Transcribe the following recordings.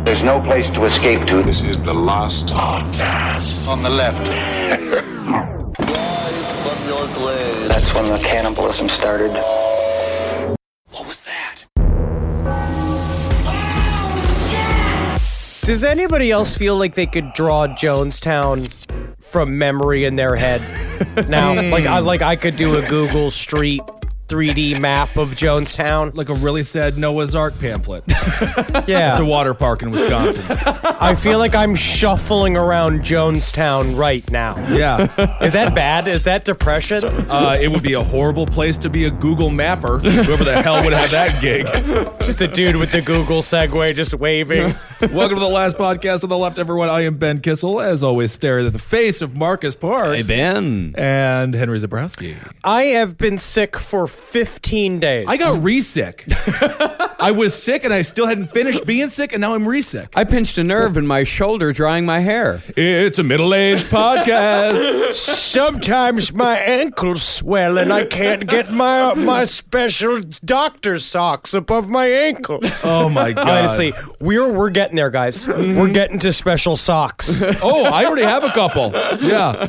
There's no place to escape to. This is the last podcast. On the left. That's when the cannibalism started. What was that? Does anybody else feel like they could draw Jonestown from memory in their head now? I could do a Google Street 3D map of Jonestown. Like a really sad Noah's Ark pamphlet. Yeah. It's a water park in Wisconsin. I feel like I'm shuffling around Jonestown right now. Yeah. Is that bad? Is that depression? It would be a horrible place to be a Google mapper. Whoever the hell would have that gig. Just a dude with the Google Segway just waving. Welcome to the last podcast on the left, everyone. I am Ben Kissel, as always, staring at the face of Marcus Parks. Hey, Ben. And Henry Zabrowski. I have been sick for 15 days. I got re-sick. I was sick and I still hadn't finished being sick, and now I'm re-sick. I pinched a nerve in my shoulder drying my hair. It's a middle-aged podcast. Sometimes my ankles swell and I can't get my special doctor socks above my ankle. Oh my God. Honestly, we're getting there, guys. We're getting to special socks. Oh, I already have a couple. Yeah.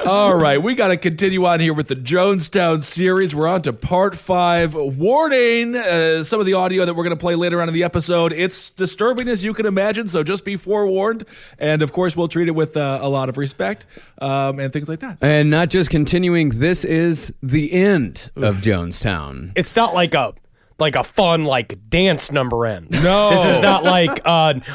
All right, we got to continue on here with the Jonestown series. We're on to part 5. Warning, some of the audio that we're going to play later on in the episode, it's disturbing as you can imagine, so just be forewarned. And of course, we'll treat it with a lot of respect and things like that. And not just continuing, this is the end of Jonestown. It's not like a fun dance number end. No. This is not like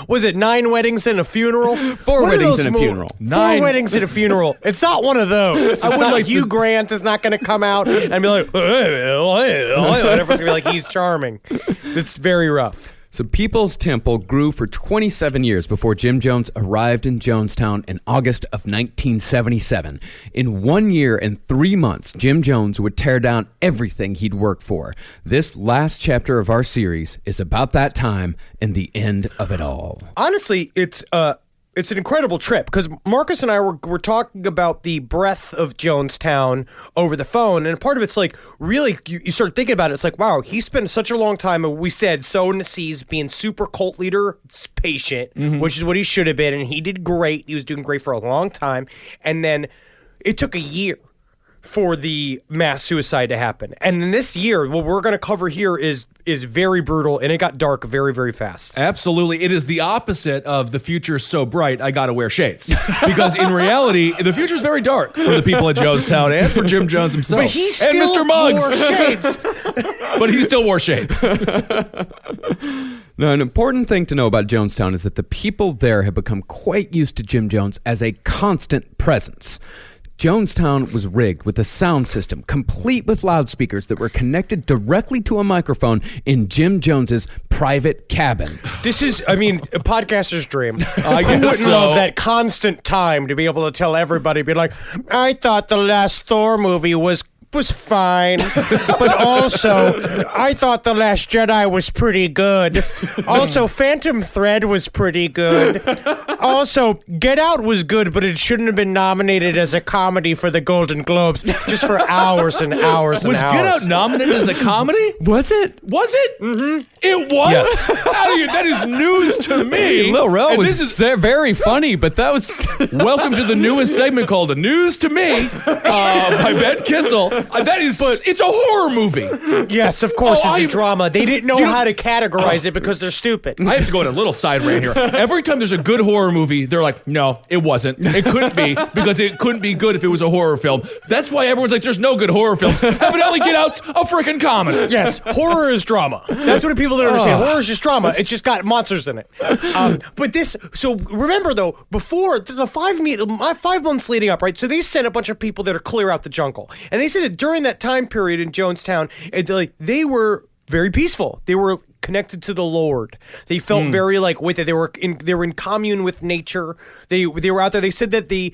was it 9 weddings and a funeral? 4 weddings and a funeral. 4 weddings and a funeral. It's not one of those. It's not Hugh Grant is not going to come out and be like, everyone's going to be like, he's charming. It's very rough. So People's Temple grew for 27 years before Jim Jones arrived in Jonestown in August of 1977. In 1 year and 3 months, Jim Jones would tear down everything he'd worked for. This last chapter of our series is about that time and the end of it all. Honestly, it's an incredible trip because Marcus and I were talking about the breadth of Jonestown over the phone, and part of it's like really you start thinking about it. It's like, wow, he spent such a long time. We said sowing the seeds, being super cult leader, patient, which is what he should have been, and he did great. He was doing great for a long time, and then it took a year for the mass suicide to happen. And in this year, what we're going to cover here is very brutal, and it got dark very, very fast. Absolutely. It is the opposite of the future's so bright, I gotta wear shades. Because in reality, the future's very dark for the people at Jonestown and for Jim Jones himself. But he still and Mr. Muggs. wore shades. But he still wore shades. Now, an important thing to know about Jonestown is that the people there have become quite used to Jim Jones as a constant presence. Jonestown was rigged with a sound system complete with loudspeakers that were connected directly to a microphone in Jim Jones's private cabin. This is, a podcaster's dream. I guess Who wouldn't so. love that constant time to be able to tell everybody, be like, I thought the last Thor movie was fine, but also I thought The Last Jedi was pretty good. Also, Phantom Thread was pretty good. Also, Get Out was good, but it shouldn't have been nominated as a comedy for the Golden Globes just for hours and hours and Was hours. Get Out nominated as a comedy? Was it? Was it? Mm-hmm. It was? Yes. That is news to me. Lil Rel And was this is very funny, but that was... welcome to the newest segment called News to Me by Ben Kissel. It's a horror movie. Yes, of course, Oh, it's a drama. They didn't know how to categorize it because they're stupid. I have to go on a little side rant here. Every time there's a good horror movie, they're like, no, it wasn't. It couldn't be because it couldn't be good if it was a horror film. That's why everyone's like, there's no good horror films. Evidently, Get Out's a freaking comedy. Yes, horror is drama. That's what people don't understand. Horror is just drama. It's just got monsters in it. But this, so remember though, before the 5 months leading up, right? So they sent a bunch of people there to clear out the jungle, and they said that during that time period in Jonestown, they were very peaceful. They were connected to the Lord. They felt very with it. They were in commune with nature. They were out there. They said that the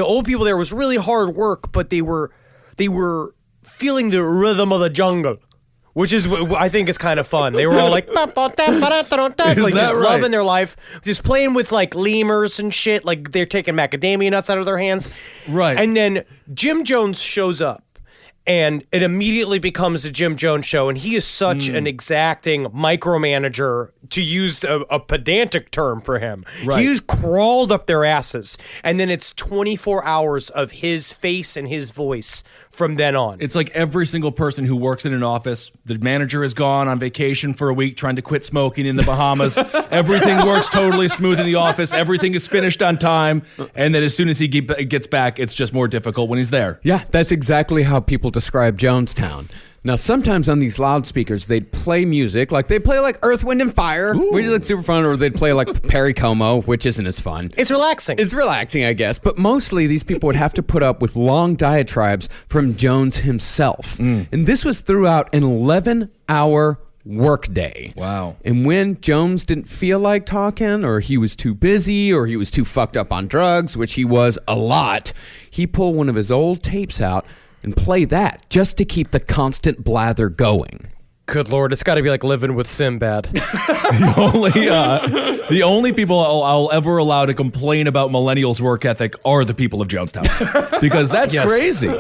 old people there was really hard work, but they were feeling the rhythm of the jungle. Which is, I think, is kind of fun. They were all like, just loving their life, just playing with lemurs and shit. Like they're taking macadamia nuts out of their hands. Right. And then Jim Jones shows up, and it immediately becomes a Jim Jones show. And he is such an exacting micromanager, to use a pedantic term for him. Right. He's crawled up their asses, and then it's 24 hours of his face and his voice from then on. It's like every single person who works in an office, the manager is gone on vacation for a week trying to quit smoking in the Bahamas. Everything works totally smooth in the office. Everything is finished on time. And then as soon as he gets back, it's just more difficult when he's there. Yeah, that's exactly how people describe Jonestown. Now, sometimes on these loudspeakers, they'd play music, like they'd play like Earth, Wind, and Fire, which is like super fun, or they'd play like Perry Como, which isn't as fun. It's relaxing. It's relaxing, I guess, but mostly these people would have to put up with long diatribes from Jones himself. And this was throughout an 11-hour workday. Wow. And when Jones didn't feel like talking, or he was too busy, or he was too fucked up on drugs, which he was a lot, he pulled one of his old tapes out and play that just to keep the constant blather going. Good Lord, it's got to be like living with Sinbad. The only people I'll ever allow to complain about millennials' work ethic are the people of Jonestown, because that's Yes. crazy.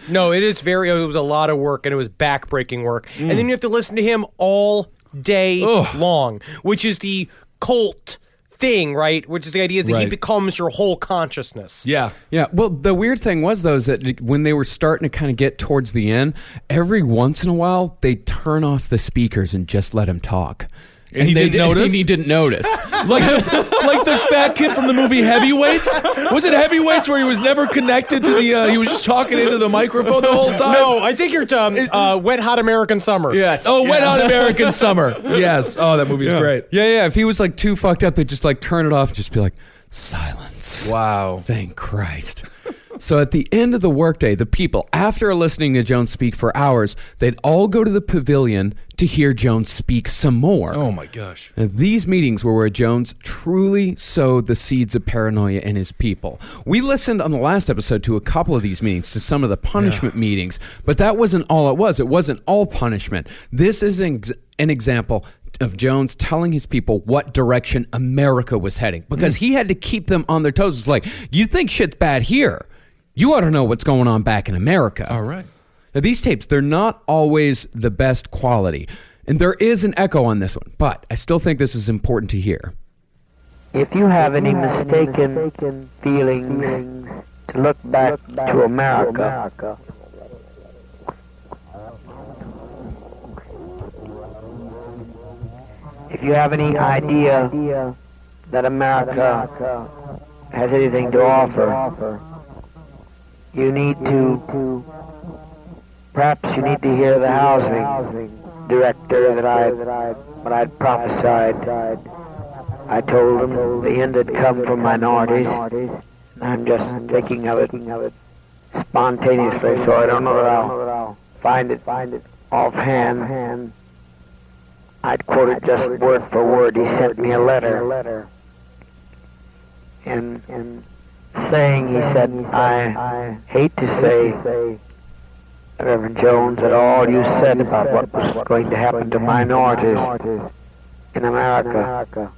No, it was a lot of work, and it was backbreaking work. And then you have to listen to him all day long, which is the cult thing, right? Which is the idea that he Right. becomes your whole consciousness. Yeah. Yeah, well, the weird thing was, though, is that when they were starting to kind of get towards the end, every once in a while, they'd turn off the speakers and just let him talk. And he didn't notice? And he didn't notice. Like the fat kid from the movie Heavyweights? Was it Heavyweights where he was never connected to the, he was just talking into the microphone the whole time? No, I think you're Wet Hot American Summer. Yes. Oh, Wet Hot American Summer. Yes. Oh, that movie's great. Yeah. If he was like too fucked up, they'd just like turn it off and just be like, silence. Wow. Thank Christ. So at the end of the workday, the people, after listening to Jones speak for hours, they'd all go to the pavilion to hear Jones speak some more. Oh my gosh. And these meetings were where Jones truly sowed the seeds of paranoia in his people. We listened on the last episode to a couple of these meetings, to some of the punishment meetings, but that wasn't all it was. It wasn't all punishment. This is an example of Jones telling his people what direction America was heading, because he had to keep them on their toes. It's like, you think shit's bad here, you ought to know what's going on back in America. All right. Now, these tapes, they're not always the best quality, and there is an echo on this one, but I still think this is important to hear. If you have any mistaken feelings to look back to America, if you have any idea that America has anything to offer, you need to, perhaps you need to hear the housing director that I'd prophesied. I told him the end had come for minorities. I'm just thinking of it spontaneously, so I don't know that I'll find it offhand. I'd quote it just word for word. He sent me a letter. And saying, he said, I hate to say, Reverend Jones, that all you said about what was going to happen to minorities in America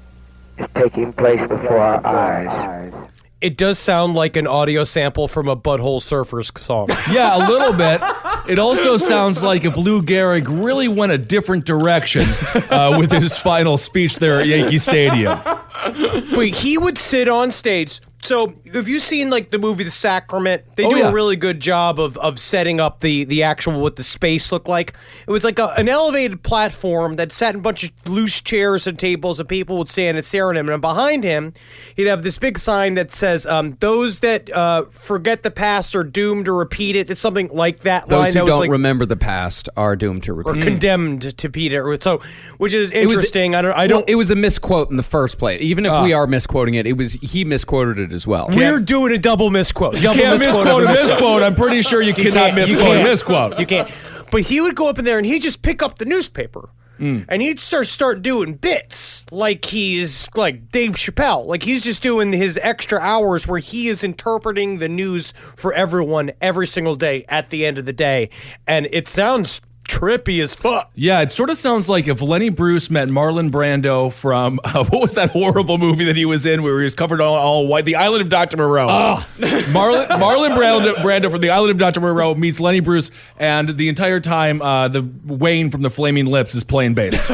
is taking place before our eyes. It does sound like an audio sample from a Butthole Surfers song. Yeah, a little bit. It also sounds like if Lou Gehrig really went a different direction with his final speech there at Yankee Stadium. But he would sit on stage. So, have you seen like the movie The Sacrament? They do yeah. a really good job of setting up the actual what the space looked like. It was like an elevated platform that sat in a bunch of loose chairs and tables, and people would stand and stare at him. And behind him, he'd have this big sign that says, "Those that forget the past are doomed to repeat it." It's something like that line. Those who that was don't like, remember the past are doomed to repeat. or condemned to repeat it. So, which is interesting. It was a misquote in the first place. Even if we are misquoting it, he misquoted it as well. We're doing a double misquote. You can't misquote a misquote. I'm pretty sure you cannot misquote a misquote. You can't. But he would go up in there and he'd just pick up the newspaper. And he'd start doing bits like he's like Dave Chappelle. Like he's just doing his extra hours where he is interpreting the news for everyone every single day at the end of the day. And it sounds trippy as fuck. Yeah, it sort of sounds like if Lenny Bruce met Marlon Brando from, what was that horrible movie that he was in where he was covered all white? The Island of Dr. Moreau. Marlon Brando from The Island of Dr. Moreau meets Lenny Bruce, and the entire time, the Wayne from the Flaming Lips is playing bass.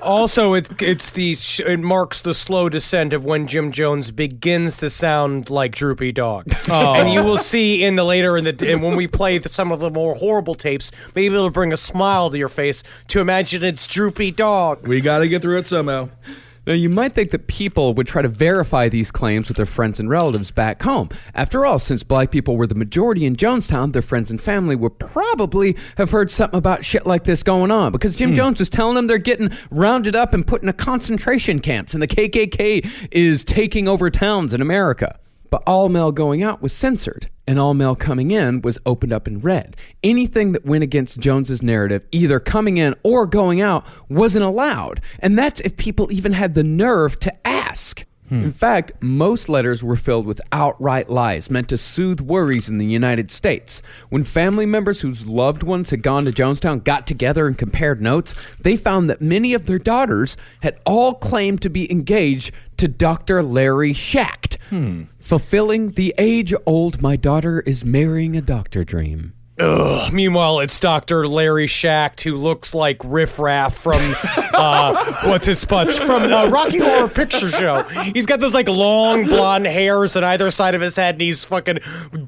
Also, it marks the slow descent of when Jim Jones begins to sound like Droopy Dog. Oh. And you will see and when we play some of the more horrible tapes, maybe it'll bring a smile to your face to imagine it's Droopy Dog. We got to get through it somehow. Now, you might think that people would try to verify these claims with their friends and relatives back home. After all, since black people were the majority in Jonestown, their friends and family would probably have heard something about shit like this going on, because Jim Jones was telling them they're getting rounded up and put in concentration camps, and the KKK is taking over towns in America. But all mail going out was censored, and all mail coming in was opened up and read. Anything that went against Jones's narrative, either coming in or going out, wasn't allowed. And that's if people even had the nerve to ask. In fact, most letters were filled with outright lies meant to soothe worries in the United States. When family members whose loved ones had gone to Jonestown got together and compared notes, they found that many of their daughters had all claimed to be engaged to Dr. Larry Schacht, fulfilling the age-old "my daughter is marrying a doctor" dream. Ugh. Meanwhile, it's Dr. Larry Schacht, who looks like Riff Raff from, what's his butts, from Rocky Horror Picture Show. He's got those, like, long blonde hairs on either side of his head, and he's fucking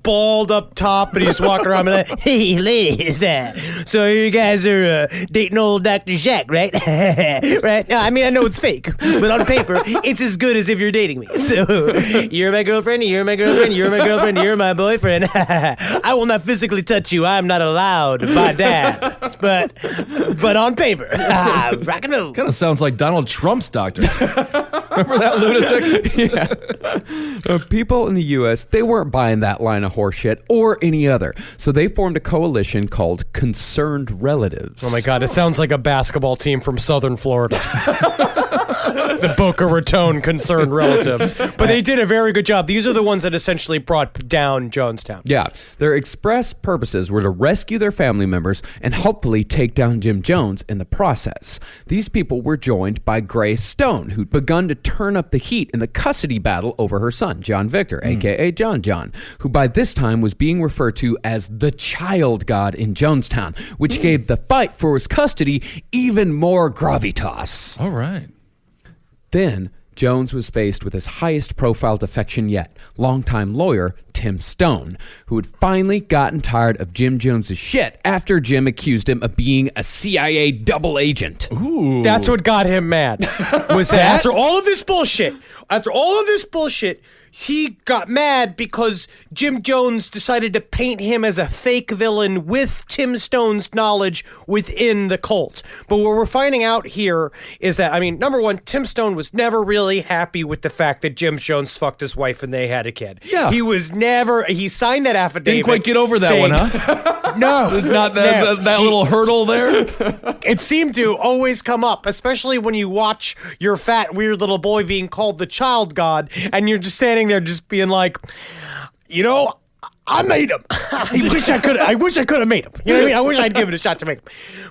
bald up top, and he's walking around with that, "Hey, ladies, so you guys are dating old Dr. Schacht, right?" Right? No, I mean, I know it's fake, but on paper, it's as good as if you're dating me. So, you're my girlfriend, you're my girlfriend, you're my girlfriend, you're my boyfriend. I will not physically touch you. I'm not allowed by dad, but on paper, rock and roll. Kind of sounds like Donald Trump's doctor. Remember that lunatic? Yeah. People in the U.S., they weren't buying that line of horseshit or any other, so they formed a coalition called Concerned Relatives. Oh my God, it sounds like a basketball team from Southern Florida. The Boca Raton Concerned Relatives. But they did a very good job. These are the ones that essentially brought down Jonestown. Yeah, their express purposes were to rescue their family members and hopefully take down Jim Jones in the process. These people were joined by Grace Stone, who'd begun to turn up the heat in the custody battle over her son, John Victor, a.k.a. John, who by this time was being referred to as the child god in Jonestown, which gave the fight for his custody even more gravitas. All right. Then, Jones was faced with his highest profile defection yet, longtime lawyer Tim Stone, who had finally gotten tired of Jim Jones's shit after Jim accused him of being a CIA double agent. Ooh. That's what got him mad. Was that after all of this bullshit, he got mad because Jim Jones decided to paint him as a fake villain with Tim Stone's knowledge within the cult. But what we're finding out here is that, I mean, number one, Tim Stone was never really happy with the fact that Jim Jones fucked his wife and they had a kid. Yeah. He signed that affidavit. Didn't quite get over that saying, one, huh? No. Not that little hurdle there? It seemed to always come up, especially when you watch your fat, weird little boy being called the child god, and you're just standing there just being like, you know, I made him. I wish I could have made him. You know what I mean? I wish I'd given it a shot to make him.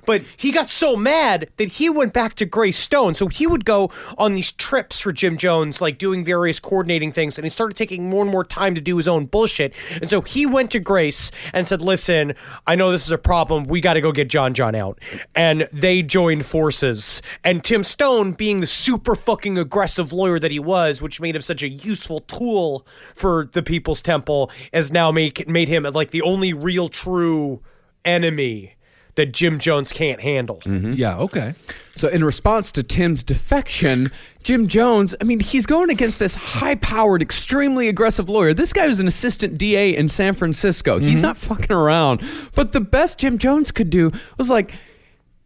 But he got so mad that he went back to Grace Stone. So he would go on these trips for Jim Jones, like doing various coordinating things, and he started taking more and more time to do his own bullshit. And so he went to Grace and said, listen, I know this is a problem. We got to go get John out. And they joined forces. And Tim Stone, being the super fucking aggressive lawyer that he was, which made him such a useful tool for the People's Temple, is now made him like the only real true enemy that Jim Jones can't handle. Mm-hmm. Yeah, okay. So in response to Tim's defection, Jim Jones, I mean, he's going against this high-powered, extremely aggressive lawyer. This guy was an assistant DA in San Francisco. He's not fucking around. But the best Jim Jones could do was like,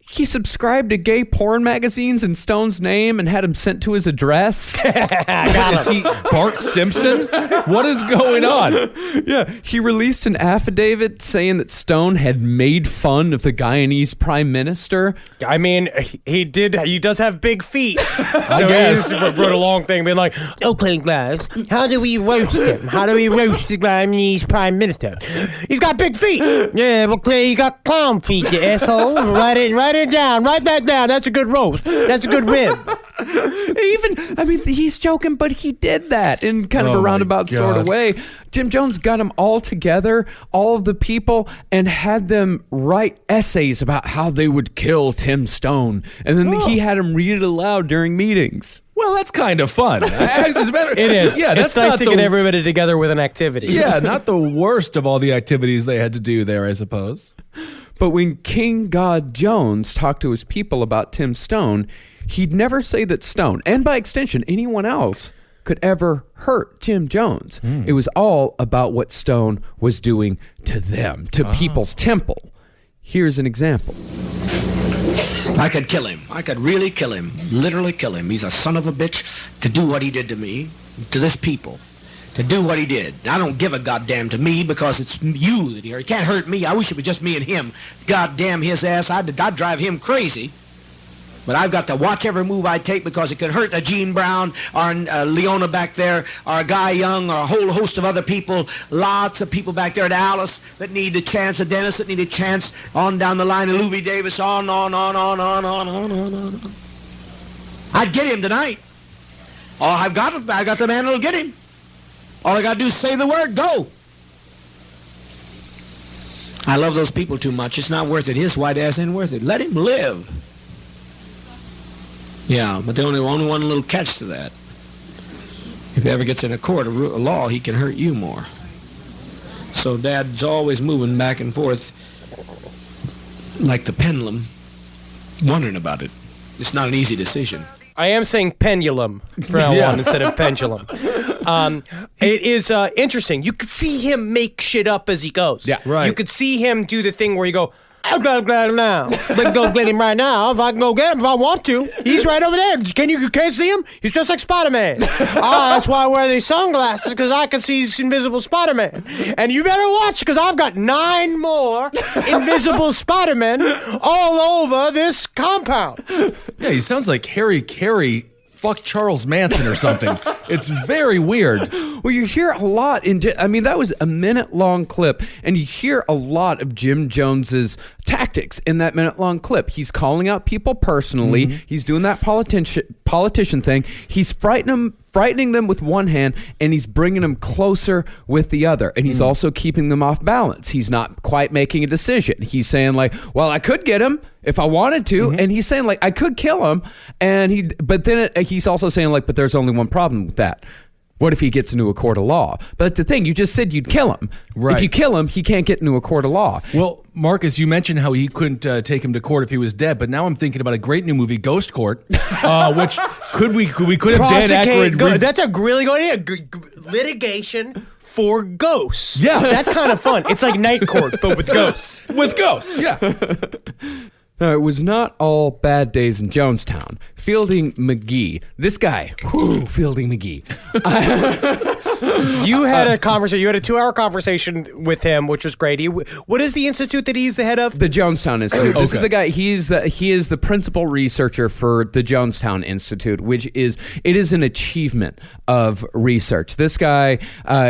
He subscribed to gay porn magazines in Stone's name and had him sent to his address. Is he Bart Simpson? What is going on? Yeah, he released an affidavit saying that Stone had made fun of the Guyanese prime minister. I mean, he does have big feet. I So guess. he just wrote a long thing being like, okay, guys, how do we roast him? How do we roast the Guyanese prime minister? He's got big feet. Yeah, okay, you got clown feet, you asshole. Write it down. Write that down. That's a good roast. That's a good rib. He's joking, but he did that in kind of Oh a my roundabout sort of God. way. Jim Jones got them all together, all of the people, and had them write essays about how they would kill Tim Stone. And then he had them read it aloud during meetings. Well, that's kind of fun. Actually, it's better. It is. Yeah, that's it's nice not to the, get everybody together with an activity. Yeah, not the worst of all the activities they had to do there, I suppose. But when King God Jones talked to his people about Tim Stone, he'd never say that Stone, and by extension anyone else, could ever hurt Jim Jones. It was all about what Stone was doing to them, to People's Temple. Here's an example. I could kill him. I could really kill him. Literally kill him. He's a son of a bitch to do what he did to me, to this people. To do what he did. I don't give a goddamn to me because it's you that he can't hurt me. I wish it was just me and him. Goddamn his ass. I'd drive him crazy. But I've got to watch every move I take because it could hurt a Gene Brown or Leona back there or a Guy Young or a whole host of other people. Lots of people back there at Alice that need a chance, a Dennis that need a chance, on down the line, of Louie Davis, on. I'd get him tonight. Oh, I got the man that'll get him. All I got to do is say the word, go. I love those people too much. It's not worth it. His white ass ain't worth it. Let him live. Yeah, but the only one little catch to that. If he ever gets in a court of law, he can hurt you more. So Dad's always moving back and forth like the pendulum, wondering about it. It's not an easy decision. I am saying pendulum from now on instead of pendulum. It is interesting. You could see him make shit up as he goes. Yeah, right. You could see him do the thing where you go, I'll go get him now. Let's go get him right now. If I can go get him, if I want to. He's right over there. You can't see him? He's just like Spider-Man. That's why I wear these sunglasses, because I can see invisible Spider-Man. And you better watch, because I've got 9 more invisible Spider-Men all over this compound. Yeah, he sounds like Harry Carey fuck Charles Manson or something. It's very weird. Well, you hear a lot that was a minute-long clip, and you hear a lot of Jim Jones's tactics in that minute-long clip. He's calling out people personally. He's doing that politician thing. He's frightening them with one hand, and he's bringing them closer with the other. And he's also keeping them off balance. He's not quite making a decision. He's saying like, well, I could get him if I wanted to. And he's saying like, I could kill him. But then he's also saying like, but there's only one problem with that. What if he gets into a court of law? But that's the thing. You just said you'd kill him. Right. If you kill him, he can't get into a court of law. Well, Marcus, you mentioned how he couldn't take him to court if he was dead, but now I'm thinking about a great new movie, Ghost Court, which we could have Dan Aykroyd. That's a really good idea. Litigation for ghosts. Yeah. That's kind of fun. It's like Night Court, but with ghosts. With ghosts, yeah. No, it was not all bad days in Jonestown. Fielding McGee, this guy, Fielding McGee. You had a conversation. You had a 2-hour conversation with him, which was great. What is the institute that he's the head of? The Jonestown Institute. This Okay. is the guy. He is the principal researcher for the Jonestown Institute, which is an achievement of research. This guy,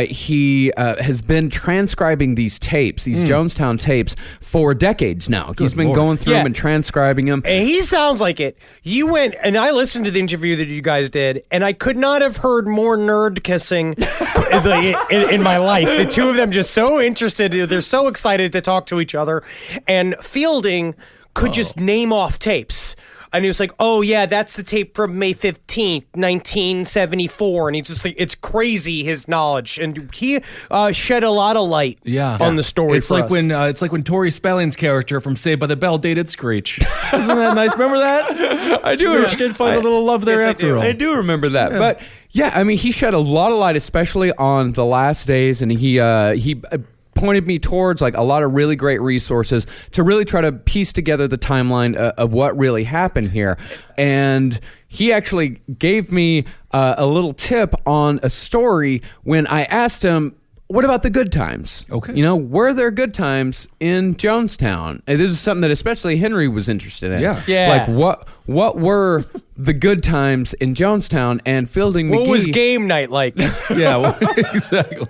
he has been transcribing these tapes, these Jonestown tapes, for decades now. He's been Lord. going through Yeah. them and transcribing them. And he sounds like it. You went, and I listened to the interview that you guys did, and I could not have heard more nerd kissing in my life. The two of them just so interested. They're so excited to talk to each other. And Fielding could just name off tapes. And he was like, oh, yeah, that's the tape from May 15th, 1974. And he's just like, it's crazy, his knowledge. And he shed a lot of light on the story It's for like us. it's like when Tori Spelling's character from Saved by the Bell dated Screech. Isn't that nice? Remember that? I do. Screech did find a little love there after all. I do remember that. Yeah. But yeah, I mean, he shed a lot of light, especially on the last days, and he pointed me towards like a lot of really great resources to really try to piece together the timeline of what really happened here. And he actually gave me a little tip on a story when I asked him, what about the good times? Okay. You know, were there good times in Jonestown? And this is something that especially Henry was interested in. Yeah. Yeah. Like what were the good times in Jonestown? And Fielding McGee... What was game night like? Yeah, well, exactly.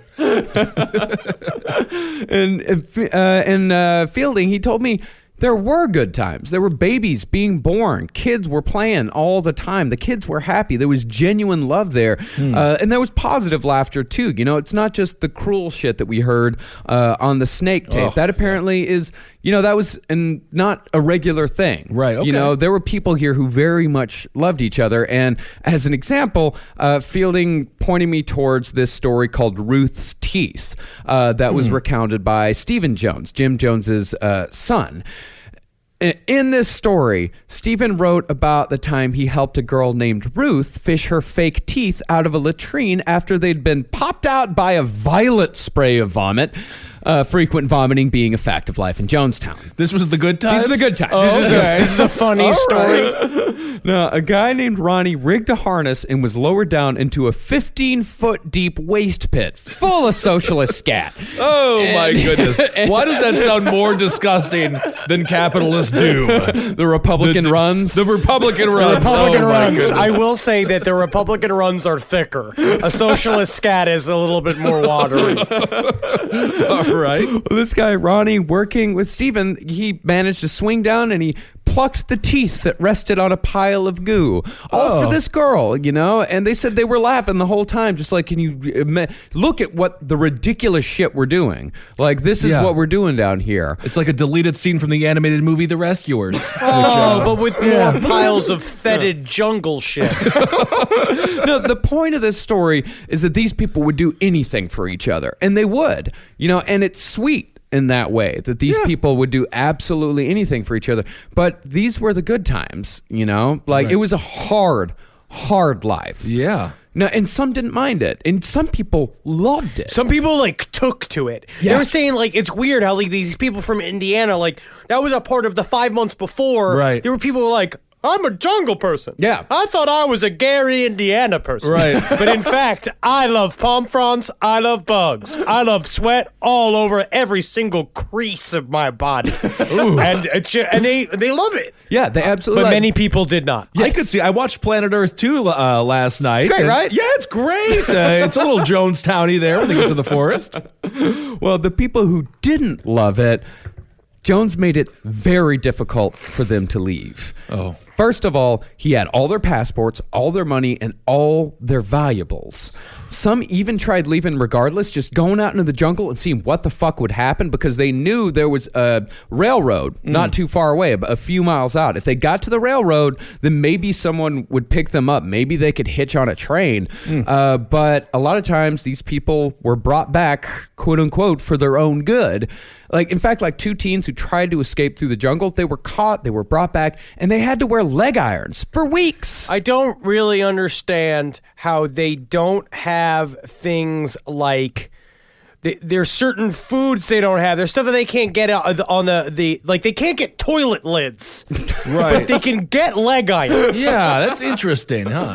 and Fielding, he told me there were good times. There were babies being born. Kids were playing all the time. The kids were happy. There was genuine love there. And there was positive laughter, too. You know, it's not just the cruel shit that we heard on the snake tape. That apparently is, you know, that was not a regular thing. Right, okay. You know, there were people here who very much loved each other. And as an example, Fielding pointed me towards this story called Ruth's Teeth that was recounted by Stephen Jones, Jim Jones's son. In this story, Stephen wrote about the time he helped a girl named Ruth fish her fake teeth out of a latrine after they'd been popped out by a violent spray of vomit. Frequent vomiting being a fact of life in Jonestown. This was the good times? These are the good times. This is a funny story. Now, a guy named Ronnie rigged a harness and was lowered down into a 15-foot deep waste pit full of socialist scat. Oh, my goodness. Why does that sound more disgusting than capitalist doom? The Republican runs. The Republican runs. The Republican Oh, my runs. goodness. I will say that the Republican runs are thicker. A socialist scat is a little bit more watery. All right. Well, this guy, Ronnie, working with Stephen, he managed to swing down and he plucked the teeth that rested on a pile of goo. All for this girl, you know? And they said they were laughing the whole time, just like, can you look at what the ridiculous shit we're doing? Like, this is what we're doing down here. It's like a deleted scene from the animated movie The Rescuers. But with more piles of fetid jungle shit. No, the point of this story is that these people would do anything for each other, and they would, you know, and it's sweet in that way that these people would do absolutely anything for each other. But these were the good times, you know, like it was a hard life. Yeah. No, and some didn't mind it, and some people loved it. Some people like took to it. They were saying like it's weird how like these people from Indiana, like that was a part of the 5 months before. Right. There were people who were like, I'm a jungle person. Yeah. I thought I was a Gary, Indiana person. Right. But in fact, I love palm fronds. I love bugs. I love sweat all over every single crease of my body. And they love it. Yeah, they absolutely. But loved many it. people did not. I could see. I watched Planet Earth 2 last night. It's great, and- right? Yeah, it's great. It's a little Jonestowny there when they get to the forest. Well, the people who didn't love it, Jones made it very difficult for them to leave. Oh. First of all, he had all their passports, all their money, and all their valuables. Some even tried leaving regardless, just going out into the jungle and seeing what the fuck would happen because they knew there was a railroad not too far away, a few miles out. If they got to the railroad, then maybe someone would pick them up. Maybe they could hitch on a train. But a lot of times these people were brought back, quote unquote, for their own good. Like, in fact, like 2 teens who tried to escape through the jungle, they were caught, they were brought back, and they had to wear leg irons for weeks. I don't really understand how they don't have things like there's certain foods they don't have. There's stuff that they can't get on the like they can't get toilet lids, Right. but they can get leg irons. Yeah, that's interesting, huh?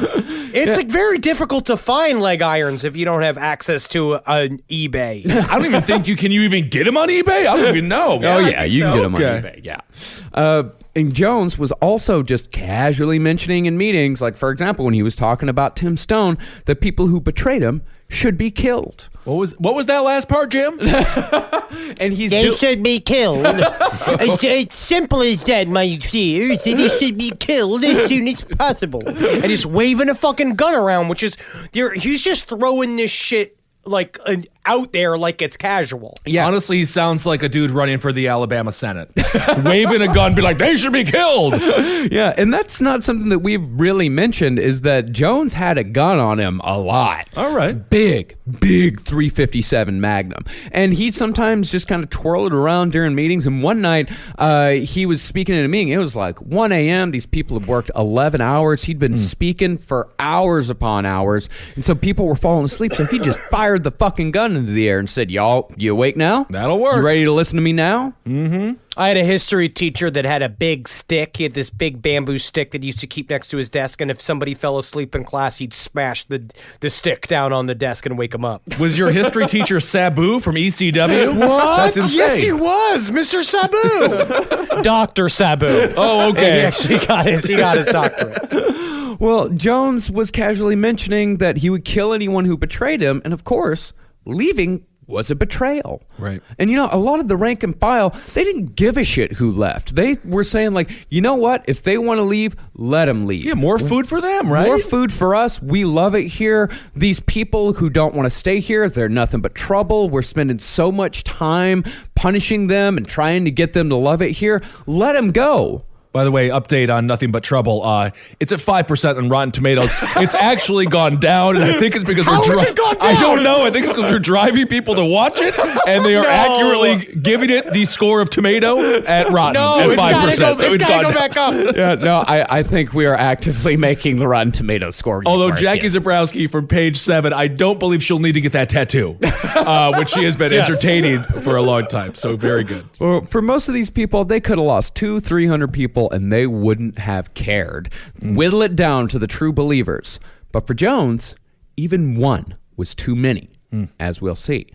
It's like very difficult to find leg irons if you don't have access to an eBay. I don't even think can you even get them on eBay? I don't even know. Oh, yeah, think you can so. get them on Okay. eBay, yeah. And Jones was also just casually mentioning in meetings, like, for example, when he was talking about Tim Stone, that people who betrayed him should be killed. What was that last part, Jim? And he's They should be killed. It's simple as that, my dear. They should be killed as soon as possible. And he's waving a fucking gun around, which is he's just throwing this shit like out there like it's casual. Yeah. Honestly, he sounds like a dude running for the Alabama Senate. Waving a gun, be like, they should be killed. Yeah, and that's not something that we've really mentioned is that Jones had a gun on him a lot. All right. Big 357 Magnum. And he sometimes just kind of twirled it around during meetings. And one night, he was speaking in a meeting. It was like 1 a.m. These people had worked 11 hours. He'd been speaking for hours upon hours. And so people were falling asleep. So he just fired the fucking gun gun into the air and said, y'all, you awake now? That'll work. You ready to listen to me now? I had a history teacher that had a big stick. He had this big bamboo stick that he used to keep next to his desk, and if somebody fell asleep in class, he'd smash the stick down on the desk and wake him up. Was your history teacher Sabu from ECW? What? That's insane. Yes, he was, Mr. Sabu. Dr. Sabu. Oh, okay. And he actually got his doctorate. Well, Jones was casually mentioning that he would kill anyone who betrayed him, and of course, leaving was a betrayal. Right. And a lot of the rank and file, they didn't give a shit who left. They were saying like, you know what? If they want to leave, let them leave. Yeah, more food for them, right? More food for us. We love it here. These people who don't want to stay here, they're nothing but trouble. We're spending so much time punishing them and trying to get them to love it here. Let them go. By the way, update on Nothing But Trouble. It's at 5% on Rotten Tomatoes. It's actually gone down, and I think it's because How has it gone down? I don't know. I think it's because we're driving people to watch it, and they are accurately giving it the score of tomato at Rotten at 5%. It's gotta go back up. Yeah, no, I think we are actively making the Rotten Tomatoes score. Although worse, Jackie yes. Zabrowski from page 7, I don't believe she'll need to get that tattoo, which she has been entertaining for a long time. So very good. Well, for most of these people, they could have lost 200-300 people and they wouldn't have cared. Whittle it down to the true believers. But for Jones, even one was too many, as we'll see.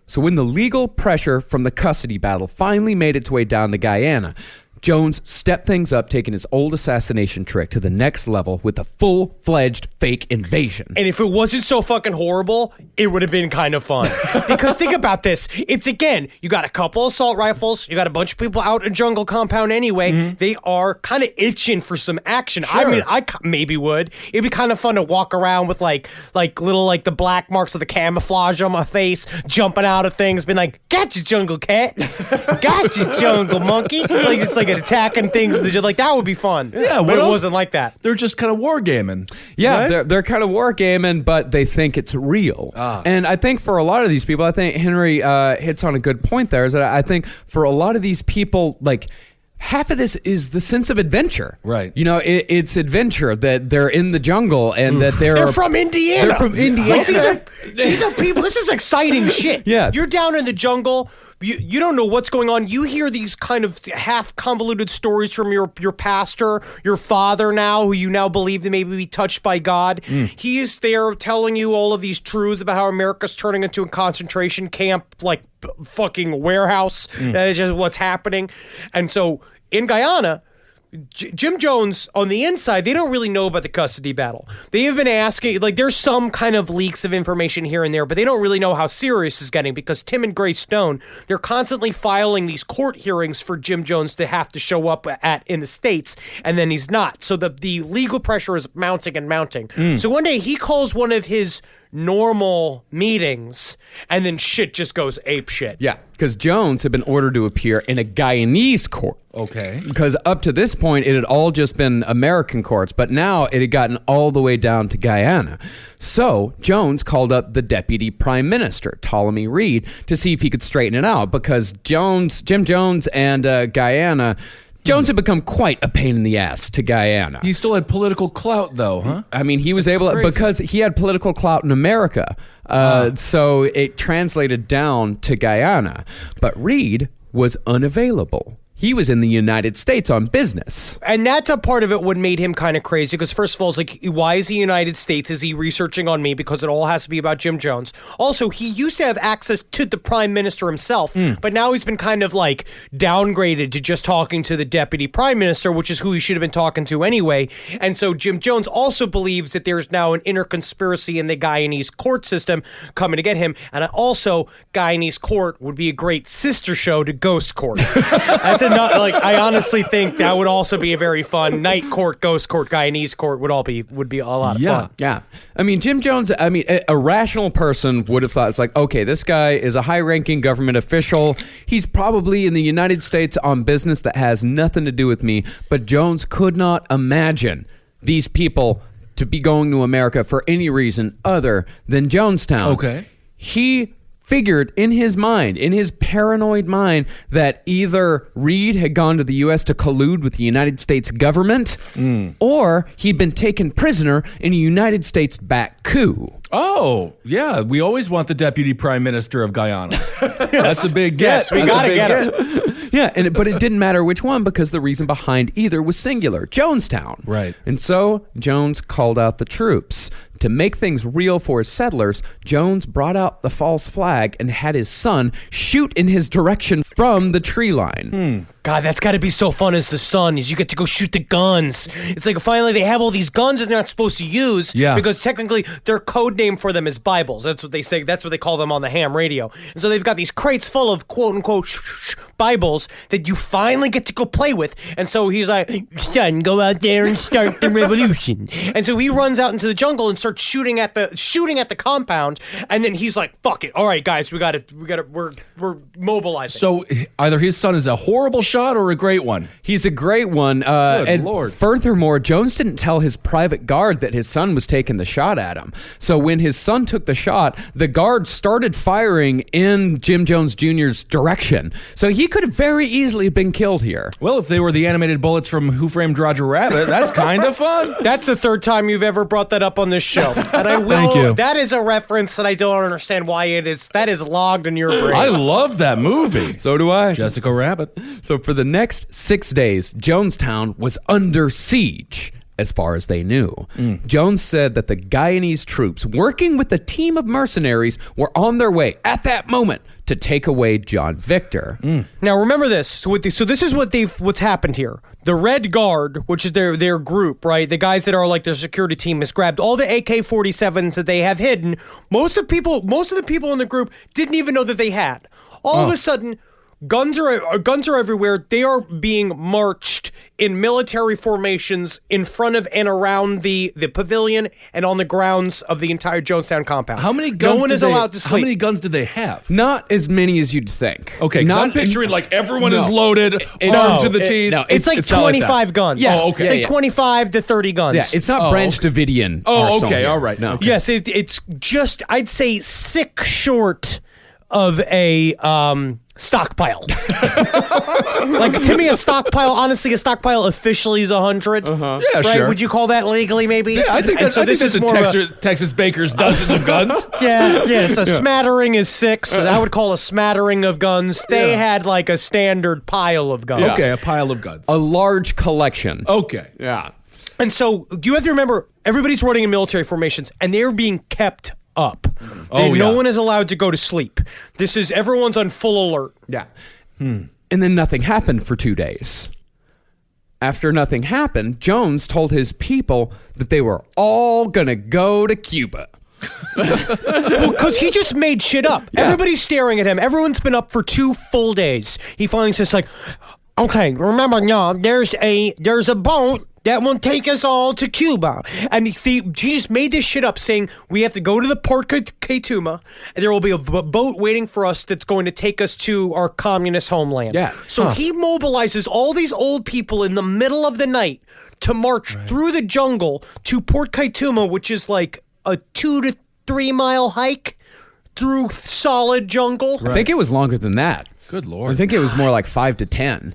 So when the legal pressure from the custody battle finally made its way down to Guyana, Jones stepped things up, taking his old assassination trick to the next level with a full-fledged fake invasion. And if it wasn't so fucking horrible, it would have been kind of fun. Because think about this. It's, again, you got a couple assault rifles. You got a bunch of people out in jungle compound anyway. They are kind of itching for some action. I mean, I maybe would. It'd be kind of fun to walk around with like little the black marks of the camouflage on my face, jumping out of things, being like, gotcha, jungle cat. Gotcha, jungle monkey. Like, it's like attacking things. Like, that would be fun. Yeah, but it wasn't like that. They're just kind of wargaming. Yeah, right? they're kind of wargaming, but they think it's real. And I think for a lot of these people, I think Henry hits on a good point there, is that I think for a lot of these people, like, half of this is the sense of adventure. Right. It's adventure that they're in the jungle and that They're from Indiana. They're from Indiana. Like, these are people. This is exciting shit. Yeah. You're down in the jungle. You don't know what's going on. You hear these kind of half convoluted stories from your pastor, your father now, who you now believe to maybe be touched by God. He is there telling you all of these truths about how America's turning into a concentration camp, like fucking warehouse. That is just what's happening. And so in Guyana, Jim Jones, on the inside, they don't really know about the custody battle. They have been asking, like, there's some kind of leaks of information here and there, but they don't really know how serious it's getting because Tim and Grace Stone, they're constantly filing these court hearings for Jim Jones to have to show up at in the States, and then he's not. So the legal pressure is mounting and mounting. So one day he calls one of his normal meetings, and then shit just goes ape shit. Yeah, because Jones had been ordered to appear in a Guyanese court. Okay. Because up to this point, it had all just been American courts, but now it had gotten all the way down to Guyana. So Jones called up the deputy prime minister, Ptolemy Reed, to see if he could straighten it out, because Jim Jones and Guyana... Jones had become quite a pain in the ass to Guyana. He still had political clout, though, huh? I mean, he was able to, because he had political clout in America. So it translated down to Guyana. But Reed was unavailable. He was in the United States on business. And that's a part of it what made him kind of crazy, because first of all, it's like, why is he United States? Is he researching on me? Because it all has to be about Jim Jones. Also, he used to have access to the prime minister himself, but now he's been kind of like downgraded to just talking to the deputy prime minister, which is who he should have been talking to anyway. And so Jim Jones also believes that there's now an inner conspiracy in the Guyanese court system coming to get him. And also, Guyanese court would be a great sister show to Ghost Court. That's not, like, I honestly think that would also be a very fun night court, ghost court, Guyanese court would be a lot of fun. Yeah. I mean, Jim Jones, a rational person would have thought, it's like, okay, this guy is a high-ranking government official. He's probably in the United States on business that has nothing to do with me. But Jones could not imagine these people to be going to America for any reason other than Jonestown. Okay. He figured in his mind, in his paranoid mind, that either Reed had gone to the U.S. to collude with the United States government, or he'd been taken prisoner in a United States-backed coup. Oh, yeah. We always want the deputy prime minister of Guyana. That's a big get. Yes, we got to get it. Yeah, but it didn't matter which one because the reason behind either was singular, Jonestown. Right. And so Jones called out the troops. To make things real for his settlers, Jones brought out the false flag and had his son shoot in his direction from the tree line. God, that's got to be so fun as the son, is you get to go shoot the guns. It's like finally they have all these guns that they're not supposed to use because technically their code name for them is Bibles. That's what they say. That's what they call them on the ham radio. And so they've got these crates full of quote unquote Bibles that you finally get to go play with. And so he's like, son, go out there and start the revolution. And so he runs out into the jungle and starts shooting at the compound. And then he's like, fuck it. All right, guys, we're mobilizing. So either his son is a horrible shot or a great one. He's a great one. Good and Lord. Furthermore, Jones didn't tell his private guard that his son was taking the shot at him. So when his son took the shot, the guard started firing in Jim Jones Jr.'s direction. So he could have very easily been killed here. Well, if they were the animated bullets from Who Framed Roger Rabbit, that's kind of fun. That's the third time you've ever brought that up on this show. And I will. Thank you. That is a reference that I don't understand why it is. That is logged in your brain. I love that movie. So do I. Jessica Rabbit. So for the next 6 days, Jonestown was under siege, as far as they knew. Jones said that the Guyanese troops, working with a team of mercenaries, were on their way at that moment to take away John Victor. Now remember this. So this is what's happened here. The Red Guard, which is their group, right? The guys that are like their security team, has grabbed all the AK-47s that they have hidden. Most of the people in the group didn't even know that they had. All of a sudden, guns are everywhere. They are being marched in military formations in front of and around the pavilion and on the grounds of the entire Jonestown compound. How many guns? No one is allowed to sleep. How many guns did they have? Not as many as you'd think. Okay, 'cause I'm picturing like everyone is loaded, armed to the teeth. No, It's like not 25 guns. Yeah. Oh, okay. It's like 25 to 30 guns. Yeah, it's not Branch Davidian. Oh, arsenal okay, here. all right. No. Yes, it's just, I'd say, 6 short of a stockpile. Like, to me, a stockpile officially is 100. Yeah, right? sure. Would you call that legally, maybe? Yeah, I think that's a Texas Baker's dozen of guns. Yes, a smattering is 6. So I would call a smattering of guns. They had like a standard pile of guns. Okay, a pile of guns. A large collection. Okay. Yeah. And so you have to remember, everybody's running in military formations, and they're being kept up. No one is allowed to go to sleep. Everyone's on full alert. Yeah. And then nothing happened for 2 days. After nothing happened, Jones told his people that they were all going to go to Cuba. Well, because he just made shit up. Yeah. Everybody's staring at him. Everyone's been up for 2 full days. He finally says, like, okay, remember, y'all, there's a boat that will take us all to Cuba. And he just made this shit up, saying we have to go to the Port Kaituma, and there will be a boat waiting for us that's going to take us to our communist homeland. Yeah. So he mobilizes all these old people in the middle of the night to march through the jungle to Port Kaituma, which is like a 2 to 3 mile hike through solid jungle. I think it was longer than that. Good Lord. I think it was more like 5 to 10.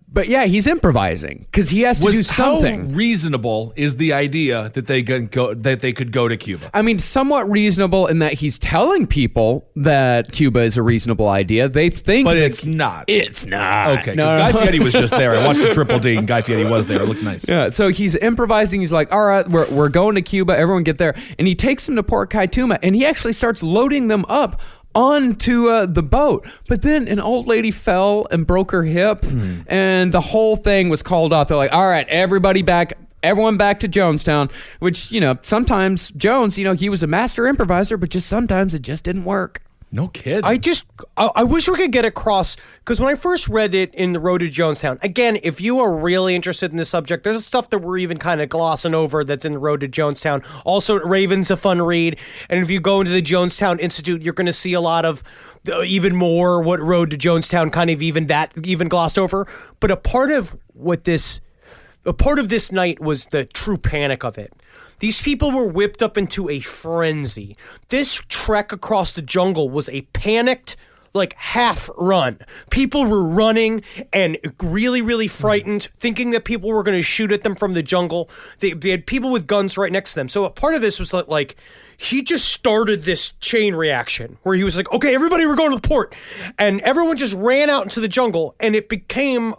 But yeah, he's improvising because he has to do something. How reasonable is the idea that they could go to Cuba? I mean, somewhat reasonable in that he's telling people that Cuba is a reasonable idea. They think, But that it's not. It's not. Okay, because Guy Fieri was just there. I watched the Triple D, and Guy Fieri was there. It looked nice. Yeah, so he's improvising. He's like, all right, we're going to Cuba. Everyone get there. And he takes them to Port Kaituma, and he actually starts loading them up onto the boat. But then an old lady fell and broke her hip, and the whole thing was called off. They're like, all right, everyone back to Jonestown, which, sometimes Jones, he was a master improviser, but just sometimes it just didn't work. No kidding. I wish we could get across, because when I first read it in The Road to Jonestown, again, if you are really interested in this subject, there's stuff that we're even kind of glossing over that's in The Road to Jonestown. Also, Raven's a fun read, and if you go into the Jonestown Institute, you're going to see a lot of even more what Road to Jonestown kind of even glossed over. But a part of this night was the true panic of it. These people were whipped up into a frenzy. This trek across the jungle was a panicked, like, half run. People were running and really, really frightened, thinking that people were going to shoot at them from the jungle. They had people with guns right next to them. So a part of this was like he just started this chain reaction where he was like, okay, everybody, we're going to the port. And everyone just ran out into the jungle, and it became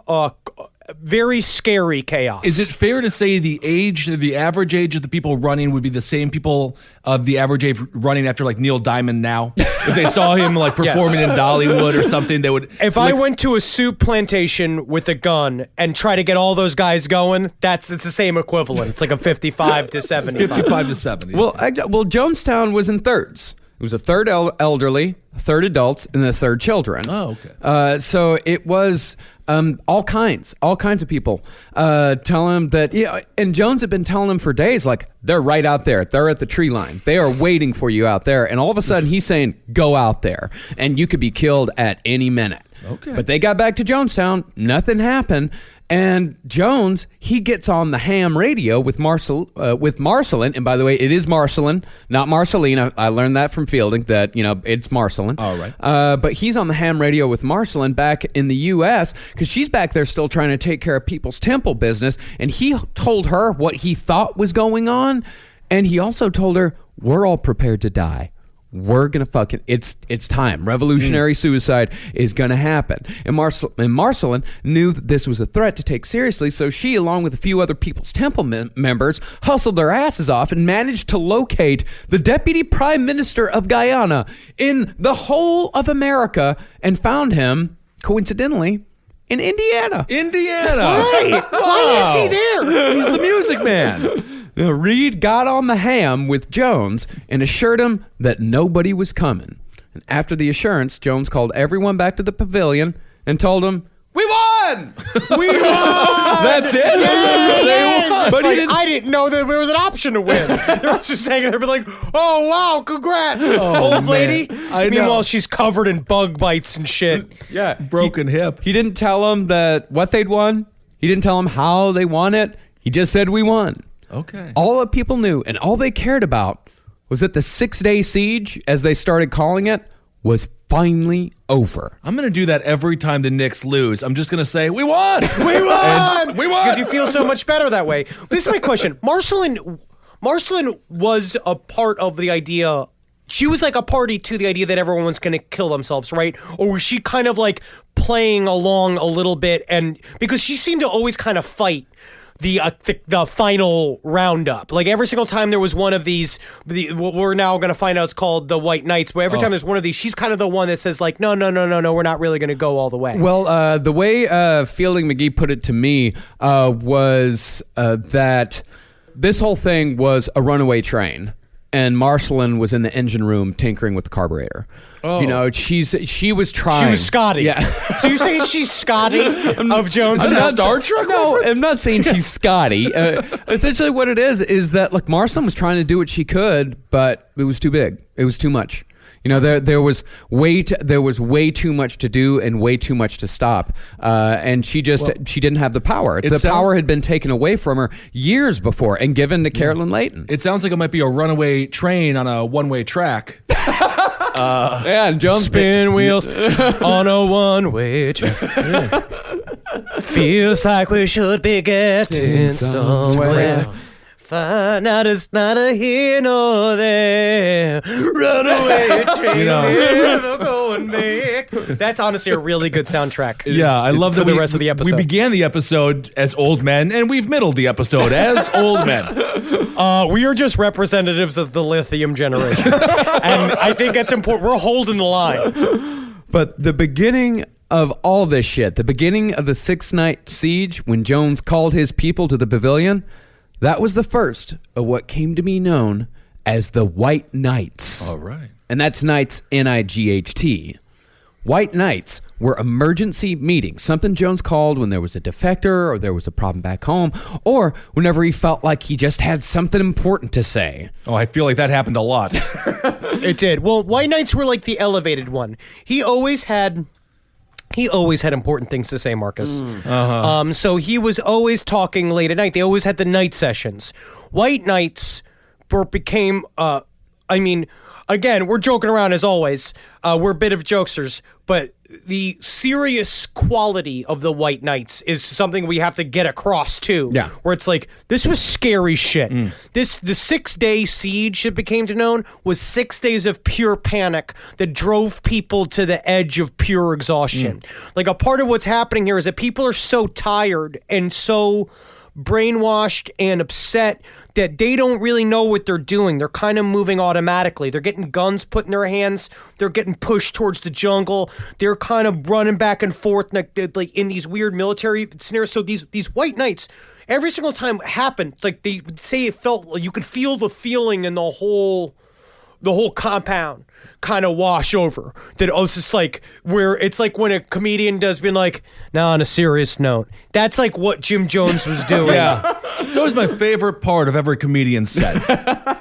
very scary chaos. Is it fair to say the average age of the people running would be the same people of the average age running after like Neil Diamond now? If they saw him like performing in Dollywood or something, they would. If I went to a soup plantation with a gun and try to get all those guys going, it's the same equivalent. It's like a 55 to 75. 55 to 70. Well, Jonestown was in thirds. It was a third elderly, a third adults, and a third children. Oh, okay. So it was all kinds of people telling him that, and Jones had been telling him for days, like, they're right out there. They're at the tree line. They are waiting for you out there. And all of a sudden he's saying, go out there, and you could be killed at any minute. Okay. But they got back to Jonestown. Nothing happened. And Jones, he gets on the ham radio with Marcelin. And by the way, it is Marcelin, not Marceline. I learned that from Fielding, that, it's Marcelin. All right. But he's on the ham radio with Marcelin back in the U.S. because she's back there still trying to take care of people's temple business. And he told her what he thought was going on. And he also told her, we're all prepared to die. We're going to it's time. Revolutionary suicide is going to happen. And Marcelin knew that this was a threat to take seriously, so she, along with a few other People's Temple members, hustled their asses off and managed to locate the Deputy Prime Minister of Guyana in the whole of America and found him, coincidentally, in Indiana. Why? Why is he there? He's the music man. Now, Reed got on the ham with Jones and assured him that nobody was coming. And after the assurance, Jones called everyone back to the pavilion and told them, we won! We won! That's it? They won. But I didn't know that there was an option to win. They were just hanging there, like, oh, wow, congrats, old lady. I know. Meanwhile, she's covered in bug bites and shit. Yeah. Broken hip. He didn't tell them what they'd won. He didn't tell them how they won it. He just said, we won. Okay. All that people knew and all they cared about was that the 6-day siege, as they started calling it, was finally over. I'm going to do that every time the Knicks lose. I'm just going to say, we won! We won! We won! Because you feel so much better that way. This is my question. Marcelin was a part of the idea. She was like a party to the idea that everyone was going to kill themselves, right? Or was she kind of like playing along a little bit? And because she seemed to always kind of fight the final roundup. Like every single time there was one of these, what we're now going to find out it's called the White Knights, but every time there's one of these, she's kind of the one that says like, no, we're not really going to go all the way. Well, the way Fielding McGee put it to me was that this whole thing was a runaway train. And Marcelin was in the engine room tinkering with the carburetor. Oh. She was trying. She was Scotty. Yeah. So you're saying she's Scotty of Jones? I'm not Star Trek No, reference? I'm not saying she's Scotty. Essentially, what it is that like Marcelin was trying to do what she could, but it was too big. It was too much. There was way too much to do and way too much to stop, and she didn't have the power. The power had been taken away from her years before and given to Carolyn Layton. It sounds like it might be a runaway train on a one-way track. And Jones Spin wheels on a one-way track. Feels like we should be getting somewhere. Find out it's not a here nor there. Runaway train, never going back. That's honestly a really good soundtrack. Yeah, I love for that the rest of the episode. We began the episode as old men, and we've middled the episode as old men. We are just representatives of the lithium generation. And I think that's important. We're holding the line. But the beginning of all this shit, the beginning of the 6-night siege, when Jones called his people to the pavilion, that was the first of what came to be known as the White Knights. All right. And that's Knights, N-I-G-H-T. White Knights were emergency meetings, something Jones called when there was a defector or there was a problem back home, or whenever he felt like he just had something important to say. Oh, I feel like that happened a lot. It did. Well, White Knights were like the elevated one. He always had important things to say, Marcus. So he was always talking late at night. They always had the night sessions. White Knights where it became, again, we're joking around as always. We're a bit of jokesters, but the serious quality of the White Knights is something we have to get across too. Yeah. Where it's like, this was scary shit. The 6-day siege, it became to known, was 6 days of pure panic that drove people to the edge of pure exhaustion. Like, a part of what's happening here is that people are so tired and so brainwashed and upset that they don't really know what they're doing. They're kind of moving automatically. They're getting guns put in their hands. They're getting pushed towards the jungle. They're kind of running back and forth like in these weird military scenarios. So these White Knights, every single time it happened, like they would say it felt like you could feel the feeling in the whole compound kind of wash over. That it's just like where it's like when a comedian does being like, now on a serious note. That's like what Jim Jones was doing. Yeah. It's always my favorite part of every comedian's set.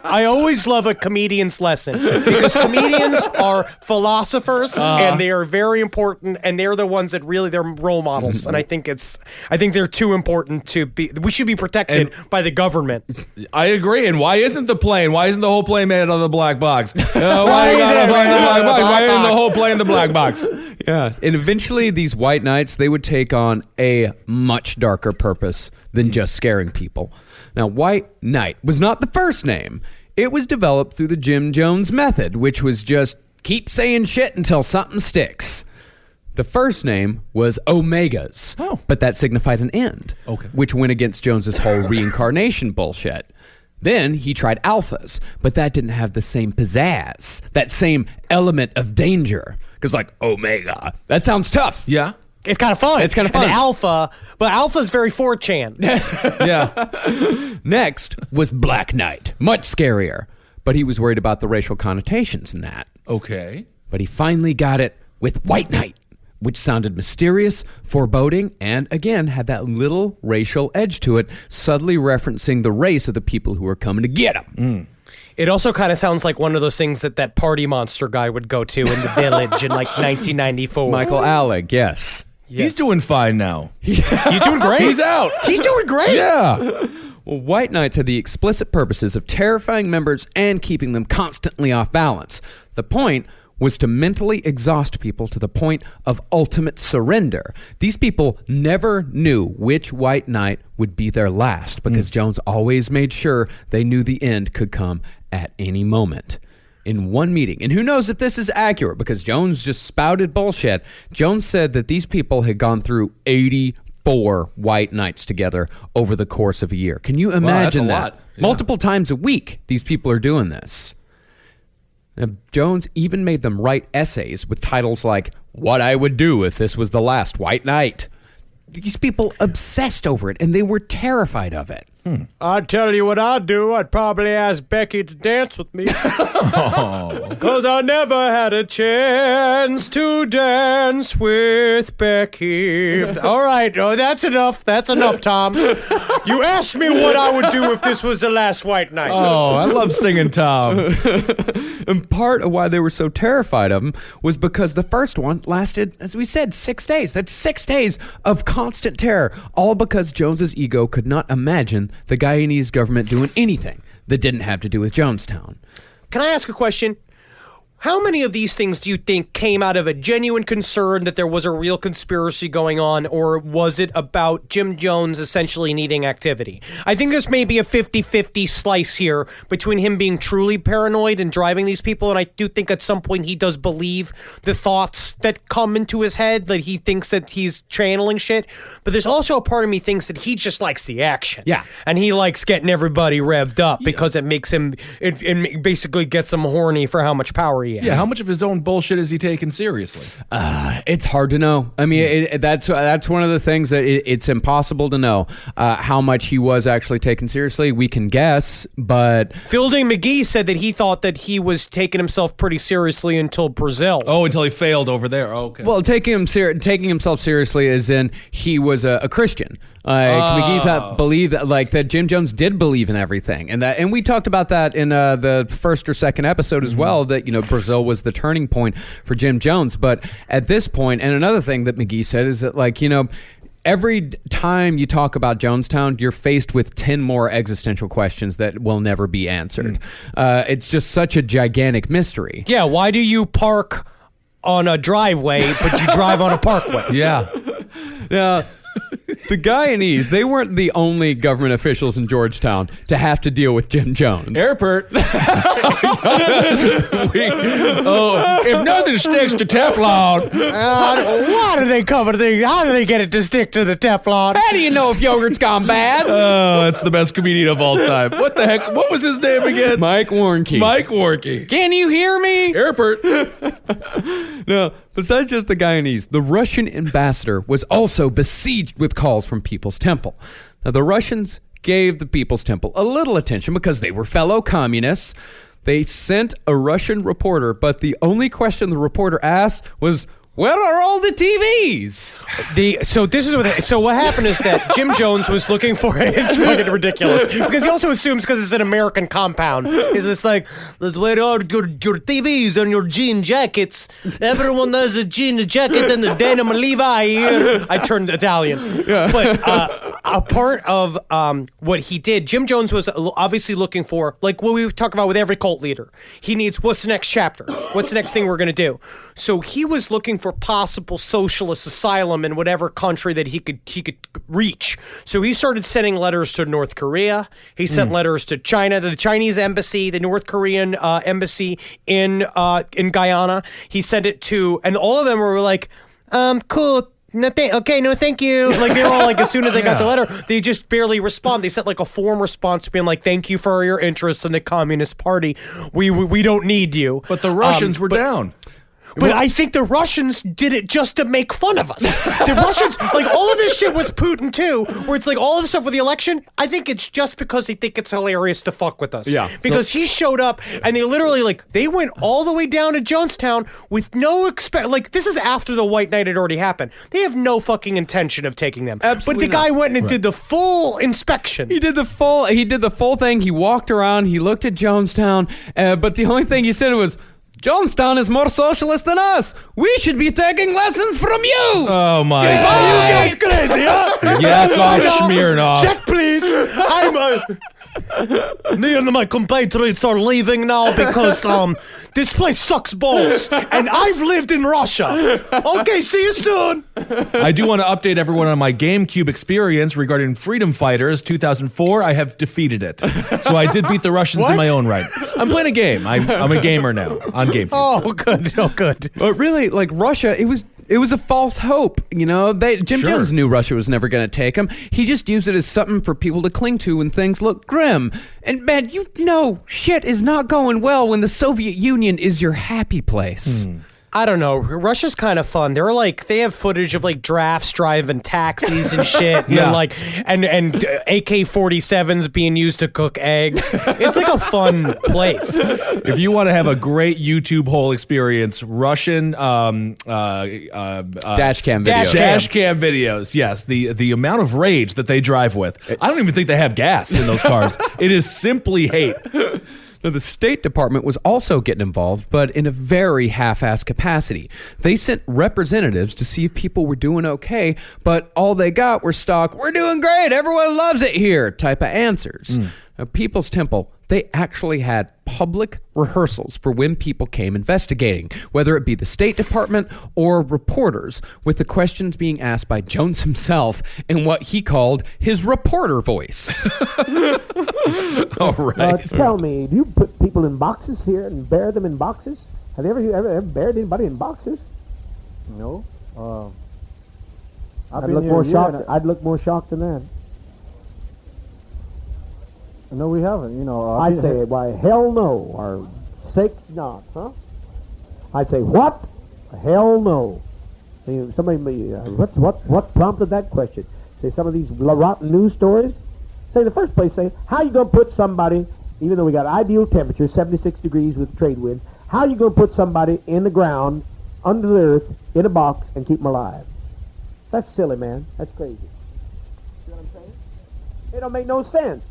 I always love a comedian's lesson because comedians are philosophers and they are very important, and they're the ones that really, they're role models. And I think they're too important to be, we should be protected by the government. I agree. And why isn't the plane? Why isn't the whole plane made out of the black box? Why isn't the whole plane in the black box? Yeah. And eventually these White Knights, they would take on a much darker purpose than just scaring people. Now, White Knight was not the first name. It was developed through the Jim Jones method, which was just keep saying shit until something sticks. The first name was Omegas, but that signified an end, which went against Jones's whole reincarnation bullshit. Then he tried alphas, but that didn't have the same pizzazz, that same element of danger. Because, like, Omega, that sounds tough. Yeah. It's kind of fun. It's kind of fun. And alpha, but alpha's very 4chan. Yeah. Next was Black Knight, much scarier. But he was worried about the racial connotations in that. Okay. But he finally got it with White Knight, which sounded mysterious, foreboding, and again had that little racial edge to it, subtly referencing the race of the people who were coming to get him. It also kind of sounds like one of those things that Party Monster guy would go to in the Village in like 1994. Michael Alec, yes. He's doing fine now. He's doing great. He's out. He's doing great. Yeah. Well, White Knights had the explicit purposes of terrifying members and keeping them constantly off balance. The point was to mentally exhaust people to the point of ultimate surrender. These people never knew which White Knight would be their last because Jones always made sure they knew the end could come at any moment. In one meeting, and who knows if this is accurate because Jones just spouted bullshit, Jones said that these people had gone through 84 White Knights together over the course of a year. Can you imagine that's a that? lot. Yeah. Multiple times a week, these people are doing this. Now, Jones even made them write essays with titles like, What I Would Do If This Was the Last White Knight. These people obsessed over it, and they were terrified of it. I'd tell you what I'd do. I'd probably ask Becky to dance with me. Because I never had a chance to dance with Becky. All right. Oh, that's enough. That's enough, Tom. You asked me what I would do if this was the last White Knight. Oh, I love singing Tom. And part of why they were so terrified of him was because the first one lasted, as we said, 6 days. That's 6 days of constant terror, all because Jones's ego could not imagine the Guyanese government doing anything that didn't have to do with Jonestown. Can I ask a question? How many of these things do you think came out of a genuine concern that there was a real conspiracy going on, or was it about Jim Jones essentially needing activity? I think this may be a 50-50 slice here between him being truly paranoid and driving these people, and I do think at some point he does believe the thoughts that come into his head, that he thinks that he's channeling shit, but there's also a part of me thinks that he just likes the action. Yeah. And he likes getting everybody revved up because it makes him, it basically gets him horny for how much power he has. Yeah, how much of his own bullshit is he taking seriously? It's hard to know. I mean, that's one of the things that it's impossible to know how much he was actually taken seriously. We can guess, but Fielding McGee said that he thought that he was taking himself pretty seriously until Brazil. Oh, until he failed over there. Oh, okay. well, taking himself seriously as in he was a Christian. McGee believed that Jim Jones did believe in everything, and we talked about that in the first or second episode as well. That Brazil was the turning point for Jim Jones, but at this point, and another thing that McGee said is that every time you talk about Jonestown, you're faced with 10 more existential questions that will never be answered. It's just such a gigantic mystery. Yeah, why do you park on a driveway, but you drive on a parkway? Yeah. Now, the Guyanese, they weren't the only government officials in Georgetown to have to deal with Jim Jones. Airport. If nothing sticks to Teflon. Why do they cover things? How do they get it to stick to the Teflon? How do you know if yogurt's gone bad? Oh, that's the best comedian of all time. What the heck? What was his name again? Mike Warnke. Mike Warnke. Can you hear me? Airport. No, besides just the Guyanese, the Russian ambassador was also besieged with calls from People's Temple. Now, the Russians gave the People's Temple a little attention because they were fellow communists. They sent a Russian reporter, but the only question the reporter asked was, where are all the TVs? So what happened is that Jim Jones was looking for it's fucking ridiculous because he also assumes because it's an American compound is it's like let's wear all your TVs on your jean jackets. Everyone has a jean jacket and the denim Levi here. I turned Italian, but a part of what he did, Jim Jones was obviously looking for, like what we talk about with every cult leader. He needs what's the next chapter, what's the next thing we're gonna do. So he was looking for possible socialist asylum in whatever country that he could reach. So he started sending letters to North Korea. He sent letters to China, the Chinese embassy, the North Korean embassy in Guyana. He sent it to, and all of them were like, cool. No, thank you. Like they were all like, as soon as they got the letter, they just barely respond. They sent like a form response being like, "Thank you for your interest in the Communist Party. We don't need you." But the Russians were down. But I think the Russians did it just to make fun of us. The Russians, like all of this shit with Putin too, where it's like all of this stuff with the election, I think it's just because they think it's hilarious to fuck with us. Yeah. Because he showed up and they literally they went all the way down to Jonestown with no this is after the White Night had already happened. They have no fucking intention of taking them. Absolutely But the guy went and did the full inspection. He did the full thing. He walked around, he looked at Jonestown, but the only thing he said was, Jonestown is more socialist than us. We should be taking lessons from you. Oh my Are you guys crazy, huh? Yeah, Smirnoff. Check, please. Me and my compatriots are leaving now because this place sucks balls, and I've lived in Russia. Okay, see you soon. I do want to update everyone on my GameCube experience regarding Freedom Fighters 2004. I have defeated it, so I did beat the Russians in my own right. I'm playing a game. I'm a gamer now on GameCube. Oh, good. Oh, good. But really, like Russia, it was a false hope, you know. Jim Jones knew Russia was never going to take him. He just used it as something for people to cling to when things look grim. And man, you know, shit is not going well when the Soviet Union is your happy place. I don't know. Russia's kind of fun. They're like, they have footage of like drafts driving taxis and shit. Yeah. And AK-47s being used to cook eggs. It's like a fun place. If you want to have a great YouTube hole experience, Russian Dash cam videos. dash cam videos. Yes, the amount of rage that they drive with. I don't even think they have gas in those cars. It is simply hate. Now, the State Department was also getting involved, but in a very half-assed capacity. They sent representatives to see if people were doing okay, but all they got were stock, "We're doing great, everyone loves it here" type of answers. Now, People's Temple, they actually had public rehearsals for when people came investigating, whether it be the State Department or reporters, with the questions being asked by Jones himself in what he called his reporter voice. All right. Tell me, do you put people in boxes here and bury them in boxes? Have you ever buried anybody in boxes? No. I'd look more shocked. I'd look more shocked than that. No, we haven't. You know, I'd say, why, hell no, or sakes not, huh? I'd say, what? Hell no. Somebody, what prompted that question? Say some of these rotten news stories. Say in the first place, say how you gonna put somebody, even though we got ideal temperature, 76 degrees with trade winds, how you gonna put somebody in the ground, under the earth, in a box, and keep them alive? That's silly, man. That's crazy. See what I'm saying? It don't make no sense.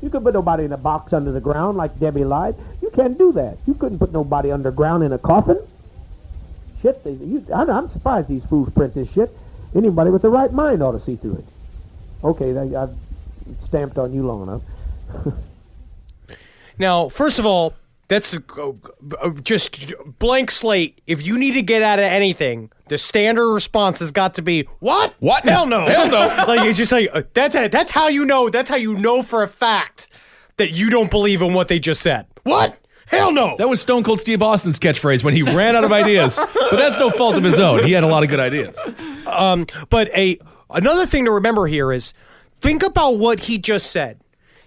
You could put nobody in a box under the ground like Debbie lied. You can't do that. You couldn't put nobody underground in a coffin. Shit, I'm surprised these fools print this shit. Anybody with the right mind ought to see through it. Okay, I've stamped on you long enough. Now, first of all, that's just blank slate. If you need to get out of anything, the standard response has got to be, what? What? Hell no. Hell no. Like, it's just like, that's how you know for a fact that you don't believe in what they just said. What? Hell no. That was Stone Cold Steve Austin's catchphrase when he ran out of ideas. But that's no fault of his own. He had a lot of good ideas. But another thing to remember here is, think about what he just said.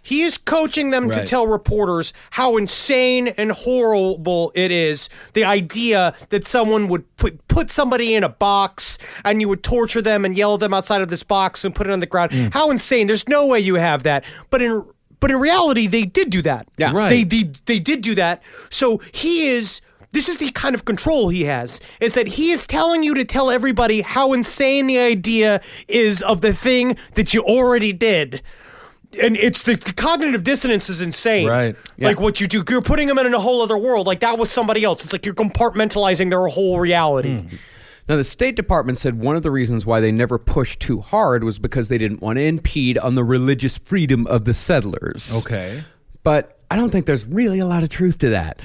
He is coaching them to tell reporters how insane and horrible it is. The idea that someone would put somebody in a box and you would torture them and yell at them outside of this box and put it on the ground. How insane. There's no way you have that. But in reality, they did do that. Yeah. Right. They did do that. So this is the kind of control he has, is that he is telling you to tell everybody how insane the idea is of the thing that you already did. And it's the cognitive dissonance is insane. Right. Like what you do, you're putting them in a whole other world. Like that was somebody else. It's like you're compartmentalizing their whole reality. Now, the State Department said one of the reasons why they never pushed too hard was because they didn't want to impede on the religious freedom of the settlers. Okay. But I don't think there's really a lot of truth to that.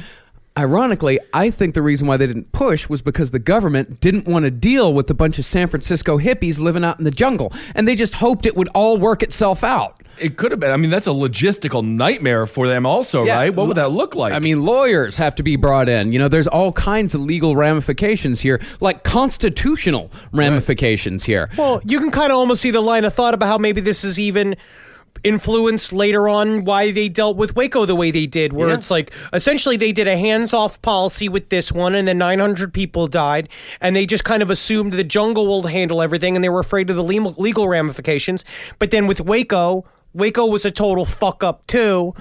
Ironically, I think the reason why they didn't push was because the government didn't want to deal with a bunch of San Francisco hippies living out in the jungle, and they just hoped it would all work itself out. It could have been. I mean, that's a logistical nightmare for them also, Yeah. right? What would that look like? I mean, lawyers have to be brought in. You know, there's all kinds of legal ramifications here, like constitutional ramifications here. Well, you can kind of almost see the line of thought about how maybe this is even influenced later on why they dealt with Waco the way they did, where it's like essentially they did a hands-off policy with this one, and then 900 people died, and they just kind of assumed the jungle will handle everything, and they were afraid of the legal ramifications. But then with Waco was a total fuck up too,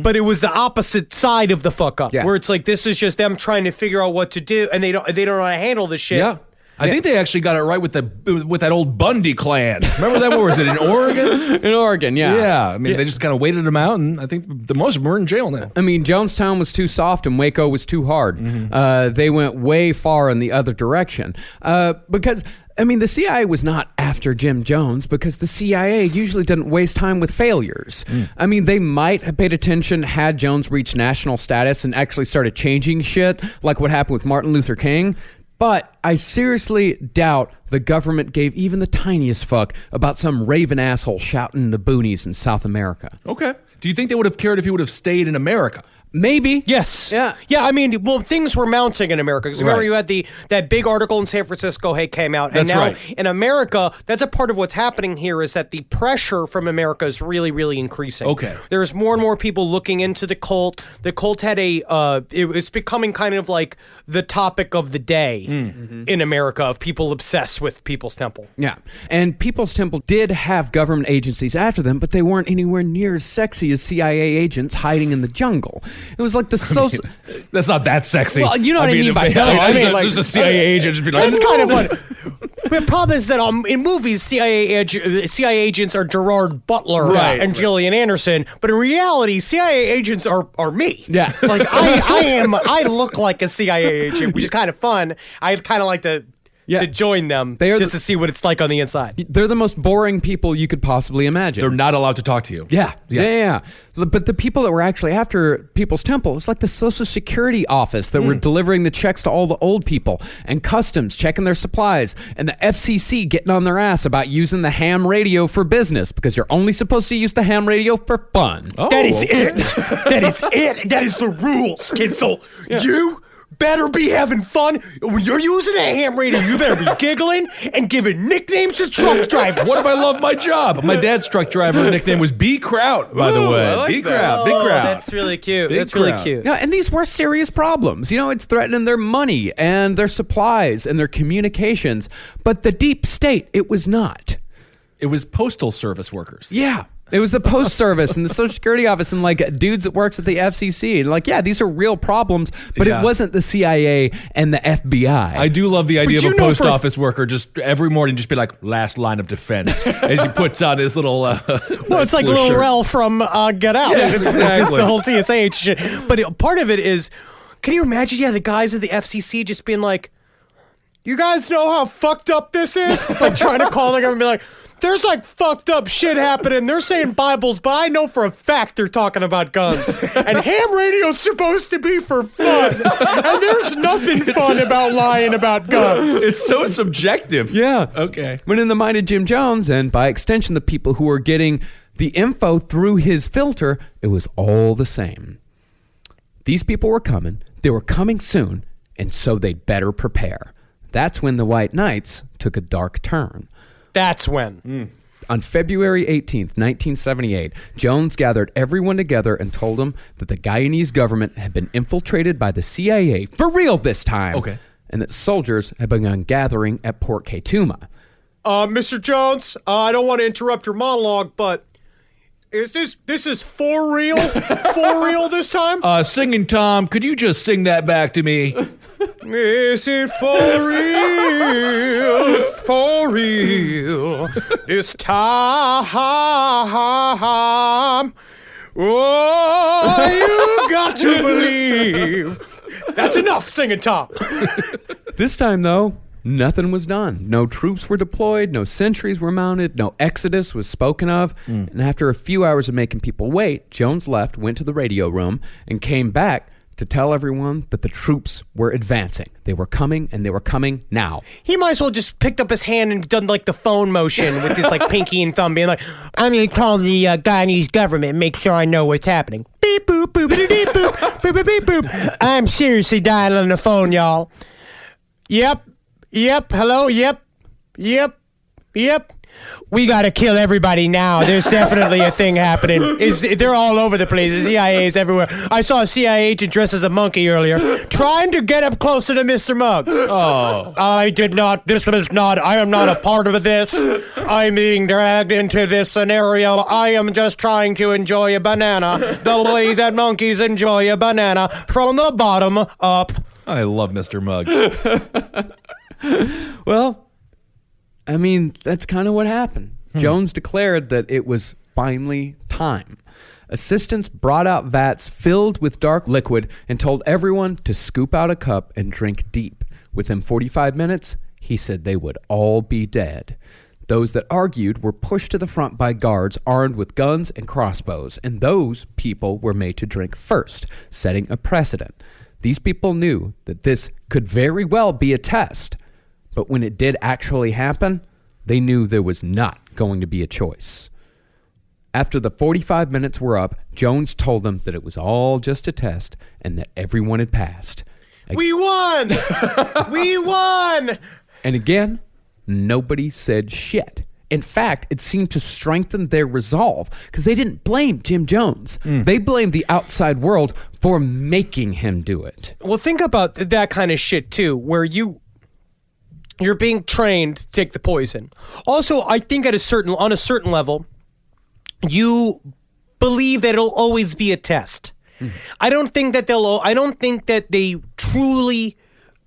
but it was the opposite side of the fuck up, where it's like this is just them trying to figure out what to do, and they don't know how to handle this shit. Yeah. I think they actually got it right with that old Bundy clan. Remember that? Where was it, in Oregon? In Oregon, yeah. Yeah. I mean, they just kind of waited them out, and I think the most of them are in jail now. I mean, Jonestown was too soft and Waco was too hard. They went way far in the other direction. Because, I mean, the CIA was not after Jim Jones because the CIA usually doesn't waste time with failures. I mean, they might have paid attention had Jones reached national status and actually started changing shit, like what happened with Martin Luther King. But I seriously doubt the government gave even the tiniest fuck about some raven asshole shouting in the boonies in South America. Okay. Do you think they would have cared if he would have stayed in America? Maybe. Yes. Yeah. Yeah, I mean, well, things were mounting in America. Because remember, you had that big article in San Francisco came out. And now in America, that's a part of what's happening here is that the pressure from America is really, really increasing. Okay. There's more and more people looking into the cult. The cult had it's becoming kind of like the topic of the day in America of people obsessed with People's Temple. Yeah. And People's Temple did have government agencies after them, but they weren't anywhere near as sexy as CIA agents hiding in the jungle. It was like the social... That's not that sexy. Well, you know what I mean by that. I mean, just a CIA agent just be like... That's kind of what... The problem is that in movies, CIA agents are Gerard Butler and Gillian Anderson, but in reality, CIA agents are me. Yeah. Like, I look like a CIA agent, which is kind of fun. I'd kind of like to join them just to see what it's like on the inside. They're the most boring people you could possibly imagine. They're not allowed to talk to you. Yeah. But the people that were actually after People's Temple, it was like the Social Security office that were delivering the checks to all the old people, and customs checking their supplies, and the FCC getting on their ass about using the ham radio for business because you're only supposed to use the ham radio for fun. Oh, that is it. That is it. That is the rules, Kinsel. You better be having fun. When you're using a ham radio, you better be giggling and giving nicknames to truck drivers. What if I love my job? My dad's truck driver nickname was B Kraut, by the way. like B that. Kraut, Big Kraut. That's really cute. Big That's really Kraut. cute. Yeah, and these were serious problems. You know, it's threatening their money and their supplies and their communications. But the deep state, it was not. It was postal service workers. Yeah. It was the post service and the Social Security office and like dudes that works at the FCC. And like, yeah, these are real problems, but it wasn't the CIA and the FBI. I do love the idea of you a know post office worker just every morning just be like, last line of defense, as he puts on his little... Well, it's like Lil Rel from Get Out. Yes, it's exactly. the whole TSA shit. But part of it is, can you imagine, the guys at the FCC just being like, you guys know how fucked up this is? Like trying to call the government and be like, there's like fucked up shit happening. They're saying Bibles, but I know for a fact they're talking about guns. And ham radio's supposed to be for fun. And there's nothing fun about lying about guns. It's so subjective. Yeah. Okay. But in the mind of Jim Jones, and by extension the people who were getting the info through his filter, it was all the same. These people were coming. They were coming soon, and so they'd better prepare. That's when the White Knights took a dark turn. That's when. On February 18th, 1978, Jones gathered everyone together and told them that the Guyanese government had been infiltrated by the CIA, for real this time, Okay. and that soldiers had begun gathering at Port Kaituma. Mr. Jones, I don't want to interrupt your monologue, but this is for real? For real this time? Singing Tom, could you just sing that back to me? Is it for real? For real? This time? Oh, you got to believe. That's enough, singing Tom. This time, though, nothing was done. No troops were deployed, no sentries were mounted, no exodus was spoken of. And after a few hours of making people wait, Jones left, went to the radio room, and came back to tell everyone that the troops were advancing. They were coming, and they were coming now. He might as well just picked up his hand and done like the phone motion with his like pinky and thumb, being like, I'm gonna call the Guyanese government and make sure I know what's happening. Beep boop boop beep boop boop boop beep boop. I'm seriously dialing the phone, y'all. Yep. Hello. Yep. We gotta kill everybody now. There's definitely a thing happening. They're all over the place. The CIA is everywhere. I saw a CIA agent dressed as a monkey earlier, trying to get up closer to Mr. Muggs. Oh. I did not. This was not. I am not a part of this. I'm being dragged into this scenario. I am just trying to enjoy a banana the way that monkeys enjoy a banana from the bottom up. I love Mr. Muggs. Well, I mean, that's kind of what happened. Jones declared that it was finally time. Assistants brought out vats filled with dark liquid and told everyone to scoop out a cup and drink deep. Within 45 minutes, he said they would all be dead. Those that argued were pushed to the front by guards armed with guns and crossbows, and those people were made to drink first, setting a precedent. These people knew that this could very well be a test. But when it did actually happen, they knew there was not going to be a choice. After the 45 minutes were up, Jones told them that it was all just a test and that everyone had passed. We won! We won! And again, nobody said shit. In fact, it seemed to strengthen their resolve because they didn't blame Jim Jones. They blamed the outside world for making him do it. Well, think about that kind of shit, too, where you're being trained to take the poison. Also, I think on a certain level, you believe that it'll always be a test. I don't think that they truly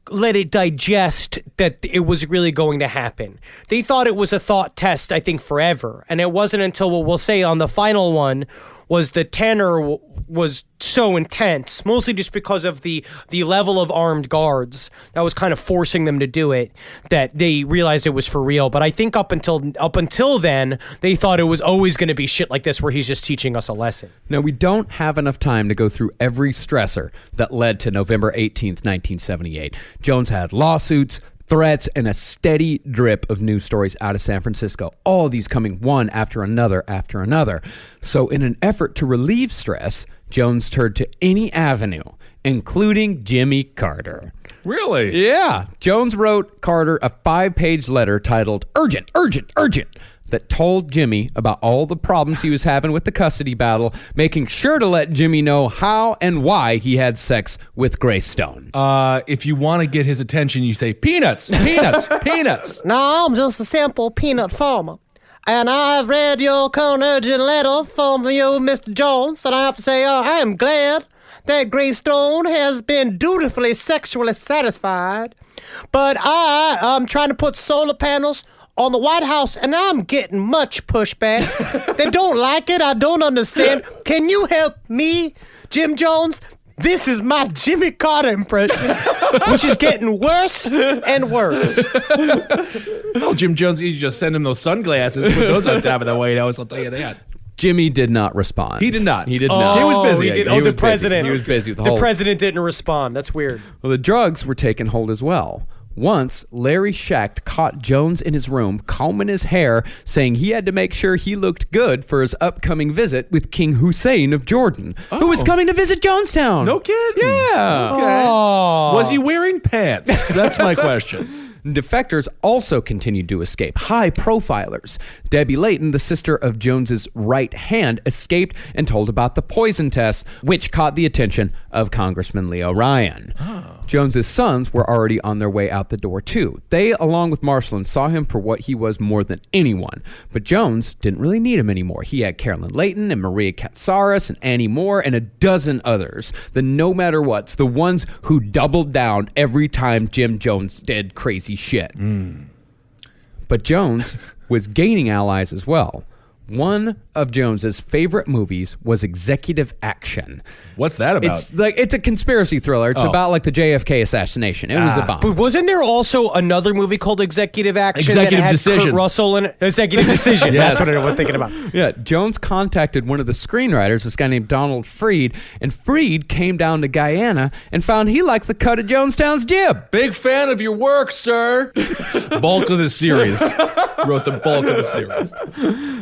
let it digest that it was really going to happen. They thought it was a thought test, I think, forever. And it wasn't until, we'll say on the final one, was the tenor was so intense, mostly just because of the level of armed guards that was kind of forcing them to do it, that they realized it was for real. But I think up until then, they thought it was always going to be shit like this where he's just teaching us a lesson. Now, we don't have enough time to go through every stressor that led to November 18th, 1978. Jones had lawsuits, threats, and a steady drip of news stories out of San Francisco, all of these coming one after another after another. So in an effort to relieve stress, Jones turned to any avenue, including Jimmy Carter. Really? Yeah. Jones wrote Carter a 5-page letter titled Urgent, Urgent, Urgent, that told Jimmy about all the problems he was having with the custody battle, making sure to let Jimmy know how and why he had sex with Grace Stone. If you want to get his attention, you say peanuts, peanuts, peanuts. No, I'm just a simple peanut farmer. And I've read your urgent letter from you, Mr. Jones, and I have to say I am glad that Grace Stone has been dutifully sexually satisfied. But I'm trying to put solar panels on the White House, and I'm getting much pushback. They don't like it. I don't understand. Can you help me, Jim Jones? This is my Jimmy Carter impression. which is getting worse and worse. Oh, Jim Jones, you just send him those sunglasses, put those on top of the White House, I'll tell you that. Jimmy did not respond. He did not. He did not. He was busy. He was the busy. president. He was busy with the The whole... president didn't respond. That's weird. Well, the drugs were taking hold as well. Once, Larry Schacht caught Jones in his room, combing his hair, saying he had to make sure he looked good for his upcoming visit with King Hussein of Jordan, who was coming to visit Jonestown. No kidding. Yeah. Okay. Was he wearing pants? That's my question. Defectors also continued to escape. High profilers. Debbie Layton, the sister of Jones's right hand, escaped and told about the poison tests, which caught the attention of Congressman Leo Ryan. Jones's sons were already on their way out the door too. They, along with Marceline, saw him for what he was more than anyone. But Jones didn't really need him anymore. He had Carolyn Layton and Maria Katsaris and Annie Moore and a dozen others. The no matter whats, the ones who doubled down every time Jim Jones did crazy shit. But Jones was gaining allies as well. One of Jones's favorite movies was Executive Action. What's that about? It's a conspiracy thriller. It's about like the JFK assassination. It was a bomb. But wasn't there also another movie called Executive Action Executive that had Decision. Kurt Russell in it? Executive Decision. Yes. That's what I was thinking about. Yeah, Jones contacted one of the screenwriters, this guy named Donald Freed, and Freed came down to Guyana and found he liked the cut of Jonestown's jib. Big fan of your work, sir. Bulk of the series. Wrote the bulk of the series.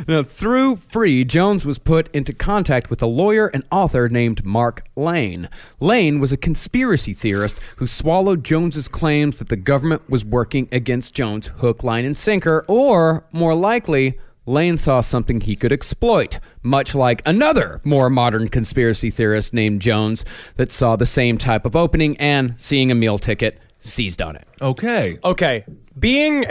Now, through Freed, Jones was put into contact with a lawyer and author named Mark Lane. Lane was a conspiracy theorist who swallowed Jones's claims that the government was working against Jones hook, line, and sinker, or, more likely, Lane saw something he could exploit, much like another more modern conspiracy theorist named Jones that saw the same type of opening and, seeing a meal ticket, seized on it. Okay. Being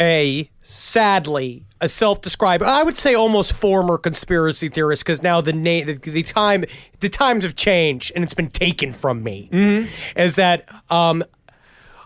sadly, a self-described, I would say almost former conspiracy theorist, because now the times have changed and it's been taken from me. Is that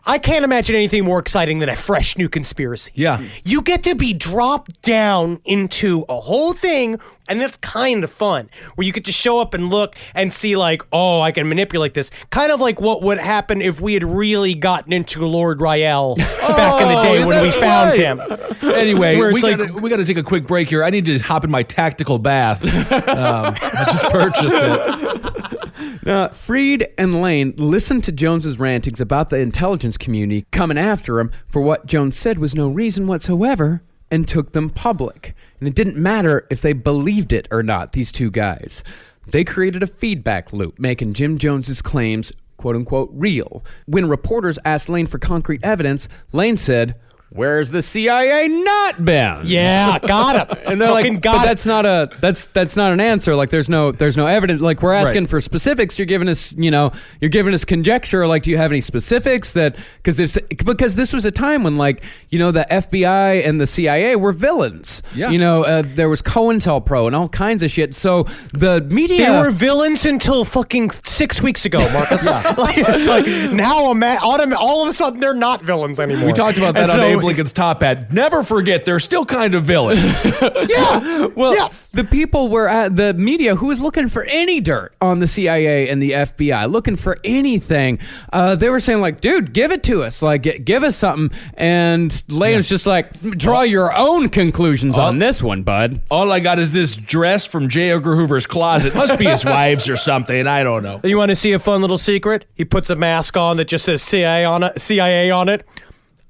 I can't imagine anything more exciting than a fresh new conspiracy. Yeah. You get to be dropped down into a whole thing, and that's kind of fun, where you get to show up and look and see like, oh, I can manipulate this. Kind of like what would happen if we had really gotten into Lord Rael back in the day when we found him. Anyway, Where we it's got to take a quick break here. I need to hop in my tactical bath. I just purchased it. Freed and Lane listened to Jones's rantings about the intelligence community coming after him for what Jones said was no reason whatsoever, and took them public. And it didn't matter if they believed it or not, these two guys. They created a feedback loop, making Jim Jones's claims, quote-unquote, real. When reporters asked Lane for concrete evidence, Lane said, "Where's the CIA not been?" Yeah, got him. And they're like, but that's not an answer. Like, there's no evidence. Like, we're asking for specifics. You're giving us conjecture. Like, do you have any specifics because this was a time when, like, the FBI and the CIA were villains. Yeah. There was COINTELPRO and all kinds of shit. So the media, they were villains until fucking 6 weeks ago, Marcus. It's like now all of a sudden they're not villains anymore. We talked about that on Abe Lincoln's top hat. Never forget, they're still kind of villains. Yeah. Well, yes. The people were at the media who was looking for any dirt on the CIA and the FBI, looking for anything. They were saying, like, dude, give it to us. Like, give us something. And Lane's just like, draw your own conclusions on this one, bud. All I got is this dress from J. Edgar Hoover's closet. Must be his wife's or something. I don't know. You want to see a fun little secret? He puts a mask on that just says CIA on it.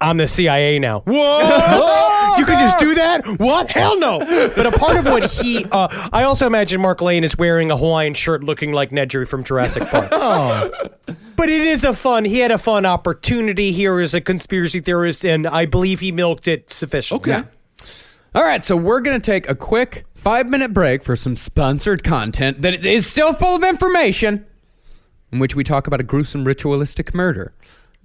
I'm the CIA now. What? You can just do that? What? Hell no. But a part of what I also imagine Mark Lane is wearing a Hawaiian shirt looking like Nedry from Jurassic Park. But it is he had a fun opportunity here as a conspiracy theorist, and I believe he milked it sufficiently. Okay. All right, so we're going to take a quick 5-minute break for some sponsored content that is still full of information, in which we talk about a gruesome ritualistic murder.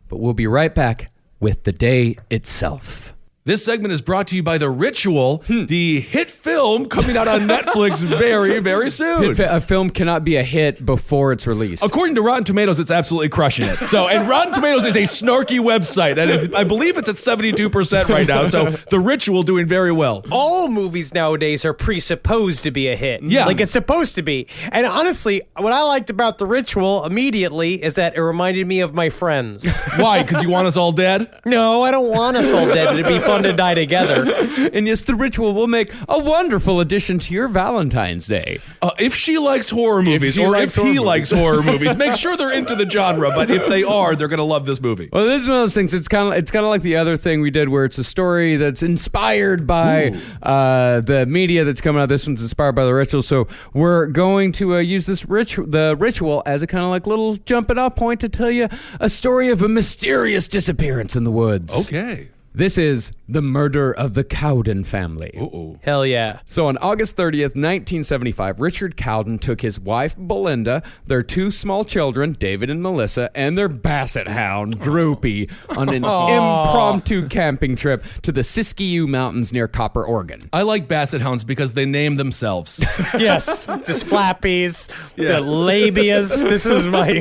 But we'll be right back with the day itself. This segment is brought to you by The Ritual, the hit film coming out on Netflix very, very soon. A film cannot be a hit before it's released. According to Rotten Tomatoes, it's absolutely crushing it. And Rotten Tomatoes is a snarky website, and I believe it's at 72% right now. So The Ritual doing very well. All movies nowadays are presupposed to be a hit. Yeah. Like it's supposed to be. And honestly, what I liked about The Ritual immediately is that it reminded me of my friends. Why? Because you want us all dead? No, I don't want us all dead. It'd be fun to die together. And yes, The Ritual will make a wonderful addition to your Valentine's Day. If she likes horror movies, she or likes if horror he movies. likes horror movies, make sure they're into the genre. But if they are, they're going to love this movie. Well, this is one of those things. It's kind of like the other thing we did, where it's a story that's inspired by the media that's coming out. This one's inspired by The Ritual, so we're going to use the Ritual as a kind of like little jumping off point to tell you a story of a mysterious disappearance in the woods. Okay. This is the murder of the Cowden family. Uh-oh. Hell yeah. So on August 30th, 1975, Richard Cowden took his wife, Belinda, their two small children, David and Melissa, and their basset hound, Droopy, on an impromptu camping trip to the Siskiyou Mountains near Copper, Oregon. I like basset hounds because they name themselves. Yes. Just flappies, the labias. This is my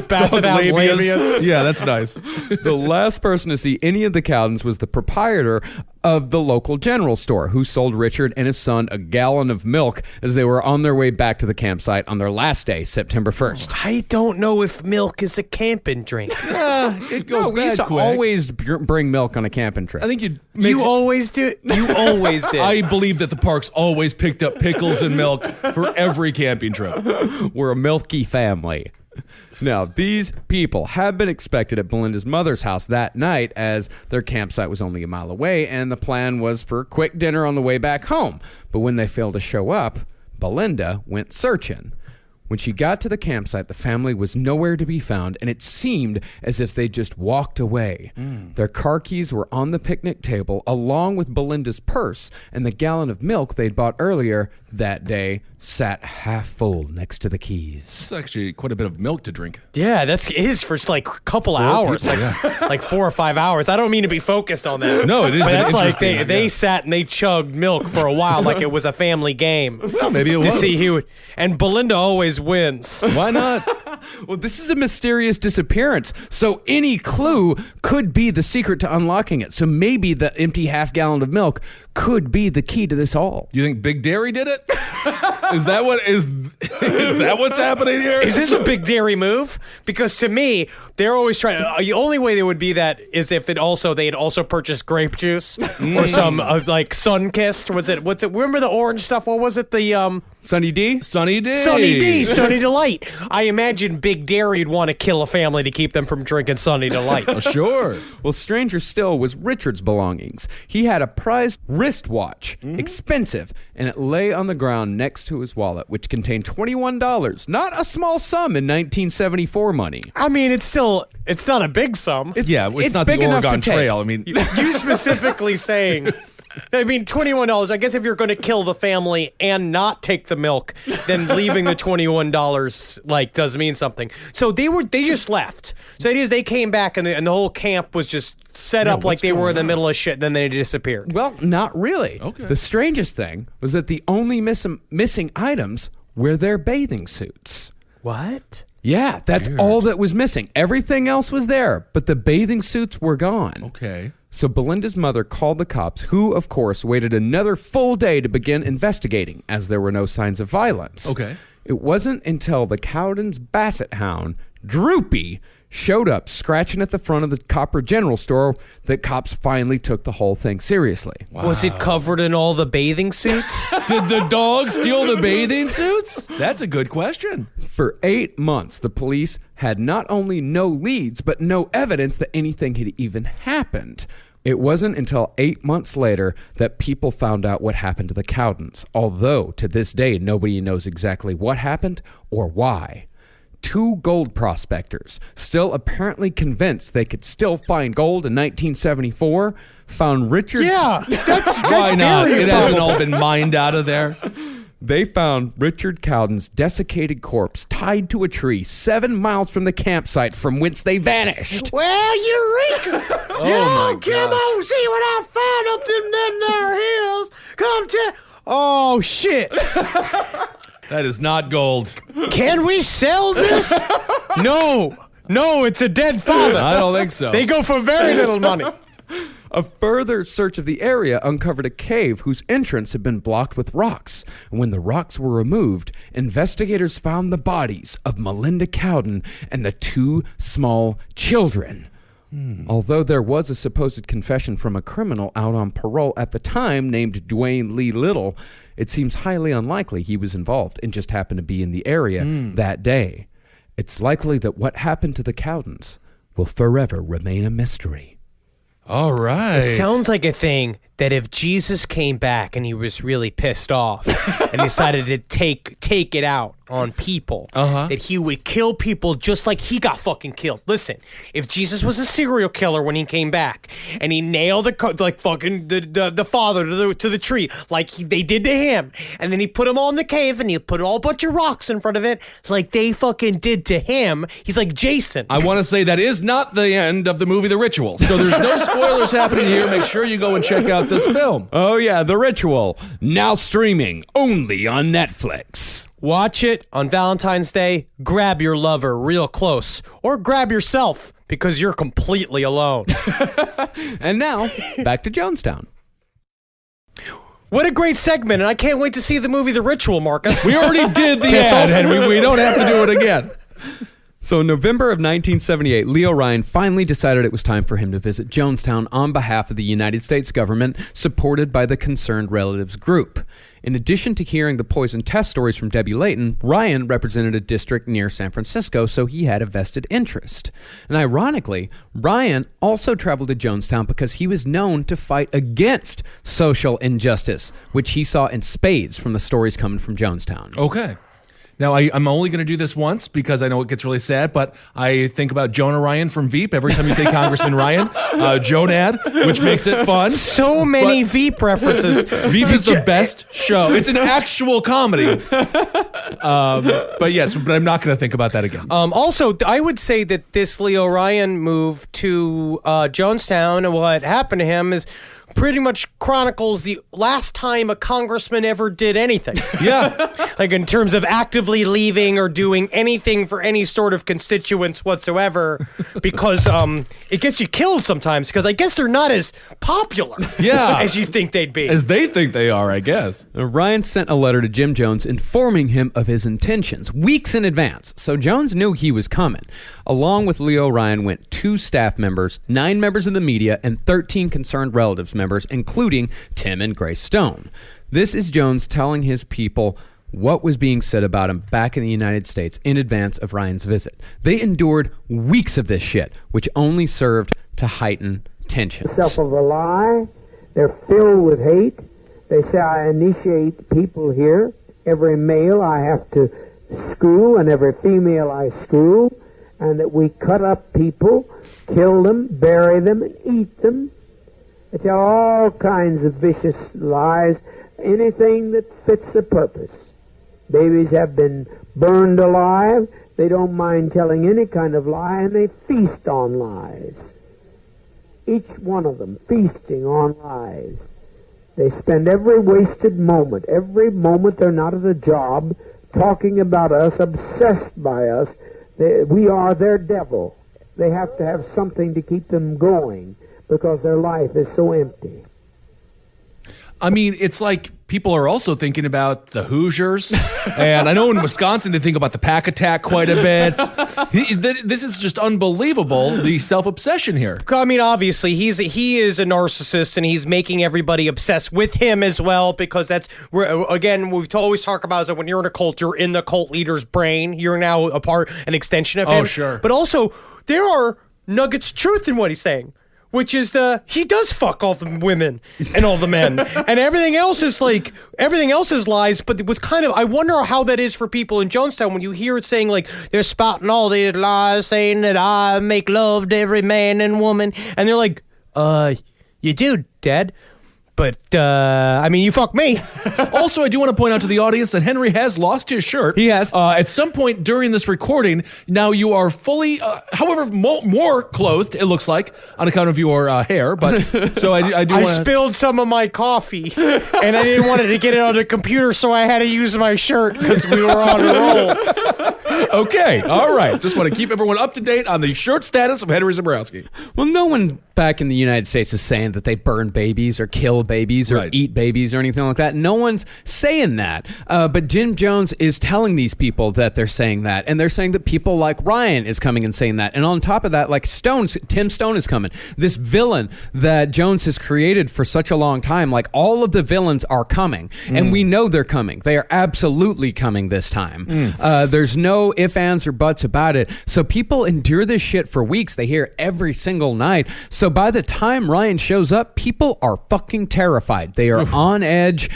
basset hound labias. Yeah, that's nice. The last person to see any of the Cowdens was the proprietor of the local general store, who sold Richard and his son a gallon of milk as they were on their way back to the campsite on their last day, September 1st. I don't know if milk is a camping drink. It goes We used to quick. always bring milk on a camping trip. I think you'd You always do. You always did. I believe that the parks always picked up pickles and milk for every camping trip. We're a milky family. Now, these people had been expected at Belinda's mother's house that night, as their campsite was only a mile away, and the plan was for a quick dinner on the way back home. But when they failed to show up, Belinda went searching. When she got to the campsite, the family was nowhere to be found, and it seemed as if they just walked away. Their car keys were on the picnic table, along with Belinda's purse, and the gallon of milk they'd bought earlier that day sat half full next to the keys. It's actually quite a bit of milk to drink. Yeah, it is for like a couple of hours, like 4 or 5 hours. I don't mean to be focused on that. No, it is. But that's like interesting, they sat and they chugged milk for a while, like it was a family game. Well, maybe it to was. see who would. And Belinda always wins. Why not? Well, this is a mysterious disappearance, so any clue could be the secret to unlocking it. So maybe the empty half gallon of milk could be the key to this all. You think Big Dairy did it? Is that what's happening here? Is this a big dairy move? Because to me, they're always trying. The only way they would be that is if they had also purchased grape juice or some like Sunkissed. What's it? Remember the orange stuff? What was it? The Sunny D? Sunny D. Sunny Delight. I imagine Big Dairy'd want to kill a family to keep them from drinking Sunny Delight. Oh, sure. Well, stranger still was Richard's belongings. He had a prized wristwatch, expensive, and it lay on the ground next to his wallet, which contained $21. Not a small sum in 1974 money. I mean, it's not a big sum. It's not the big enough Oregon to take. Trail. I mean, You specifically saying. I mean, $21. I guess if you're going to kill the family and not take the milk, then leaving the $21 like does mean something. So they just left. So it is they came back and the whole camp was just set up like they were in the middle of shit. Then they disappeared. Well, not really. Okay. The strangest thing was that the only missing items were their bathing suits. What? Yeah, that's all that was missing. Everything else was there, but the bathing suits were gone. okay. So Belinda's mother called the cops, who, of course, waited another full day to begin investigating, as there were no signs of violence. Okay. It wasn't until the Cowden's basset hound, Droopy, showed up scratching at the front of the Copper General Store that cops finally took the whole thing seriously. Was it covered in all the bathing suits? Did the dog steal the bathing suits? That's a good question. For 8 months, the police had not only no leads, but no evidence that anything had even happened. It wasn't until 8 months later that people found out what happened to the Cowdens, although to this day nobody knows exactly what happened or why. 2 gold prospectors, still apparently convinced they could still find gold in 1974, found Richard... Yeah, that's Why not? very It hasn't improbable. all been mined out of there. They found Richard Cowden's desiccated corpse tied to a tree 7 miles from the campsite from whence they vanished. Well, Eureka! my come on, see what I found up them there hills. Come to... Oh, shit. That is not gold. Can we sell this? No, it's a dead father. I don't think so. They go for very little money. A further search of the area uncovered a cave whose entrance had been blocked with rocks. And when the rocks were removed, investigators found the bodies of Melinda Cowden and the 2 small children. Although there was a supposed confession from a criminal out on parole at the time named Dwayne Lee Little, it seems highly unlikely he was involved and just happened to be in the area that day. It's likely that what happened to the Cowdens will forever remain a mystery. All right. It sounds like a thing that if Jesus came back and he was really pissed off and decided to take it out on people, that he would kill people just like he got fucking killed. Listen, if Jesus was a serial killer when he came back and he nailed the father to the tree like they did to him, and then he put him all in the cave and he put a whole bunch of rocks in front of it like they fucking did to him, he's like Jason. I want to say that is not the end of the movie The Ritual. So there's no spoilers happening here. Make sure you go and check out this film. Oh yeah, The Ritual, now streaming only on Netflix. Watch it on Valentine's Day, grab your lover real close, or grab yourself because you're completely alone. And now, back to Jonestown. What a great segment, and I can't wait to see the movie The Ritual, Marcus. We already did the ad, and we don't have to do it again. So in November of 1978, Leo Ryan finally decided it was time for him to visit Jonestown on behalf of the United States government, supported by the Concerned Relatives Group. In addition to hearing the poison test stories from Debbie Layton, Ryan represented a district near San Francisco, so he had a vested interest. And ironically, Ryan also traveled to Jonestown because he was known to fight against social injustice, which he saw in spades from the stories coming from Jonestown. Okay. Now, I'm only going to do this once because I know it gets really sad, but I think about Jonah Ryan from Veep every time you say Congressman Ryan. Jonad, which makes it fun. So many Veep references. Veep is the best show. It's an actual comedy. But yes, but I'm not going to think about that again. Also, I would say that this Leo Ryan move to Jonestown and what happened to him is pretty much chronicles the last time a congressman ever did anything. Yeah. Like in terms of actively leaving or doing anything for any sort of constituents whatsoever, because it gets you killed sometimes because I guess they're not as popular as you think they'd be. As they think they are, I guess. Ryan sent a letter to Jim Jones informing him of his intentions weeks in advance, so Jones knew he was coming. Along with Leo Ryan went 2 staff members, 9 members of the media, and 13 concerned relatives members, including Tim and Grace Stone. This is Jones telling his people what was being said about him back in the United States in advance of Ryan's visit. They endured weeks of this shit, which only served to heighten tensions. Self of a lie. They're filled with hate. They say I initiate people here. Every male I have to school and every female I school, and that we cut up people, kill them, bury them, and eat them. They tell all kinds of vicious lies, anything that fits the purpose. Babies have been burned alive. They don't mind telling any kind of lie, and they feast on lies. Each one of them feasting on lies. They spend every wasted moment, every moment they're not at a job, talking about us, obsessed by us. We are their devil. They have to have something to keep them going because their life is so empty. I mean, it's like people are also thinking about the Hoosiers. And I know in Wisconsin they think about the Pack Attack quite a bit. This is just unbelievable, the self-obsession here. I mean, obviously, he is a narcissist, and he's making everybody obsessed with him as well, because that's, again, we've always talked about is that when you're in a cult, you're in the cult leader's brain. You're now an extension of him. Oh, sure. But also, there are nuggets of truth in what he's saying, which is he does fuck all the women and all the men, and everything else is lies. But it was kind of, I wonder how that is for people in Jonestown when you hear it saying like they're spouting all these lies, saying that I make love to every man and woman, and they're like, you do, Dad. But I mean, you fuck me. Also, I do want to point out to the audience that Henry has lost his shirt. He has. At some point during this recording, now you are fully, however, more clothed, it looks like, on account of your hair. But so I do I want to... spilled some of my coffee, and I didn't want it to get it on the computer, so I had to use my shirt because we were on a roll. Okay, all right. Just want to keep everyone up to date on the shirt status of Henry Zabrowski. Well, no one back in the United States is saying that they burn babies or kill babies or Right. eat babies or anything like that. No one's saying that. But Jim Jones is telling these people that they're saying that. And they're saying that people like Ryan is coming and saying that. And on top of that, like Tim Stone is coming. This villain that Jones has created for such a long time, like all of the villains are coming. And we know they're coming. They are absolutely coming this time. There's no ifs, ands, or buts about it. So people endure this shit for weeks. They hear it every single night. So by the time Ryan shows up, people are fucking terrified. They are on edge.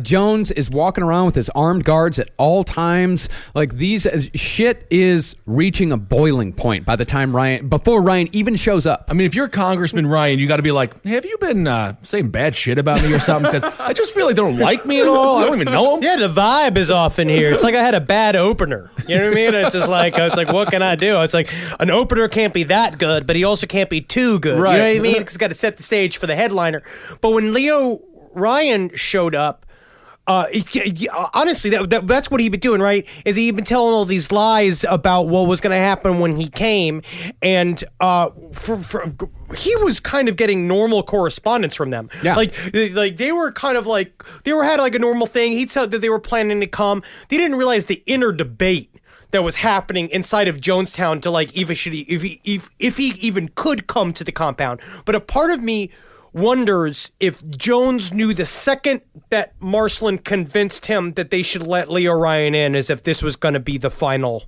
Jones is walking around with his armed guards at all times. Like these shit is reaching a boiling point by the time before Ryan even shows up. I mean, if you're Congressman Ryan, you got to be like, hey, have you been saying bad shit about me or something? Because I just feel like they don't like me at all. I don't even know them. Yeah, the vibe is off in here. It's like I had a bad opener. You know what I mean? It's just like, what can I do? It's like an opener can't be that good, but he also can't be too good. Right. You know what I mean? Because he's got to set the stage for the headliner. But when Leo Ryan showed up, honestly, that's what he'd been doing, right? Is he'd been telling all these lies about what was going to happen when he came, and he was kind of getting normal correspondence from them. Yeah. Like they were kind of like had like a normal thing. He said that they were planning to come. They didn't realize the inner debate that was happening inside of Jonestown to like if he even could come to the compound. But a part of me wonders if Jones knew the second that Marsland convinced him that they should let Leo Ryan in, as if this was going to be the final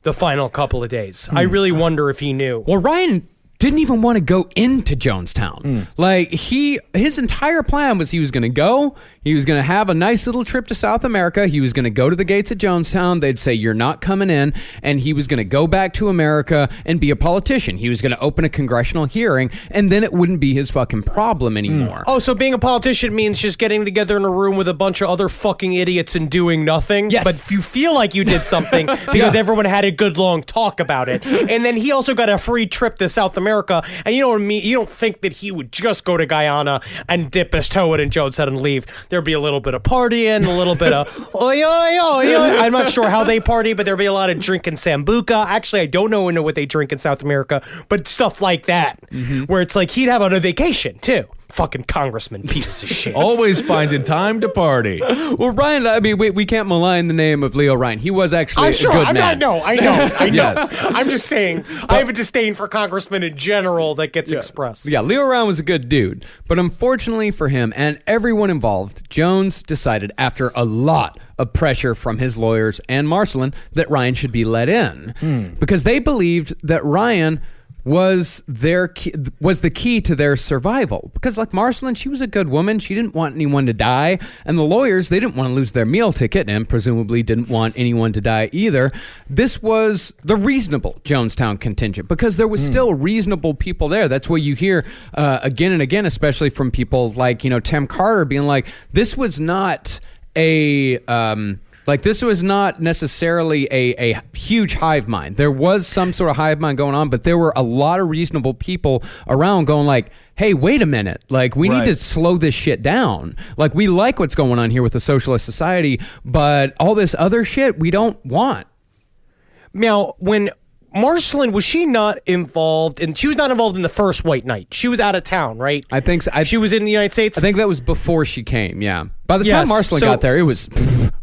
couple of days. I really wonder if he knew. Well, Ryan didn't even want to go into Jonestown. Like his entire plan was he was going to go, he was going to have a nice little trip to South America, he was going to go to the gates of Jonestown, they'd say you're not coming in, and he was going to go back to America and be a politician. He was going to open a congressional hearing, and then it wouldn't be his fucking problem anymore. Oh, so being a politician means just getting together in a room with a bunch of other fucking idiots and doing nothing? Yes. But you feel like you did something because everyone had a good long talk about it. And then he also got a free trip to South America, and you know what I mean? You don't think that he would just go to Guyana and dip his toe in Jonestown and leave. There'd be a little bit of partying, a little bit of I'm not sure how they party, but there'd be a lot of drinking sambuca. Actually, I don't know what they drink in South America, but stuff like that, where it's like he'd have on a vacation too. Fucking congressman, pieces of shit. Always finding time to party. Well, Ryan, I mean, we can't malign the name of Leo Ryan. He was actually a good man. I know. Yes. I'm just saying, I have a disdain for congressmen in general that gets expressed. Yeah, Leo Ryan was a good dude. But unfortunately for him and everyone involved, Jones decided after a lot of pressure from his lawyers and Marsland that Ryan should be let in. Because they believed that Ryan was the key to their survival. Because like Marsland, she was a good woman. She didn't want anyone to die. And the lawyers, they didn't want to lose their meal ticket and presumably didn't want anyone to die either. This was the reasonable Jonestown contingent because there was still reasonable people there. That's what you hear again and again, especially from people like, Tim Carter being like, this was not this was not necessarily a huge hive mind. There was some sort of hive mind going on, but there were a lot of reasonable people around going like, hey, wait a minute. Like, we need to slow this shit down. Like, we like what's going on here with the socialist society, but all this other shit we don't want. Now, when Marsland, was she not involved she was not involved in the first White Night. She was out of town, right? I think so. She was in the United States? I think that was before she came, yeah. By the time Marsland got there, it was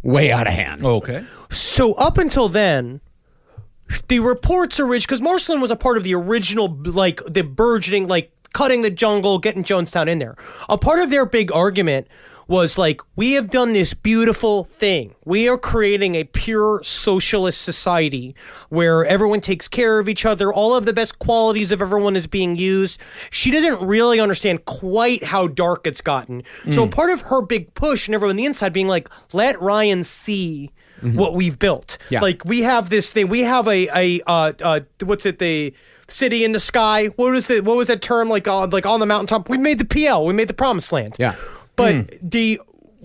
way out of hand. Okay. So up until then, the reports are rich, because Marsland was a part of the original, like, the burgeoning, like, cutting the jungle, getting Jonestown in there. A part of their big argument was like, we have done this beautiful thing. We are creating a pure socialist society where everyone takes care of each other. All of the best qualities of everyone is being used. She doesn't really understand quite how dark it's gotten. So part of her big push and everyone on the inside being like, let Ryan see what we've built. Yeah. Like, we have this thing. We have the city in the sky. What was that term? Like on the mountaintop. We made the PL. We made the promised land. Yeah. but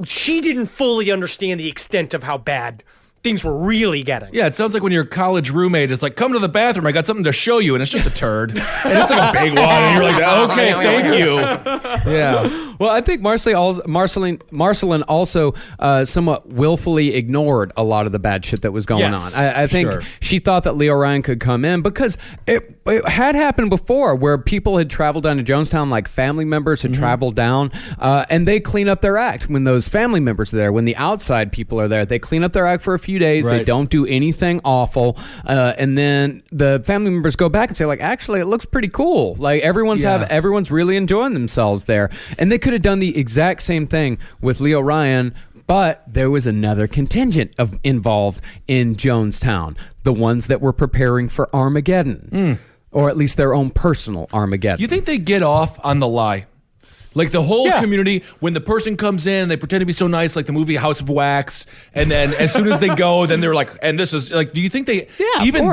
she didn't fully understand the extent of how bad things were really getting. Yeah, it sounds like when your college roommate is like, come to the bathroom, I got something to show you, and it's just a turd. And it's like a big one, and you're like, okay, thank you. Yeah. Well, I think Marceline also somewhat willfully ignored a lot of the bad shit that was going on. I think she thought that Leo Ryan could come in because it had happened before where people had traveled down to Jonestown, like family members had traveled down, and they clean up their act when those family members are there. When the outside people are there, they clean up their act for a few days. Right. They don't do anything awful, and then the family members go back and say, like, actually, it looks pretty cool. Like everyone's really enjoying themselves there, and they could have done the exact same thing with Leo Ryan. But there was another contingent involved in Jonestown, the ones that were preparing for Armageddon, or at least their own personal Armageddon. You think they get off on the lie? Like the whole community, when the person comes in, they pretend to be so nice, like the movie House of Wax, and then as soon as they go, then they're like, and this is like, do you think they,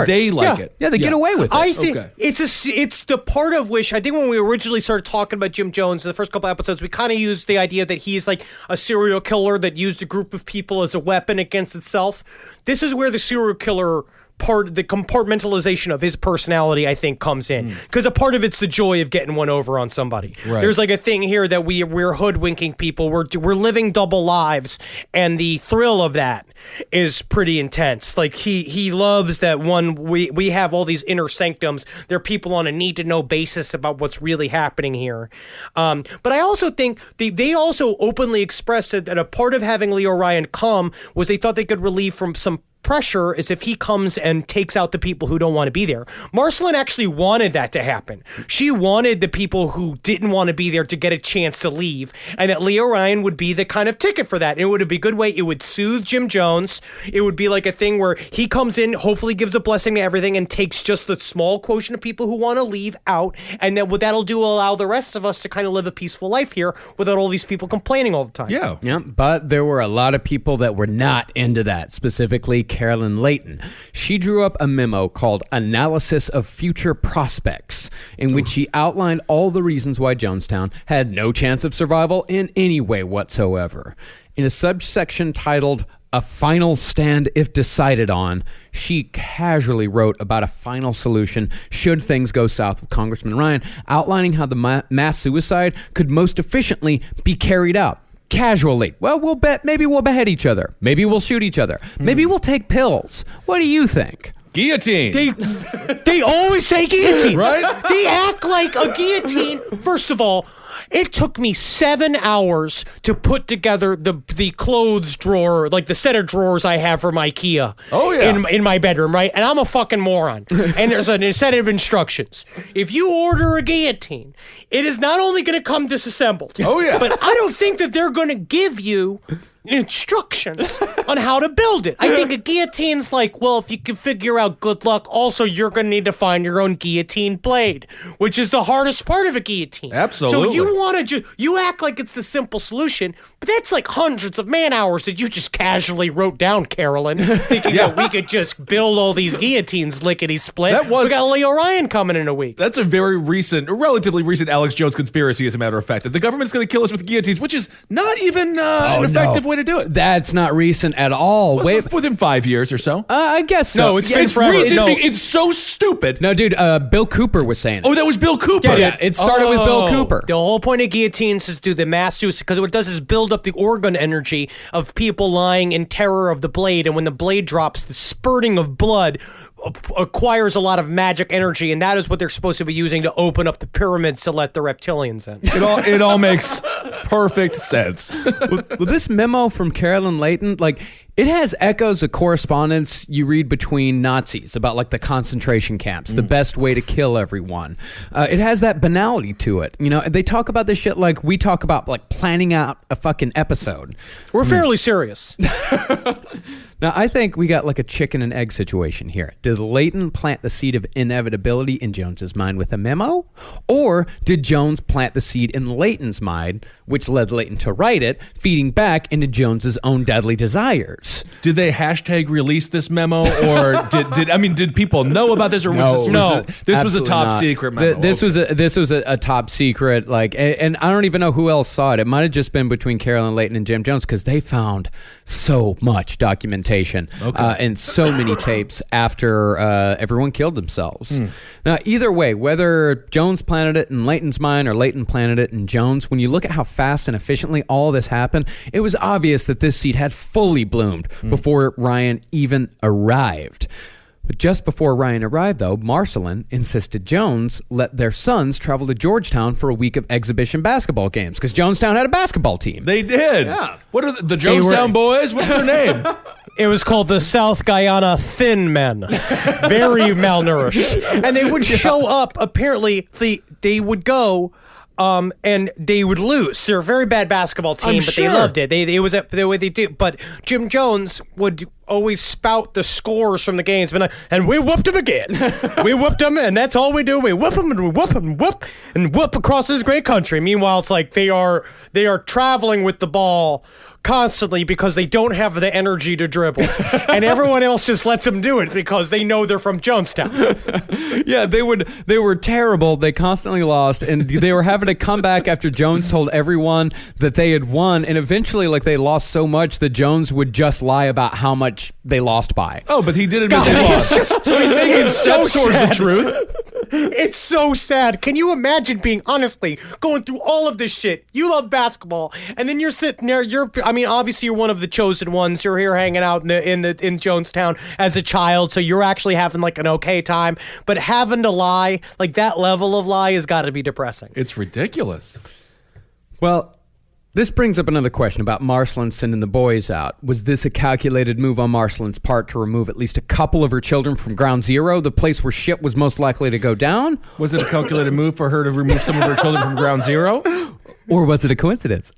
they like it? Yeah, they get away with it. I think it's the part of which, I think when we originally started talking about Jim Jones in the first couple episodes, we kind of used the idea that he's like a serial killer that used a group of people as a weapon against itself. This is where the serial killer the compartmentalization of his personality, I think, comes in. Because a part of it's the joy of getting one over on somebody. Right. There's like a thing here that we're hoodwinking people. We're living double lives, and the thrill of that is pretty intense. Like he loves that one. We have all these inner sanctums. There are people on a need to know basis about what's really happening here. But I also think they also openly expressed that a part of having Leo Ryan come was they thought they could relieve from some pressure is if he comes and takes out the people who don't want to be there. Marceline actually wanted that to happen. She wanted the people who didn't want to be there to get a chance to leave, and that Leo Ryan would be the kind of ticket for that. And it would be a good way. It would soothe Jim Jones. It would be like a thing where he comes in, hopefully gives a blessing to everything, and takes just the small quotient of people who want to leave out, and then what that'll do will allow the rest of us to kind of live a peaceful life here without all these people complaining all the time. Yeah. But there were a lot of people that were not into that, specifically Carolyn Layton. She drew up a memo called Analysis of Future Prospects, in which she outlined all the reasons why Jonestown had no chance of survival in any way whatsoever. In a subsection titled A Final Stand If Decided On, she casually wrote about a final solution should things go south with Congressman Ryan, outlining how the mass suicide could most efficiently be carried out. Casually. Well, maybe we'll behead each other. Maybe we'll shoot each other. Maybe we'll take pills. What do you think? Guillotine. They always say guillotine. Right? They act like a guillotine. First of all, it took me 7 hours to put together the clothes drawer, like the set of drawers I have from IKEA. Oh, yeah. In my bedroom, right? And I'm a fucking moron. And there's a set of instructions. If you order a guillotine, it is not only going to come disassembled. Oh, yeah. But I don't think that they're going to give you instructions on how to build it. I think a guillotine's like, well, if you can figure out good luck, also you're going to need to find your own guillotine blade, which is the hardest part of a guillotine. Absolutely. So you want to you act like it's the simple solution, but that's like hundreds of man hours that you just casually wrote down, Carolyn, thinking that we could just build all these guillotines lickety-split. We got Leo Ryan coming in a week. That's a very recent, relatively recent Alex Jones conspiracy, as a matter of fact, that the government's going to kill us with guillotines, which is not even an effective way to do it. That's not recent at all. Within 5 years or so. I guess so. No, it's been forever. Recent. No. It's so stupid. No, dude, Bill Cooper was saying it. Oh, that was Bill Cooper. Yeah, it started with Bill Cooper. The whole point of guillotines is to do the mass suicide, because what it does is build up the organ energy of people lying in terror of the blade, and when the blade drops, the spurting of blood acquires a lot of magic energy, and that is what they're supposed to be using to open up the pyramids to let the reptilians in. It all makes perfect sense. Well, this memo from Carolyn Layton, like, it has echoes of correspondence you read between Nazis about, like, the concentration camps, the best way to kill everyone. It has that banality to it. You know, they talk about this shit like we talk about, like, planning out a fucking episode. We're fairly serious. Now, I think we got like a chicken and egg situation here. Did Layton plant the seed of inevitability in Jones's mind with a memo? Or did Jones plant the seed in Layton's mind, which led Layton to write it, feeding back into Jones's own deadly desires? years. Did they hashtag release this memo, or did people know about this, or was this was a top secret memo? This was a top secret, and I don't even know who else saw it. It might have just been between Carolyn Layton and Jim Jones, because they found so much documentation and so many tapes after everyone killed themselves. Now, either way, whether Jones planted it in Layton's mind or Layton planted it in Jones, when you look at how fast and efficiently all this happened, it was obvious that this seed had fully bloomed before Ryan even arrived. But just before Ryan arrived, though, Marcelin insisted Jones let their sons travel to Georgetown for a week of exhibition basketball games, because Jonestown had a basketball team. They did. Yeah. What are the Jonestown boys? What's their name? It was called the South Guyana Thin Men. Very malnourished. And they would show up, apparently, they would go... and they would lose. They're a very bad basketball team, but they loved it. It was the way they do. But Jim Jones would always spout the scores from the games, and we whooped them again. We whooped them, and that's all we do. We whoop them, and we whoop them, and whoop across this great country. Meanwhile, it's like they are traveling with the ball constantly because they don't have the energy to dribble, and everyone else just lets them do it because they know they're from Jonestown. Yeah, they were terrible. They constantly lost, and they were having to come back after Jones told everyone that they had won, and eventually, they lost so much that Jones would just lie about how much they lost by. Oh, but he did admit they lost. So he's making steps towards the truth. It's so sad. Can you imagine honestly going through all of this shit? You love basketball, and then you're sitting there. Obviously you're one of the chosen ones. You're here hanging out in Jonestown as a child, so you're actually having an okay time. But having to lie, that level of lie, has got to be depressing. It's ridiculous. Well, this brings up another question about Marcelin sending the boys out. Was this a calculated move on Marcelin's part to remove at least a couple of her children from Ground Zero, the place where shit was most likely to go down? Was it a calculated move for her to remove some of her children from Ground Zero? Or was it a coincidence?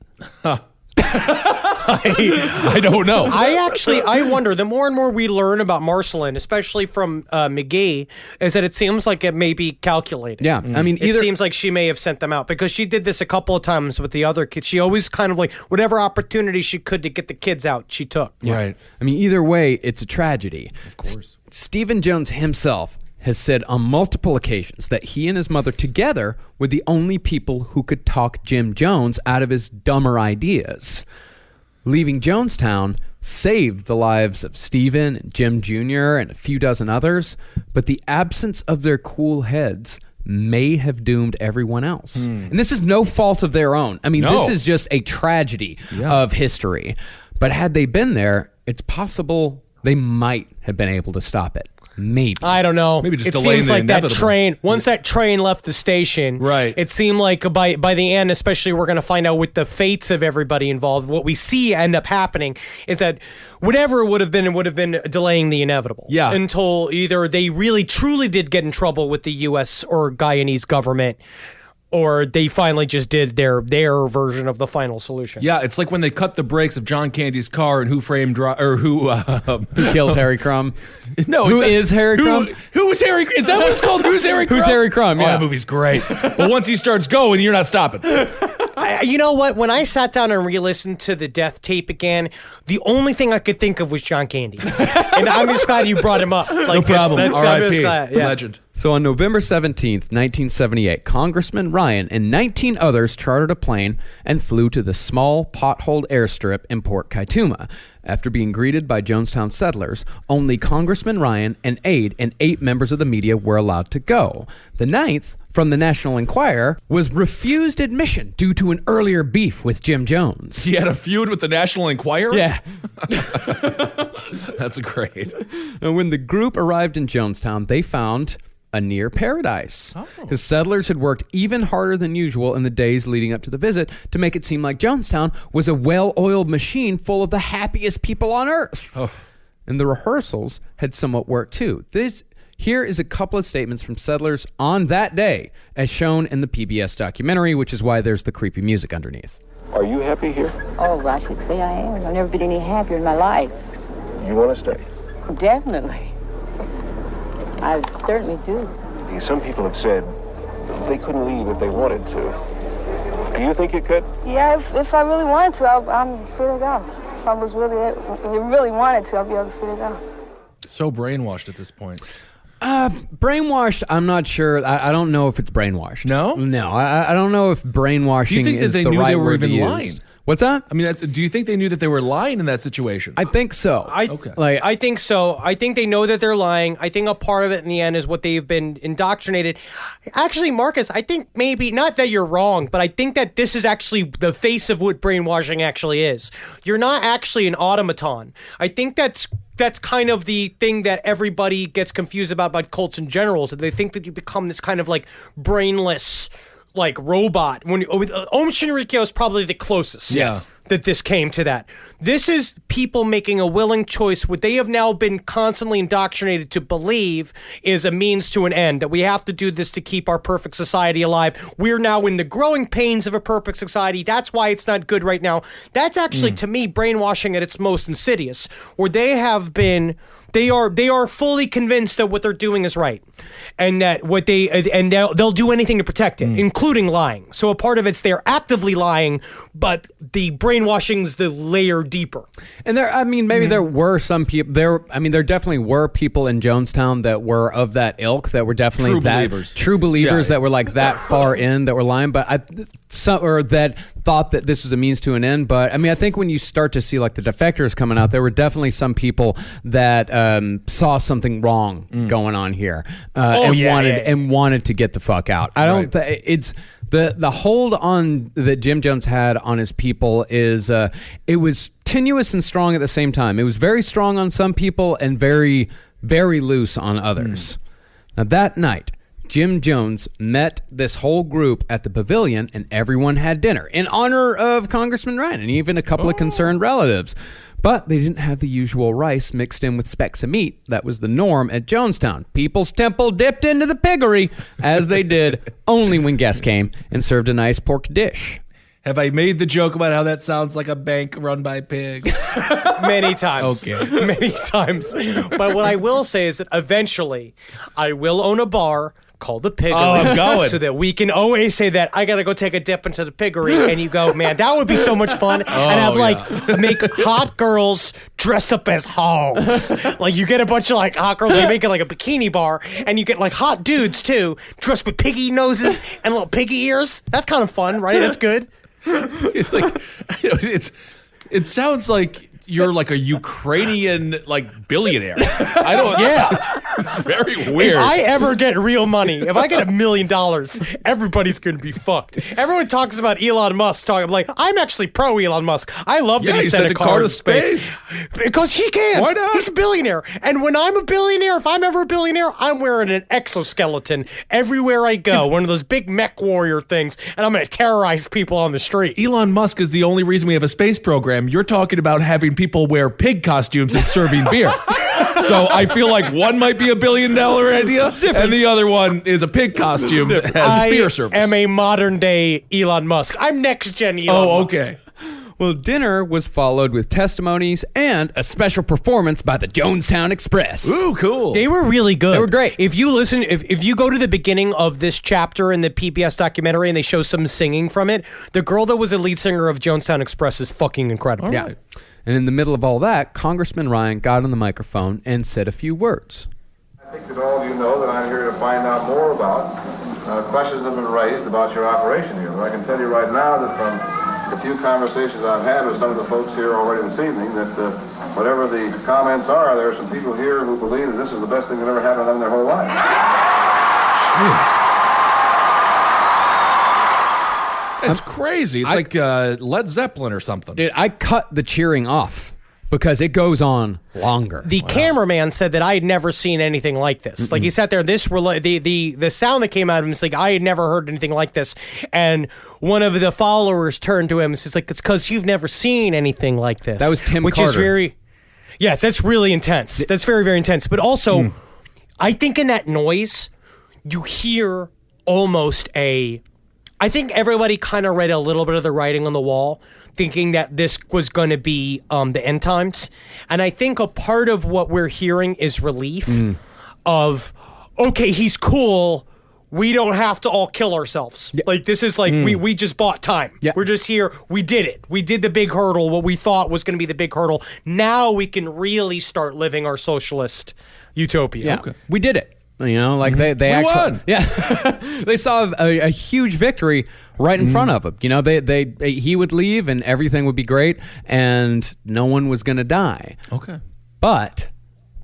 I don't know. I wonder, the more and more we learn about Marcelin, especially from McGee, is that it seems like it may be calculated. Yeah. It seems like she may have sent them out, because she did this a couple of times with the other kids. She always kind of whatever opportunity she could to get the kids out, she took. Yeah. Right. Either way, it's a tragedy. Of course. Stephen Jones himself has said on multiple occasions that he and his mother together were the only people who could talk Jim Jones out of his dumber ideas. Leaving Jonestown saved the lives of Stephen and Jim Jr. and a few dozen others, but the absence of their cool heads may have doomed everyone else. And this is no fault of their own. This is just a tragedy of history. But had they been there, it's possible they might have been able to stop it. Maybe. I don't know. Maybe just it delaying seems the like inevitable. that train, once that train left the station, right, it seemed like by the end, especially we're going to find out with the fates of everybody involved, what we see end up happening is that whatever it would have been delaying the inevitable. Yeah. Until either they really truly did get in trouble with the U.S. or Guyanese government, or they finally just did their version of the final solution. Yeah, it's like when they cut the brakes of John Candy's car and who killed Harry Crumb. No, who is Harry Crumb? Who is Harry? Is that what it's called? Who's Harry Crumb? Who's Harry Crumb? Yeah, that movie's great. But once he starts going, you're not stopping. You know what? When I sat down and re-listened to the death tape again, the only thing I could think of was John Candy. And I'm just glad you brought him up. No problem. R.I.P. Legend. So on November 17th, 1978, Congressman Ryan and 19 others chartered a plane and flew to the small potholed airstrip in Port Kaituma. After being greeted by Jonestown settlers, only Congressman Ryan, an aide, and 8 members of the media were allowed to go. The 9th, from the National Enquirer, was refused admission due to an earlier beef with Jim Jones. He had a feud with the National Enquirer? Yeah. That's great. And when the group arrived in Jonestown, they found a near paradise. Because settlers had worked even harder than usual in the days leading up to the visit to make it seem like Jonestown was a well-oiled machine full of the happiest people on earth. Oh. And the rehearsals had somewhat worked too. Here is a couple of statements from settlers on that day, as shown in the PBS documentary, which is why there's the creepy music underneath. Are you happy here? Oh, I should say I am. I've never been any happier in my life. You want to stay? Definitely. I certainly do. Some people have said they couldn't leave if they wanted to. Do you think you could? Yeah, if I really wanted to, I'm free to go. If I was really wanted to, I'd be able to figure it out. So brainwashed at this point. Brainwashed, I'm not sure. I don't know if it's brainwashed. No? No, I don't know if brainwashing Do you think that is they the knew right they were word to even use. lying? What's that? I mean, do you think they knew that they were lying in that situation? I think so. I think so. I think they know that they're lying. I think a part of it in the end is what they've been indoctrinated. Actually, Marcus, I think maybe, not that you're wrong, but I think that this is actually the face of what brainwashing actually is. You're not actually an automaton. I think that's kind of the thing that everybody gets confused about cults in general, is that they think that you become this kind of like brainless like robot. When Om Shinrikyo is probably the closest. Yes. That this came to that. This is people making a willing choice. What they have now been constantly indoctrinated to believe is a means to an end, that we have to do this to keep our perfect society alive. We're now in the growing pains of a perfect society. That's why it's not good right now. That's actually, to me, brainwashing at its most insidious, where they have been... They are fully convinced that what they're doing is right, and that they'll do anything to protect it, including lying. So a part of it's they're actively lying, but the brainwashing's the layer deeper. And there were some people there. I mean, there definitely were people in Jonestown that were of that ilk, that were definitely true believers that were like that far in, that were lying, but that thought that this was a means to an end. But I mean, I think when you start to see like the defectors coming out, there were definitely some people that saw something wrong going on here and wanted to get the fuck out. I don't. It's the hold on that Jim Jones had on his people is it was tenuous and strong at the same time. It was very strong on some people and very, very loose on others. Now that night, Jim Jones met this whole group at the pavilion, and everyone had dinner in honor of Congressman Ryan and even a couple of concerned relatives. But they didn't have the usual rice mixed in with specks of meat. That was the norm at Jonestown. People's Temple dipped into the piggery, as they did only when guests came, and served a nice pork dish. Have I made the joke about how that sounds like a bank run by pigs? Many times. Okay. Many times. But what I will say is that eventually I will own a bar called the Piggery. Oh, I'm going. So that we can always say that I gotta go take a dip into the Piggery, and you go, man, that would be so much fun. And have make hot girls dressed up as hogs. Like you get a bunch of like hot girls, you make it like a bikini bar, and you get like hot dudes too, dressed with piggy noses and little piggy ears. That's kind of fun, right? That's good. It sounds like you're like a Ukrainian like billionaire. I don't. Yeah, it's very weird. If I ever get real money, if I get $1 million, everybody's gonna be fucked. Everyone talks about Elon Musk. I'm like, I'm actually pro Elon Musk. I love that he sent a car to space because he can. Why not? He's a billionaire, and when I'm a billionaire, if I'm ever a billionaire, I'm wearing an exoskeleton everywhere I go, one of those big mech warrior things, and I'm gonna terrorize people on the street. Elon Musk is the only reason we have a space program. You're talking about having people wear pig costumes and serving beer. So I feel like one might be $1 billion idea, and the other one is a pig costume that has beer service. I am a modern day Elon Musk. I'm next gen Elon Musk. Oh, okay. Well, dinner was followed with testimonies and a special performance by the Jonestown Express. Ooh, cool. They were really good. They were great. If you listen, if you go to the beginning of this chapter in the PBS documentary and they show some singing from it, the girl that was the lead singer of Jonestown Express is fucking incredible. Yeah. And in the middle of all that, Congressman Ryan got on the microphone and said a few words. I think that all of you know that I'm here to find out more about questions that have been raised about your operation here. But I can tell you right now that from the few conversations I've had with some of the folks here already this evening, that whatever the comments are, there are some people here who believe that this is the best thing that ever happened to them in their whole life. Jeez. It's crazy. It's like Led Zeppelin or something. Dude, I cut the cheering off because it goes on longer. The cameraman said that I had never seen anything like this. Like he sat there, the sound that came out of him is like, I had never heard anything like this. And one of the followers turned to him and says, like, it's because you've never seen anything like this. That was Tim Which Carter. is very, yes, that's really intense. That's very, very intense. But also, I think in that noise, you hear almost I think everybody kind of read a little bit of the writing on the wall, thinking that this was going to be the end times. And I think a part of what we're hearing is relief of, okay, he's cool. we don't have to all kill ourselves. Yeah. Like, this is like, we just bought time. Yeah. We're just here. We did it. We did the big hurdle, what we thought was going to be the big hurdle. Now we can really start living our socialist utopia. Yeah. Okay. We did it. You know, like they won. Yeah. They saw a huge victory right in front of them. You know, he would leave and everything would be great and no one was going to die. Okay. But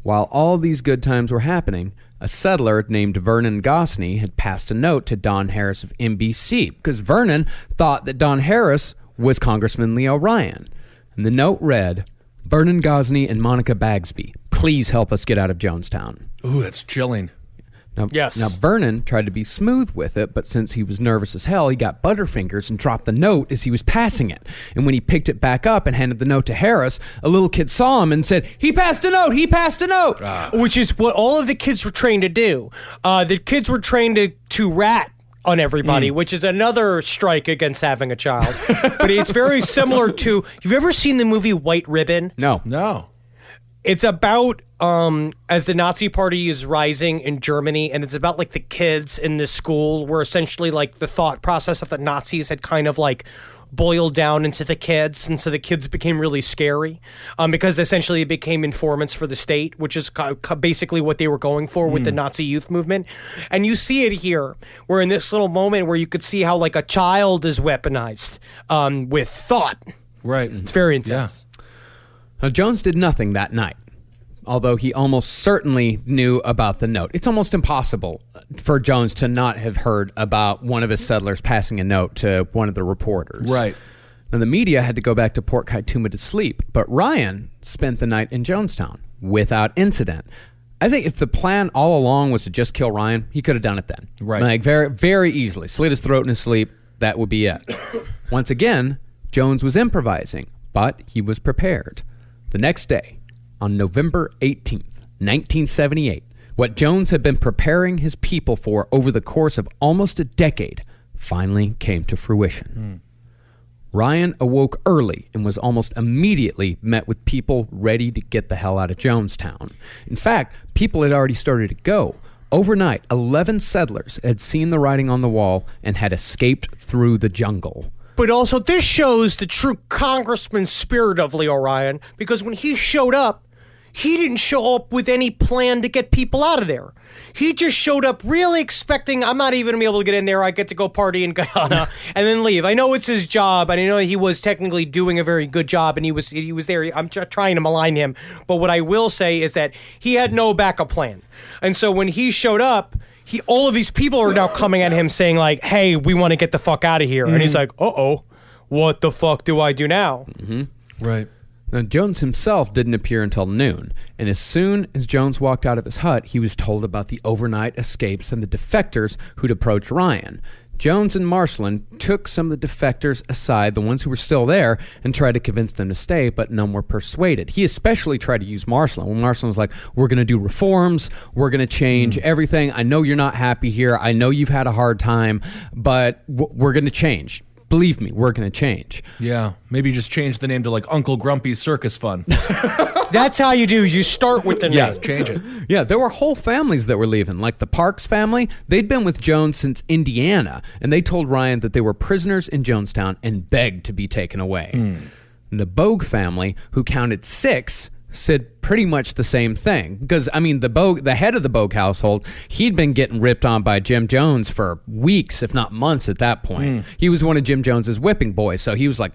while all these good times were happening, a settler named Vernon Gosney had passed a note to Don Harris of NBC because Vernon thought that Don Harris was Congressman Leo Ryan. And the note read, "Vernon Gosney and Monica Bagsby, please help us get out of Jonestown." Ooh, that's chilling. Now, yes. Now, Vernon tried to be smooth with it, but since he was nervous as hell, he got butterfingers and dropped the note as he was passing it. And when he picked it back up and handed the note to Harris, a little kid saw him and said, "He passed a note! He passed a note!" Which is what all of the kids were trained to do. The kids were trained to rat on everybody, which is another strike against having a child. But it's very similar to, you've ever seen the movie White Ribbon? No. It's about as the Nazi party is rising in Germany, and it's about like the kids in this school where essentially like the thought process of the Nazis had kind of like boiled down into the kids, and so the kids became really scary because essentially it became informants for the state, which is basically what they were going for with the Nazi youth movement. And you see it here, where in this little moment where you could see how like a child is weaponized with thought. Right. It's very intense. Yeah. Now, Jones did nothing that night, although he almost certainly knew about the note. It's almost impossible for Jones to not have heard about one of his settlers passing a note to one of the reporters. Right. Now, the media had to go back to Port Kaituma to sleep, but Ryan spent the night in Jonestown without incident. I think if the plan all along was to just kill Ryan, he could have done it then. Right. Like very, very easily. Slit his throat in his sleep. That would be it. Once again, Jones was improvising, but he was prepared. The next day, on November 18th, 1978, what Jones had been preparing his people for over the course of almost a decade finally came to fruition. Ryan awoke early and was almost immediately met with people ready to get the hell out of Jonestown. In fact, people had already started to go. Overnight, 11 settlers had seen the writing on the wall and had escaped through the jungle. But also, this shows the true congressman spirit of Leo Ryan, because when he showed up, he didn't show up with any plan to get people out of there. He just showed up really expecting, I'm not even going to be able to get in there. I get to go party in Guyana and then leave. I know it's his job, and I know he was technically doing a very good job, and he was there. I'm trying to malign him. But what I will say is that he had no backup plan. And so when he showed up, all of these people are now coming at him saying like, "Hey, we want to get the fuck out of here." And he's like, "Uh-oh, what the fuck do I do now?" Right. Now, Jones himself didn't appear until noon, and as soon as Jones walked out of his hut, he was told about the overnight escapes and the defectors who'd approached Ryan. Jones and Marceline took some of the defectors aside, the ones who were still there, and tried to convince them to stay, but none were persuaded. He especially tried to use Marceline. When Marceline was like, "We're going to do reforms, we're going to change everything. I know you're not happy here. I know you've had a hard time, but we're going to change. Believe me, we're going to change." Yeah, maybe just change the name to like Uncle Grumpy's Circus Fun. That's how you do. You start with the name. Yeah, change it. Yeah, there were whole families that were leaving, like the Parks family. They'd been with Jones since Indiana, and they told Ryan that they were prisoners in Jonestown and begged to be taken away. And the Bogue family, who counted 6, said pretty much the same thing. Because, I mean, the head of the Bogue household, he'd been getting ripped on by Jim Jones for weeks, if not months at that point. He was one of Jim Jones's whipping boys, so he was like,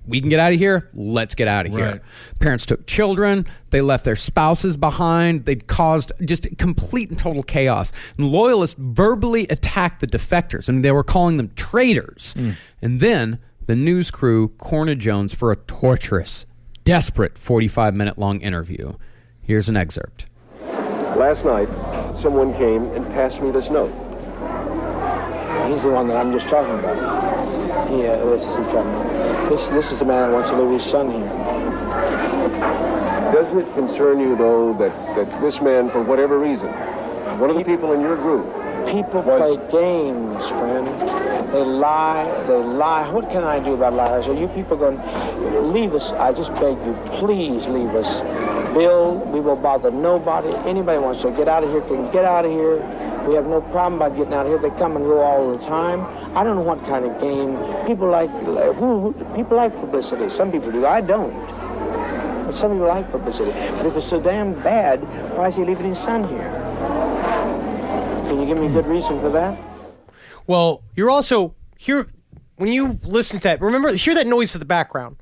"We can get out of here. Let's get out of here." Parents took children. They left their spouses behind. They'd caused just complete and total chaos. And loyalists verbally attacked the defectors. I mean, they were calling them traitors. And then the news crew cornered Jones for a torturous, desperate 45-minute-long interview. Here's an excerpt. Last night, someone came and passed me this note. He's the one that I'm just talking about. Yeah, this is the man that wants to leave his son here. Doesn't it concern you, though, that this man, for whatever reason, one of the people in your group... People play games, friend. They lie. What can I do about liars? Are you people going to leave us? I just beg you, please leave us. Bill, we will bother nobody. Anybody wants to get out of here can get out of here. We have no problem about getting out here. They come and go all the time. I don't know what kind of game. People like people like publicity. Some people do. I don't. But some people like publicity. But if it's so damn bad, why is he leaving his son here? Can you give me a good reason for that? Well, you're also here when you listen to that. Remember, hear that noise in the background.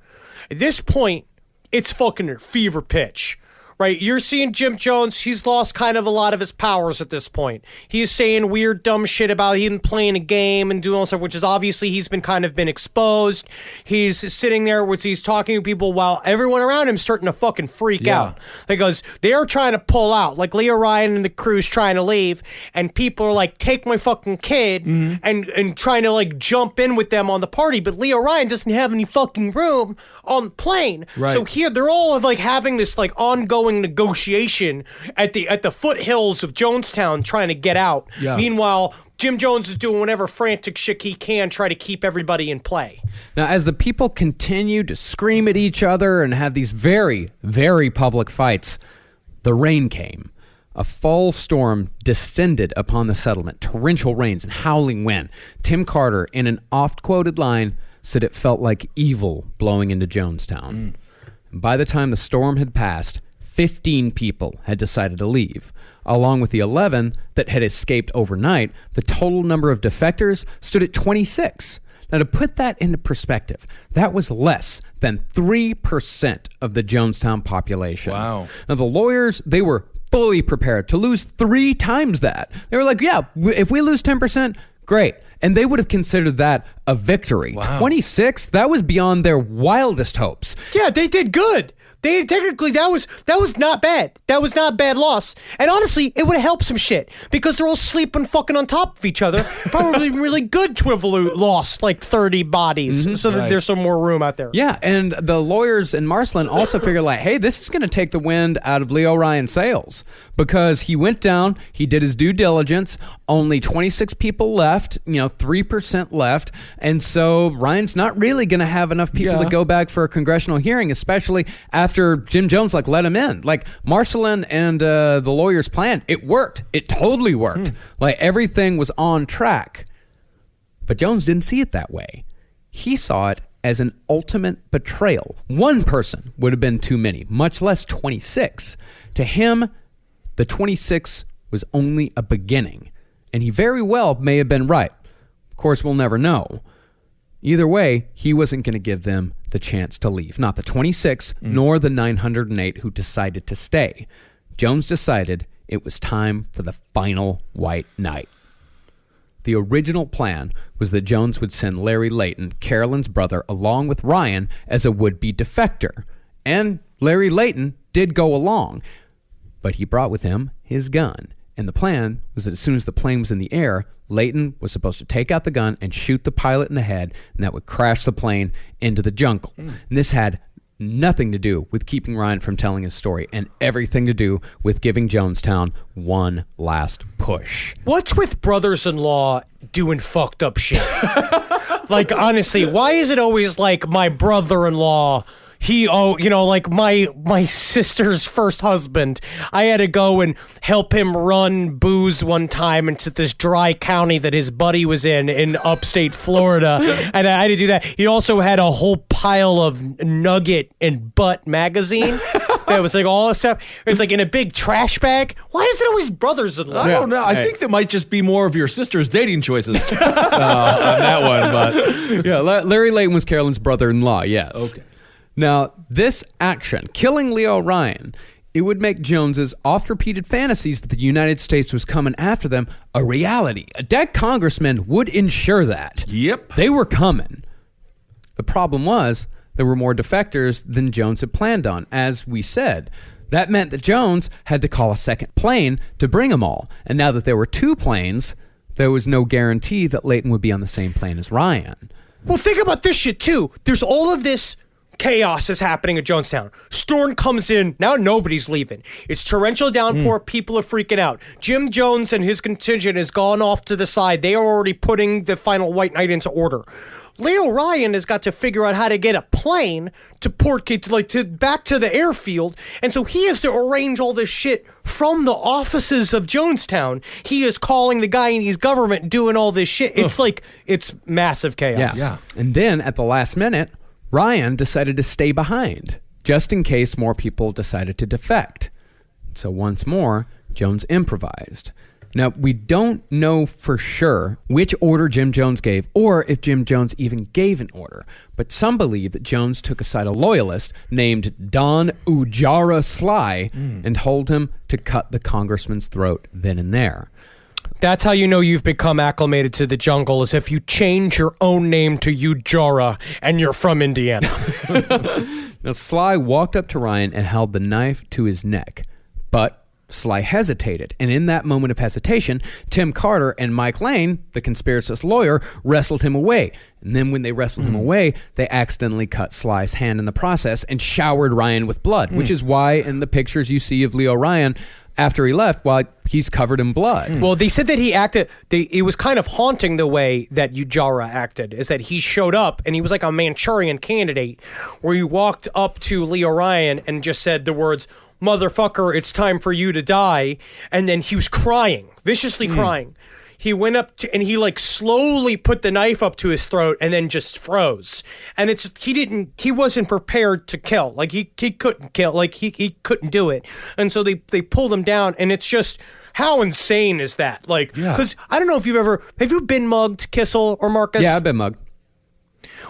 At this point, it's fucking fever pitch. Right, you're seeing Jim Jones. He's lost kind of a lot of his powers at this point. He's saying weird, dumb shit about him playing a game and doing all stuff, which is obviously he's been exposed. He's sitting there, he's talking to people while everyone around him's starting to fucking freak out. Because they're trying to pull out, like Leo Ryan and the crew's trying to leave, and people are like, "Take my fucking kid," and trying to like jump in with them on the party. But Leo Ryan doesn't have any fucking room on the plane. Right. So here they're all like having this like ongoing negotiation at the foothills of Jonestown trying to get out. Yeah. Meanwhile, Jim Jones is doing whatever frantic shit he can try to keep everybody in play. Now, as the people continue to scream at each other and have these very, very public fights, the rain came. A fall storm descended upon the settlement, torrential rains and howling wind. Tim Carter, in an oft-quoted line, said it felt like evil blowing into Jonestown. By the time the storm had passed, 15 people had decided to leave. Along with the 11 that had escaped overnight, the total number of defectors stood at 26. Now, to put that into perspective, that was less than 3% of the Jonestown population. Wow. Now, the lawyers, they were fully prepared to lose 3 times that. They were like, yeah, if we lose 10%, great. And they would have considered that a victory. Wow. 26, that was beyond their wildest hopes. Yeah, they did good. They technically that was not bad. That was not a bad loss. And honestly, it would have helped some shit because they're all sleeping fucking on top of each other. Probably really good to have lost like 30 bodies so that there's some more room out there. Yeah, and the lawyers in Marceline also figured like, hey, this is going to take the wind out of Leo Ryan's sails because he went down, he did his due diligence, only 26 people left, 3% left, and so Ryan's not really going to have enough people to go back for a congressional hearing, especially after Jim Jones let him in. Like Marceline and the lawyers' plan, it worked. It totally worked. Like everything was on track. But Jones didn't see it that way. He saw it as an ultimate betrayal. One person would have been too many, much less 26. To him, the 26 was only a beginning. And he very well may have been right. Of course, we'll never know. Either way, he wasn't going to give them the chance to leave. Not the 26, nor the 908 who decided to stay. Jones decided it was time for the final white night. The original plan was that Jones would send Larry Layton, Carolyn's brother, along with Ryan as a would-be defector. And Larry Layton did go along, but he brought with him his gun. And the plan was that as soon as the plane was in the air, Layton was supposed to take out the gun and shoot the pilot in the head, and that would crash the plane into the jungle. And this had nothing to do with keeping Ryan from telling his story and everything to do with giving Jonestown one last push. What's with brothers-in-law doing fucked up shit? Like, honestly, why is it always like my brother-in-law... like my sister's first husband, I had to go and help him run booze one time into this dry county that his buddy was in upstate Florida, and I had to do that. He also had a whole pile of Nugget and Butt magazine that was like all this stuff. It's like in a big trash bag. Why is it always brothers-in-law? I don't know. I think that might just be more of your sister's dating choices on that one. But yeah, Larry Layton was Carolyn's brother-in-law, yes. Okay. Now, this action, killing Leo Ryan, it would make Jones's oft-repeated fantasies that the United States was coming after them a reality. A dead congressman would ensure that. Yep. They were coming. The problem was there were more defectors than Jones had planned on, as we said. That meant that Jones had to call a second plane to bring them all. And now that there were 2 planes, there was no guarantee that Layton would be on the same plane as Ryan. Well, think about this shit, too. There's all of this chaos is happening at Jonestown. Storm comes in. Now nobody's leaving. It's torrential downpour. People are freaking out. Jim Jones and his contingent has gone off to the side. They are already putting the final White Knight into order. Leo Ryan has got to figure out how to get a plane to back to the airfield, and so he has to arrange all this shit from the offices of Jonestown. He is calling the Guyanese government, doing all this shit. It's massive chaos. Yeah. And then at the last minute, Ryan decided to stay behind, just in case more people decided to defect. So once more, Jones improvised. Now, we don't know for sure which order Jim Jones gave or if Jim Jones even gave an order, but some believe that Jones took aside a loyalist named Don Ujara Sly and told him to cut the congressman's throat then and there. That's how you know you've become acclimated to the jungle, is if you change your own name to Ujara and you're from Indiana. Now, Sly walked up to Ryan and held the knife to his neck, but Sly hesitated, and in that moment of hesitation, Tim Carter and Mike Lane, the conspiracist lawyer, wrestled him away. And then when they wrestled him away, they accidentally cut Sly's hand in the process and showered Ryan with blood, which is why in the pictures you see of Leo Ryan after he left, he's covered in blood. Well, they said that he acted, it was kind of haunting the way that Ujara acted, is that he showed up and he was like a Manchurian candidate where he walked up to Leo Ryan and just said the words, "Motherfucker, it's time for you to die." And then he was crying, viciously crying. He went up to, and he slowly put the knife up to his throat and then just froze. And he wasn't prepared to kill. He couldn't kill. He couldn't do it. And so they pulled him down, and it's just, how insane is that? Because I don't know if have you been mugged, Kissel or Marcus? Yeah, I've been mugged.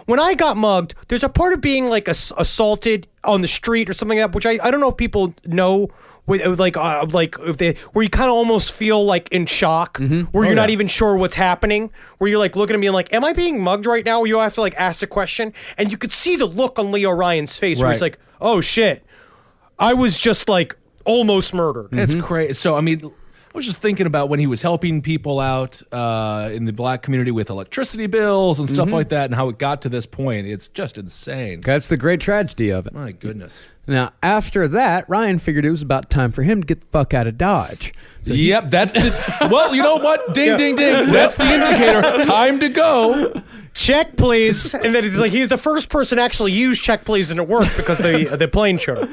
When I got mugged, there's a part of being assaulted on the street or something like that, which I don't know if people know, where you kind of almost feel in shock, where you're not even sure what's happening, where you're looking at me and am I being mugged right now? Where you have to ask the question, and you could see the look on Leo Ryan's face where he's like, oh shit, I was just almost murdered. It's crazy. So I mean, I was just thinking about when he was helping people out in the black community with electricity bills and stuff like that, and how it got to this point. It's just insane. That's the great tragedy of it. My goodness. Now, after that, Ryan figured it was about time for him to get the fuck out of Dodge. So that's the... Well, you know what? Ding, ding, ding. That's the indicator. Time to go. Check, please. And then he's the first person to actually use check, please, and it worked because the plane showed up.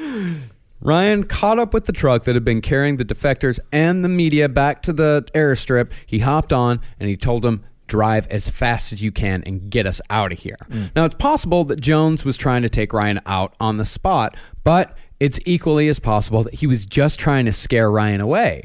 Ryan caught up with the truck that had been carrying the defectors and the media back to the airstrip. He hopped on and he told them, drive as fast as you can and get us out of here. Now, it's possible that Jones was trying to take Ryan out on the spot, but it's equally as possible that he was just trying to scare Ryan away.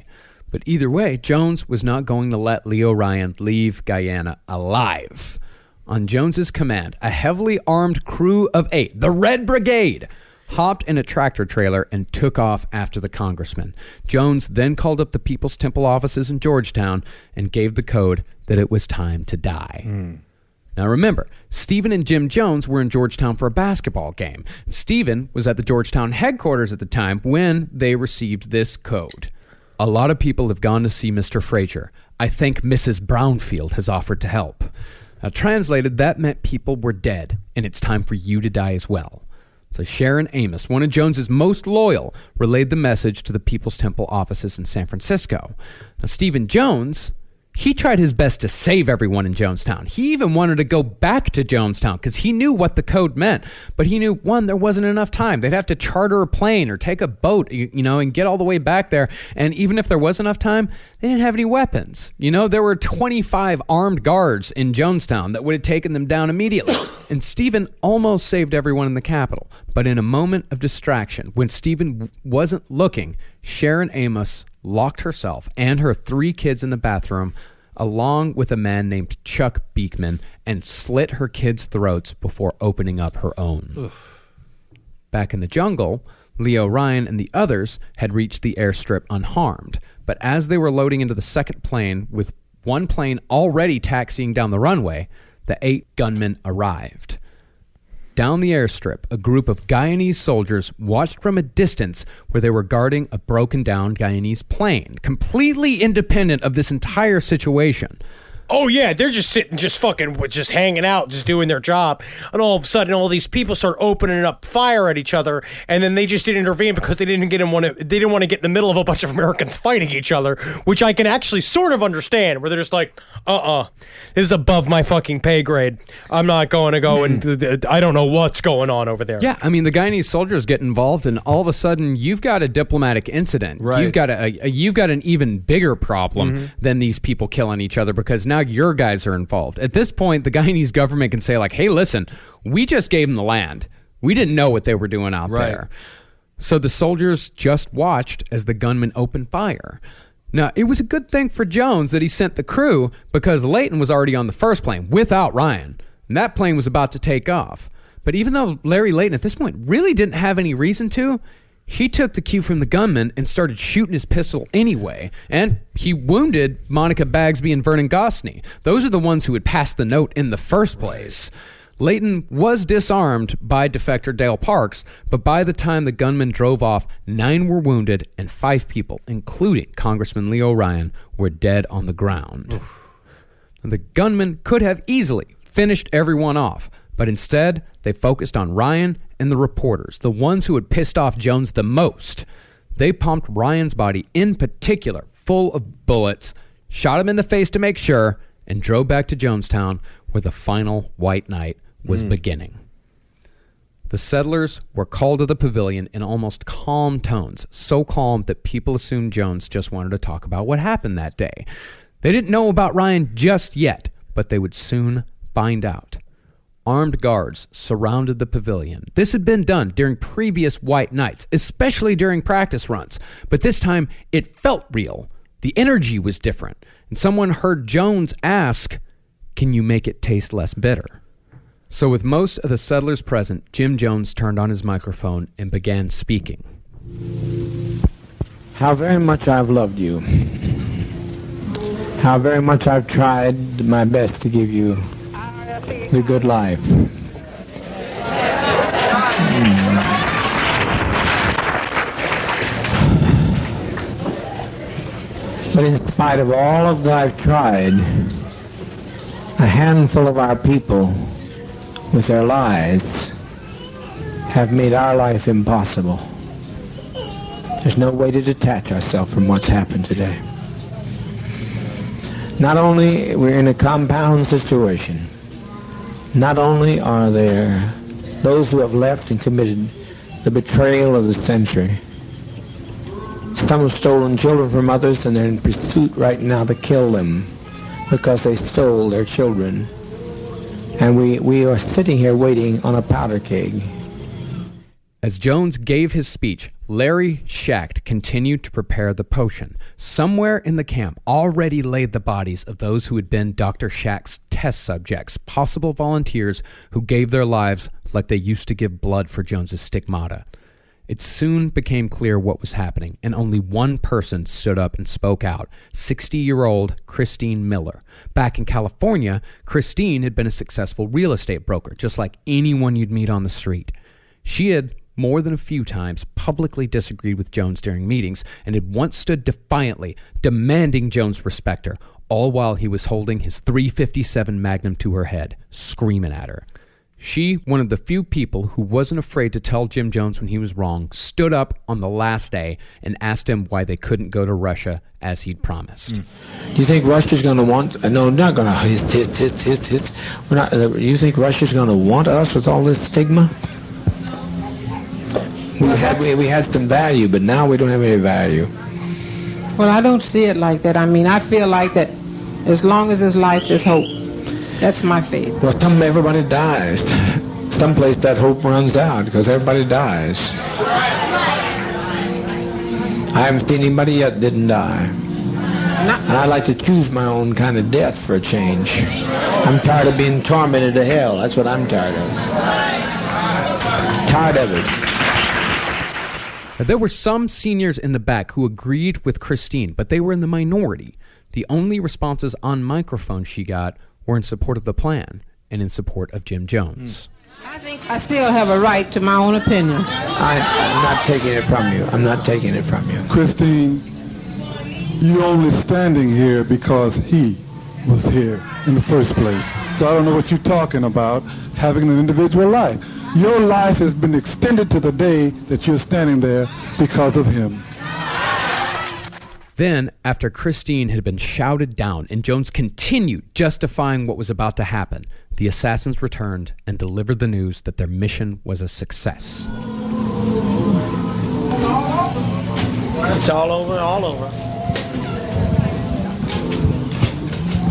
But either way, Jones was not going to let Leo Ryan leave Guyana alive. On Jones's command, a heavily armed crew of 8, the Red Brigade, hopped in a tractor trailer and took off after the congressman. Jones then called up the People's Temple offices in Georgetown and gave the code that it was time to die. Now remember, Stephen and Jim Jones were in Georgetown for a basketball game. Stephen was at the Georgetown headquarters at the time when they received this code. A lot of people have gone to see Mr. Frazier. I think Mrs. Brownfield has offered to help. Now translated, that meant people were dead, and it's time for you to die as well. So Sharon Amos, one of Jones's most loyal, relayed the message to the People's Temple offices in San Francisco. Now, Stephen Jones, he tried his best to save everyone in Jonestown. He even wanted to go back to Jonestown because he knew what the code meant. But he knew, one, there wasn't enough time. They'd have to charter a plane or take a boat, and get all the way back there. And even if there was enough time, they didn't have any weapons. There were 25 armed guards in Jonestown that would have taken them down immediately. And Stephen almost saved everyone in the Capitol. But in a moment of distraction, when Stephen wasn't looking, Sharon Amos locked herself and her 3 kids in the bathroom, along with a man named Chuck Beekman, and slit her kids' throats before opening up her own. Oof. Back in the jungle, Leo Ryan and the others had reached the airstrip unharmed. But as they were loading into the second plane, with one plane already taxiing down the runway, the 8 gunmen arrived. Down the airstrip, a group of Guyanese soldiers watched from a distance where they were guarding a broken down Guyanese plane, completely independent of this entire situation. Oh, yeah, they're just sitting, just hanging out, just doing their job. And all of a sudden, all these people start opening up fire at each other, and then they just didn't intervene because they didn't want to get in the middle of a bunch of Americans fighting each other, which I can actually sort of understand, where they're just like, this is above my fucking pay grade. I'm not going to go and I don't know what's going on over there. Yeah, I mean, the Guyanese soldiers get involved, and all of a sudden, you've got a diplomatic incident. Right. You've got an even bigger problem than these people killing each other, because now your guys are involved. At this point, the Guyanese government can say, like, hey, listen, we just gave them the land. We didn't know what they were doing out there. So the soldiers just watched as the gunmen opened fire. Now, it was a good thing for Jones that he sent the crew, because Layton was already on the first plane without Ryan, and that plane was about to take off. But even though Larry Layton at this point really didn't have any reason to, he took the cue from the gunman and started shooting his pistol anyway, and he wounded Monica Bagsby and Vernon Gosney. Those are the ones who had passed the note in the first place. Layton was disarmed by defector Dale Parks, but by the time the gunman drove off, 9 were wounded and 5 people, including Congressman Leo Ryan, were dead on the ground. The gunman could have easily finished everyone off, but instead, they focused on Ryan and the reporters, the ones who had pissed off Jones the most. They pumped Ryan's body, in particular, full of bullets, shot him in the face to make sure, and drove back to Jonestown, where the final white night was beginning. The settlers were called to the pavilion in almost calm tones, so calm that people assumed Jones just wanted to talk about what happened that day. They didn't know about Ryan just yet, but they would soon find out. Armed guards surrounded the pavilion. This had been done during previous white nights, especially during practice runs, but this time it felt real. The energy was different, and someone heard Jones ask, "Can you make it taste less bitter?" So with most of the settlers present, Jim Jones turned on his microphone and began speaking. How very much I've loved you. How very much I've tried my best to give you the good life. But in spite of all of that I've tried, a handful of our people with their lies have made our life impossible. There's no way to detach ourselves from what's happened today. Not only we're in a compound situation, not only are there those who have left and committed the betrayal of the century, some have stolen children from others, and they're in pursuit right now to kill them because they stole their children. And we are sitting here waiting on a powder keg. As Jones gave his speech, Larry Schacht continued to prepare the potion. Somewhere in the camp already laid the bodies of those who had been Dr. Schacht's test subjects, possible volunteers who gave their lives like they used to give blood for Jones's stigmata. It soon became clear what was happening, and only one person stood up and spoke out, 60-year-old Christine Miller. Back in California, Christine had been a successful real estate broker, just like anyone you'd meet on the street. She had more than a few times publicly disagreed with Jones during meetings, and had once stood defiantly, demanding Jones respect her, all while he was holding his .357 Magnum to her head, screaming at her. She, one of the few people who wasn't afraid to tell Jim Jones when he was wrong, stood up on the last day and asked him why they couldn't go to Russia as he'd promised. Do you think Russia's going to want... No, not going to... We're not. You think Russia's going to want us with all this stigma? We had some value, but now we don't have any value. Well, I don't see it like that. I mean, I feel like that as long as there's life, there's hope. That's my faith. Well, everybody dies. Someplace that hope runs out because everybody dies. I haven't seen anybody yet didn't die. And I like to choose my own kind of death for a change. I'm tired of being tormented to hell. That's what I'm tired of. Tired of it. There were some seniors in the back who agreed with Christine, but they were in the minority. The only responses on microphone she got were in support of the plan and in support of Jim Jones. I think I still have a right to my own opinion. I'm not taking it from you. I'm not taking it from you. Christine, you're only standing here because he was here in the first place. So I don't know what you're talking about, having an individual life. Your life has been extended to the day that you're standing there because of him. Then, after Christine had been shouted down and Jones continued justifying what was about to happen, the assassins returned and delivered the news that their mission was a success. It's all over, all over.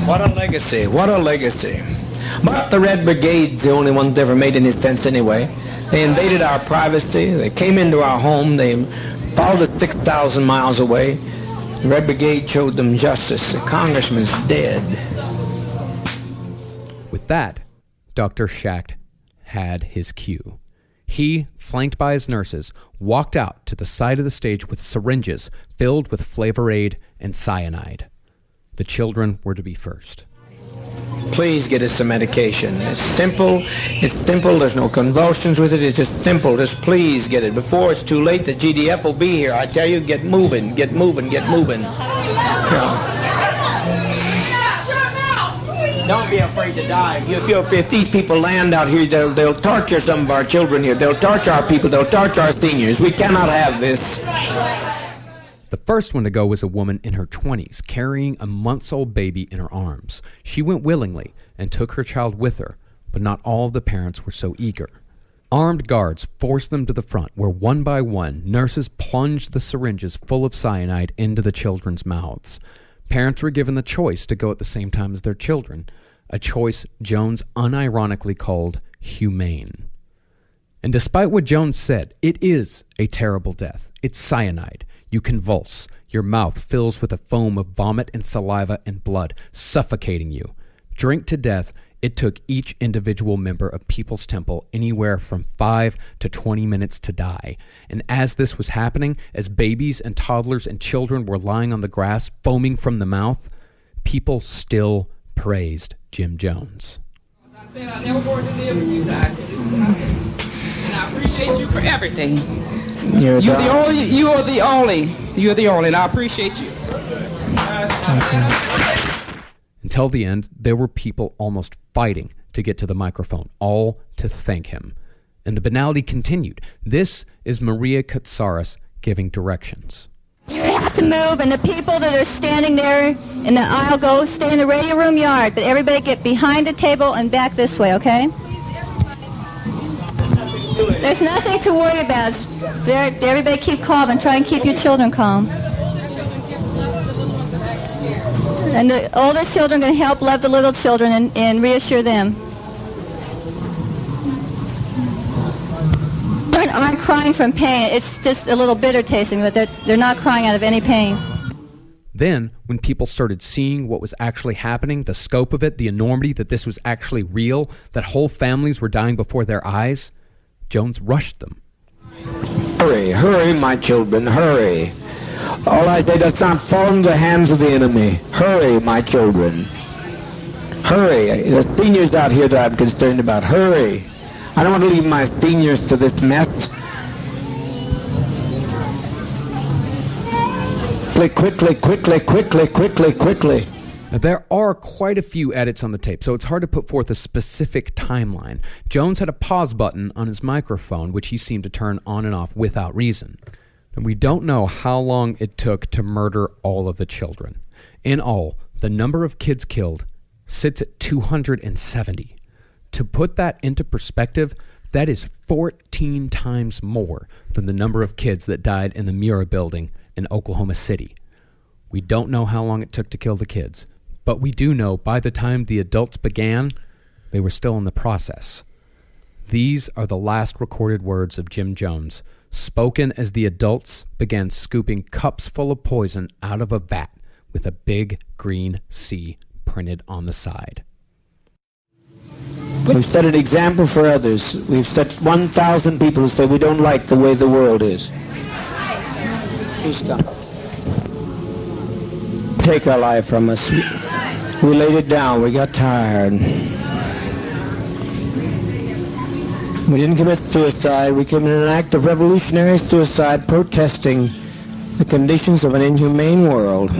What a legacy, what a legacy. But the Red Brigade's the only ones that ever made any sense anyway. They invaded our privacy, they came into our home, they followed us 6,000 miles away. The Red Brigade showed them justice. The congressman's dead. With that, Dr. Schacht had his cue. He, flanked by his nurses, walked out to the side of the stage with syringes filled with Flavor Aid and cyanide. The children were to be first. Please get us some medication. It's simple, there's no convulsions with it, it's just simple, just please get it. Before it's too late, the GDF will be here. I tell you, get moving, get moving, get moving. Don't be afraid to die. If these people land out here, they'll torture some of our children here. They'll torture our people, they'll torture our seniors. We cannot have this. The first one to go was a woman in her 20s, carrying a months-old baby in her arms. She went willingly and took her child with her, but not all of the parents were so eager. Armed guards forced them to the front, where one by one, nurses plunged the syringes full of cyanide into the children's mouths. Parents were given the choice to go at the same time as their children, a choice Jones unironically called humane. And despite what Jones said, it is a terrible death. It's cyanide. You convulse. Your mouth fills with a foam of vomit and saliva and blood, suffocating you. Drink to death, it took each individual member of People's Temple anywhere from 5 to 20 minutes to die. And as this was happening, as babies and toddlers and children were lying on the grass, foaming from the mouth, people still praised Jim Jones. I said I never wanted to live with you guys, and I appreciate you for everything. You're the only, and I appreciate you. Until the end, there were people almost fighting to get to the microphone, all to thank him. And the banality continued. This is Maria Katsaris giving directions. You have to move, and the people that are standing there in the aisle go stay in the radio room yard, but everybody get behind the table and back this way, okay? There's nothing to worry about. Everybody keep calm and try and keep your children calm. And the older children can help love the little children and reassure them. Children aren't crying from pain. It's just a little bitter tasting, but they're not crying out of any pain. Then, when people started seeing what was actually happening, the scope of it, the enormity that this was actually real, that whole families were dying before their eyes, Jones rushed them. Hurry, hurry, my children, hurry. All I say does not fall into the hands of the enemy. Hurry, my children. Hurry. The seniors out here that I'm concerned about. Hurry. I don't want to leave my seniors to this mess. Quickly, quickly, quickly, quickly, quickly. Now, there are quite a few edits on the tape, so it's hard to put forth a specific timeline. Jones had a pause button on his microphone, which he seemed to turn on and off without reason. And we don't know how long it took to murder all of the children. In all, the number of kids killed sits at 270. To put that into perspective, that is 14 times more than the number of kids that died in the Murrah building in Oklahoma City. We don't know how long it took to kill the kids, but we do know by the time the adults began, they were still in the process. These are the last recorded words of Jim Jones, spoken as the adults began scooping cups full of poison out of a vat with a big green C printed on the side. We've set an example for others. We've set 1,000 people who say we don't like the way the world is. Please stop. Take our life from us. We laid it down. We got tired. We didn't commit suicide. We committed an act of revolutionary suicide, protesting the conditions of an inhumane world.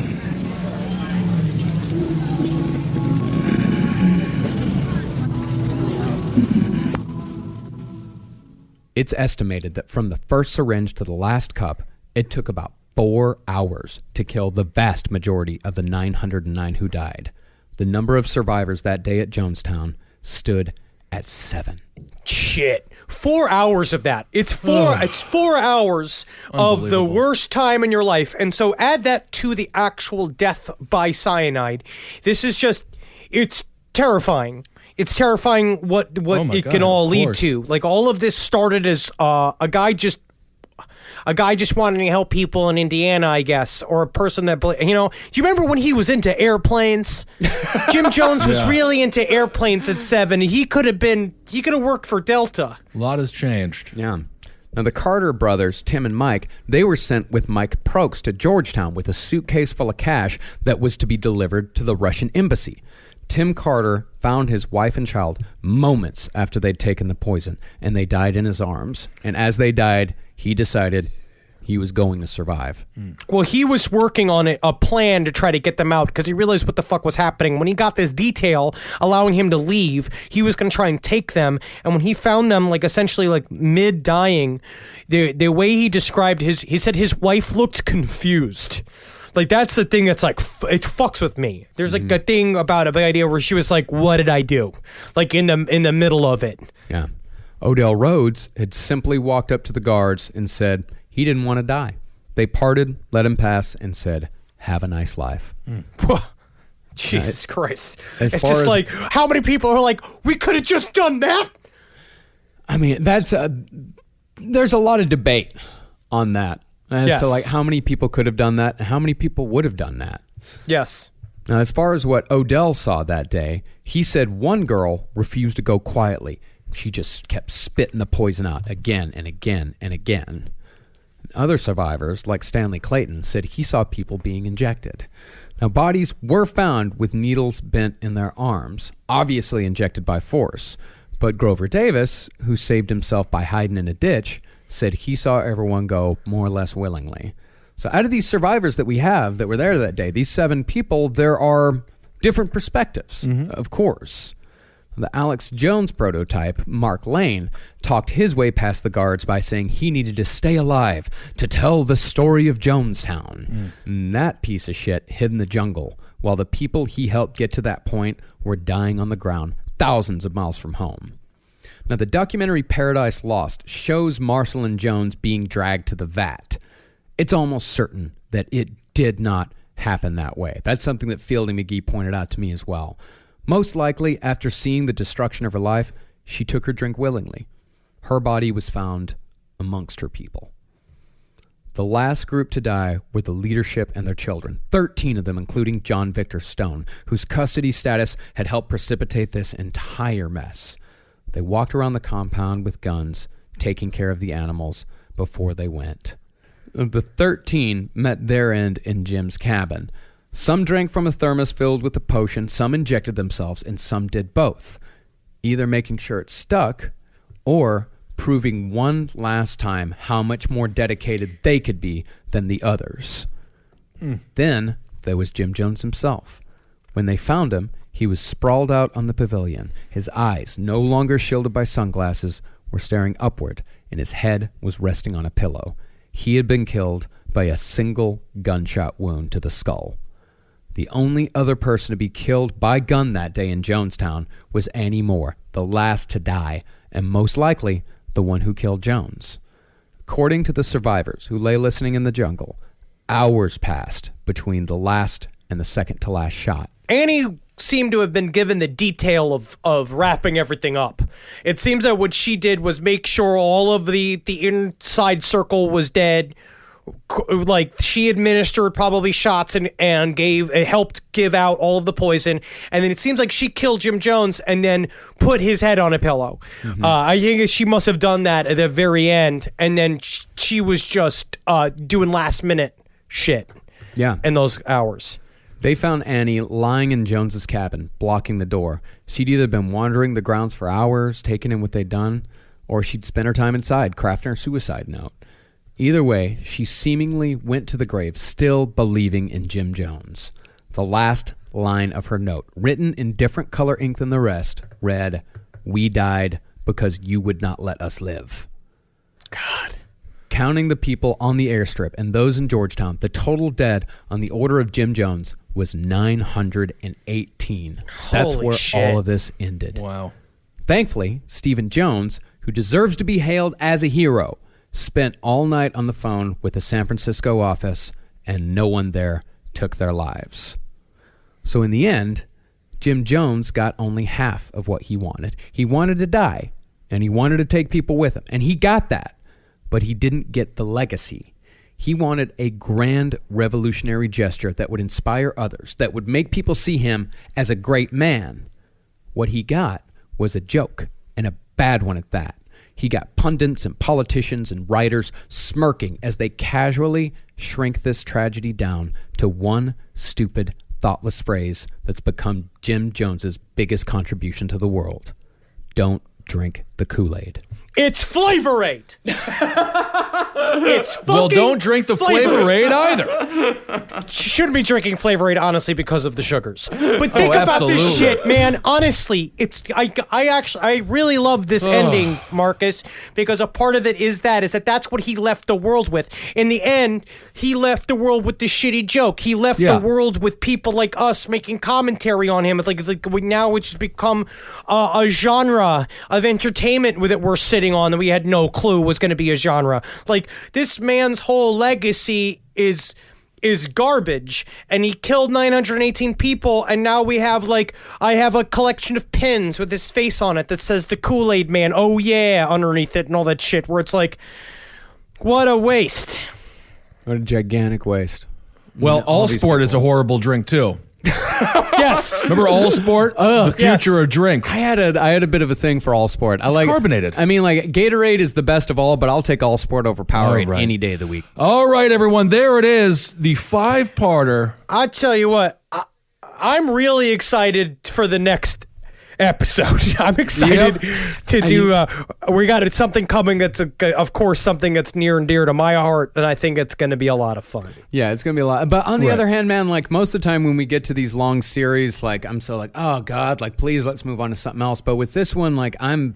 It's estimated that from the first syringe to the last cup, it took about 4 hours to kill the vast majority of the 909 who died. The number of survivors that day at Jonestown stood at 7. Shit. 4 hours of that. It's 4 hours of the worst time in your life. And so add that to the actual death by cyanide. This is just, it's terrifying. It's terrifying what it can all lead to. Like, all of this started as a guy just wanting to help people in Indiana, I guess, or a person that, do you remember when he was into airplanes? Jim Jones was really into airplanes at 7. He could have worked for Delta. A lot has changed. Yeah. Now, the Carter brothers, Tim and Mike, they were sent with Mike Prokes to Georgetown with a suitcase full of cash that was to be delivered to the Russian embassy. Tim Carter found his wife and child moments after they'd taken the poison, and they died in his arms. And as they died, he decided he was going to survive. Well, he was working on a plan to try to get them out because he realized what the fuck was happening. When he got this detail allowing him to leave, he was going to try and take them. And when he found them, essentially mid-dying, the way he described he said his wife looked confused. That's the thing that's it fucks with me. There's a thing about the idea where she was like, what did I do? In the middle of it. Yeah. Odell Rhodes had simply walked up to the guards and said he didn't want to die. They parted, let him pass, and said, have a nice life. Jesus Christ. It's just how many people are like, we could have just done that? I mean, there's a lot of debate on that. As to how many people could have done that and how many people would have done that. Yes. Now, as far as what Odell saw that day, he said one girl refused to go quietly. She just kept spitting the poison out again and again and again. Other survivors, like Stanley Clayton, said he saw people being injected. Now, bodies were found with needles bent in their arms, obviously injected by force. But Grover Davis, who saved himself by hiding in a ditch, said he saw everyone go more or less willingly. So out of these survivors that we have that were there that day, these 7 people, there are different perspectives, of course. The Alex Jones prototype, Mark Lane, talked his way past the guards by saying he needed to stay alive to tell the story of Jonestown. And that piece of shit hid in the jungle, while the people he helped get to that point were dying on the ground thousands of miles from home. Now, the documentary Paradise Lost shows Marcelin Jones being dragged to the vat. It's almost certain that it did not happen that way. That's something that Fielding McGee pointed out to me as well. Most likely, after seeing the destruction of her life, she took her drink willingly. Her body was found amongst her people. The last group to die were the leadership and their children, 13 of them, including John Victor Stone, whose custody status had helped precipitate this entire mess. They walked around the compound with guns, taking care of the animals before they went. The 13 met their end in Jim's cabin. Some drank from a thermos filled with a potion, some injected themselves, and some did both, either making sure it stuck or proving one last time how much more dedicated they could be than the others. Then there was Jim Jones himself. When they found him, he was sprawled out on the pavilion. His eyes, no longer shielded by sunglasses, were staring upward, and his head was resting on a pillow. He had been killed by a single gunshot wound to the skull. The only other person to be killed by gun that day in Jonestown was Annie Moore, the last to die, and most likely the one who killed Jones. According to the survivors who lay listening in the jungle, hours passed between the last and the second to last shot. Annie seemed to have been given the detail of wrapping everything up. It seems that what she did was make sure all of the inside circle was dead. She administered probably shots and helped give out all of the poison, and then it seems like she killed Jim Jones and then put his head on a pillow. I think she must have done that at the very end, and then she was just doing last minute shit. Yeah, in those hours. They found Annie lying in Jones's cabin, blocking the door. She'd either been wandering the grounds for hours, taking in what they'd done, or she'd spent her time inside, crafting her suicide note. Either way, she seemingly went to the grave still believing in Jim Jones. The last line of her note, written in different color ink than the rest, read, We died because you would not let us live. God. Counting the people on the airstrip and those in Georgetown, the total dead on the order of Jim Jones was 918. That's Holy where shit. all of this ended. Wow. Thankfully, Stephen Jones, who deserves to be hailed as a hero, spent all night on the phone with the San Francisco office, and no one there took their lives. So in the end, Jim Jones got only half of what he wanted. He wanted to die, and he wanted to take people with him, and he got that, but he didn't get the legacy. He wanted a grand revolutionary gesture that would inspire others, that would make people see him as a great man. What he got was a joke, and a bad one at that. He got pundits and politicians and writers smirking as they casually shrink this tragedy down to one stupid, thoughtless phrase that's become Jim Jones's biggest contribution to the world. Don't drink the Kool-Aid. It's Flavor-Aid. It's fucking Well, don't drink the Flavor-Aid either. Shouldn't be drinking Flavor-Aid, honestly, because of the sugars. But think about this shit, man. Honestly, I really love this ending, Marcus, because a part of it is that's what he left the world with. In the end, he left the world with the shitty joke. He left the world with people like us making commentary on him. Like now, which has become a genre of entertainment that we're sitting on that we had no clue was going to be a genre. Like, this man's whole legacy is garbage, and he killed 918 people, and now we have I have a collection of pins with his face on it that says the Kool-Aid Man, oh yeah, underneath it and all that shit, where it's like, what a waste. What a gigantic waste. Well, All Sport is a horrible drink too. Yes. Remember All Sport? The future of drink. I had a bit of a thing for All Sport. I It's like carbonated. I mean, like, Gatorade is the best of all, but I'll take All Sport over Powerade any day of the week. All right, everyone. There it is. The 5-parter. I tell you what, I'm really excited for the next episode. I'm excited to do. We got something coming that's, of course, something that's near and dear to my heart, and I think it's going to be a lot of fun. Yeah, it's going to be a lot. But on the other hand, man, like, most of the time when we get to these long series, like, I'm so like, oh God, like, please let's move on to something else. But with this one, like, I'm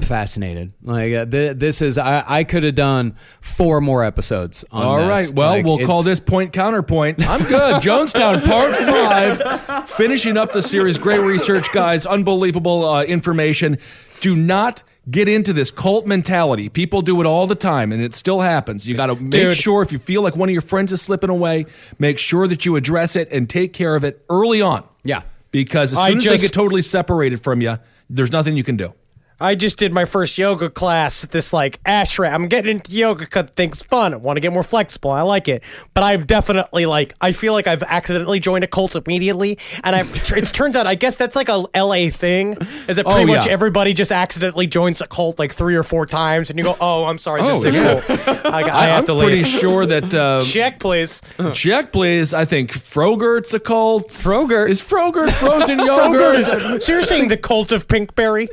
fascinated. Like, this is, I could have done 4 more episodes on All this. right. Well, we'll call this point counterpoint. I'm good. Jonestown, part 5. Finishing up the series. Great research, guys. Unbelievable information. Do not get into this cult mentality. People do it all the time, and it still happens. You got to make sure, if you feel like one of your friends is slipping away, make sure that you address it and take care of it early on. Yeah. Because as soon as they get totally separated from you, there's nothing you can do. I just did my first yoga class at this ashram. I'm getting into yoga because things fun. I want to get more flexible. I like it. But I've definitely I feel like I've accidentally joined a cult immediately. And it turns out, I guess that's like a LA thing, is that pretty much everybody just accidentally joins a cult 3 or 4 times. And you go, oh, I'm sorry, this is a cult. I have to leave. I'm pretty sure that... Check, please. Check, please. I think Frogert's a cult. Frogurt? Is Frogurt frozen yogurt? So you're saying the cult of Pinkberry?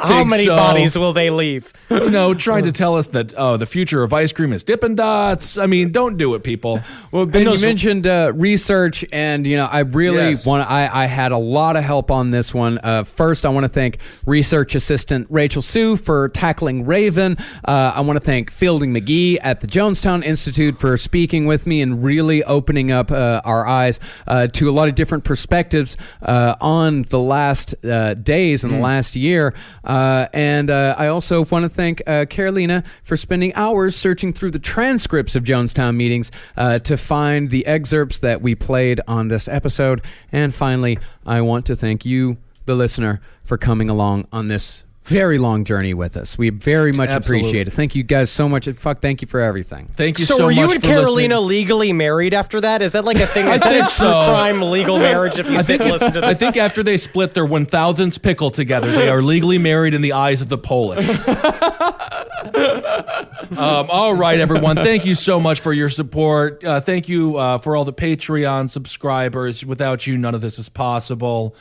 How many bodies will they leave? Trying to tell us that the future of ice cream is Dippin' Dots. I mean, don't do it, people. Well, Ben, you mentioned research, and I really want. I had a lot of help on this one. First, I want to thank research assistant Rachel Sue for tackling Raven. I want to thank Fielding McGee at the Jonestown Institute for speaking with me and really opening up our eyes to a lot of different perspectives on the last days and the last year. And I also want to thank Carolina for spending hours searching through the transcripts of Jonestown meetings to find the excerpts that we played on this episode. And finally, I want to thank you, the listener, for coming along on this very long journey with us. We very much appreciate it. Thank you guys so much. Thank you for everything. Thank you so much. So were you for and Carolina listening. legally married after that? Is that like a thing? Is that a true crime legal marriage if you sit and listen to that? I think after they split their 1,000th pickle together, they are legally married in the eyes of the Polish. All right, everyone. Thank you so much for your support. Thank you for all the Patreon subscribers. Without you, none of this is possible.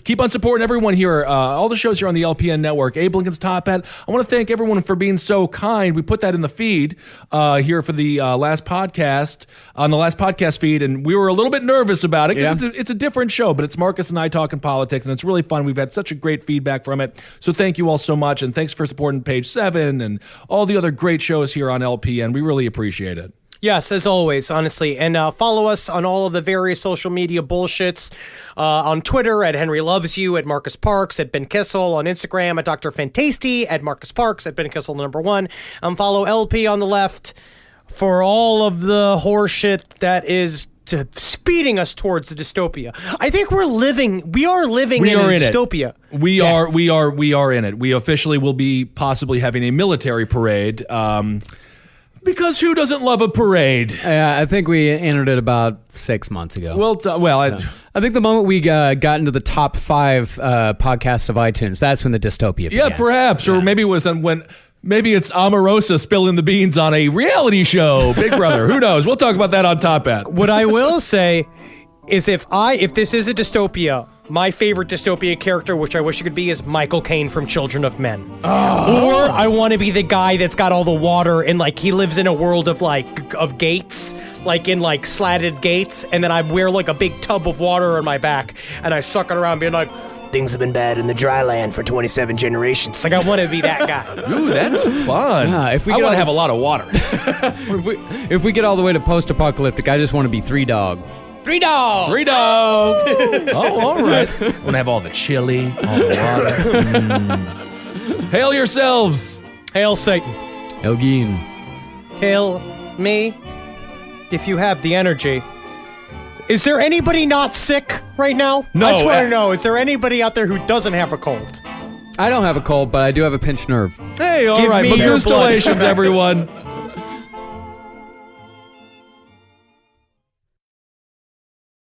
Keep on supporting everyone here. All the shows here on the LPN network. Abe Lincoln's Top Hat. I want to thank everyone for being so kind. We put that in the feed here for the last podcast, on the last podcast feed, and we were a little bit nervous about it because it's a different show, but it's Marcus and I talking politics, and it's really fun. We've had such a great feedback from it. So thank you all so much, and thanks for supporting Page 7 and all the other great shows here on LPN. We really appreciate it. Yes, as always, honestly. And follow us on all of the various social media bullshits. On Twitter at Henry Loves You, at Marcus Parks, at Ben Kissel, on Instagram at Dr. Fantasty, at Marcus Parks, at Ben Kissel #1. Follow LP on the left for all of the horseshit that is speeding us towards the dystopia. I think we are living in a dystopia. We are in it. We officially will be possibly having a military parade. Because who doesn't love a parade? I think we entered it about 6 months ago. I think the moment we got into the top 5 podcasts of iTunes, that's when the dystopia began. Yeah, perhaps. Or maybe it was maybe it's Omarosa spilling the beans on a reality show. Big Brother. Who knows? We'll talk about that on Top Hat. What I will say is if this is a dystopia, my favorite dystopia character, which I wish it could be, is Michael Caine from Children of Men. Oh. Or I want to be the guy that's got all the water and he lives in a world of gates, in slatted gates, and then I wear a big tub of water on my back and I suck it around being like, things have been bad in the dry land for 27 generations. I want to be that guy. Ooh, that's fun. Yeah, I want to have a lot of water. if we get all the way to post-apocalyptic, I just want to be 3 Dog. 3 Dog! 3 Dog! Oh, all right. I want to have all the chili, all the water. Hail yourselves! Hail Satan. Hail Geen. Hail me, if you have the energy. Is there anybody not sick right now? No. I just want to know, is there anybody out there who doesn't have a cold? I don't have a cold, but I do have a pinched nerve. Hey, all right. Congratulations, everyone.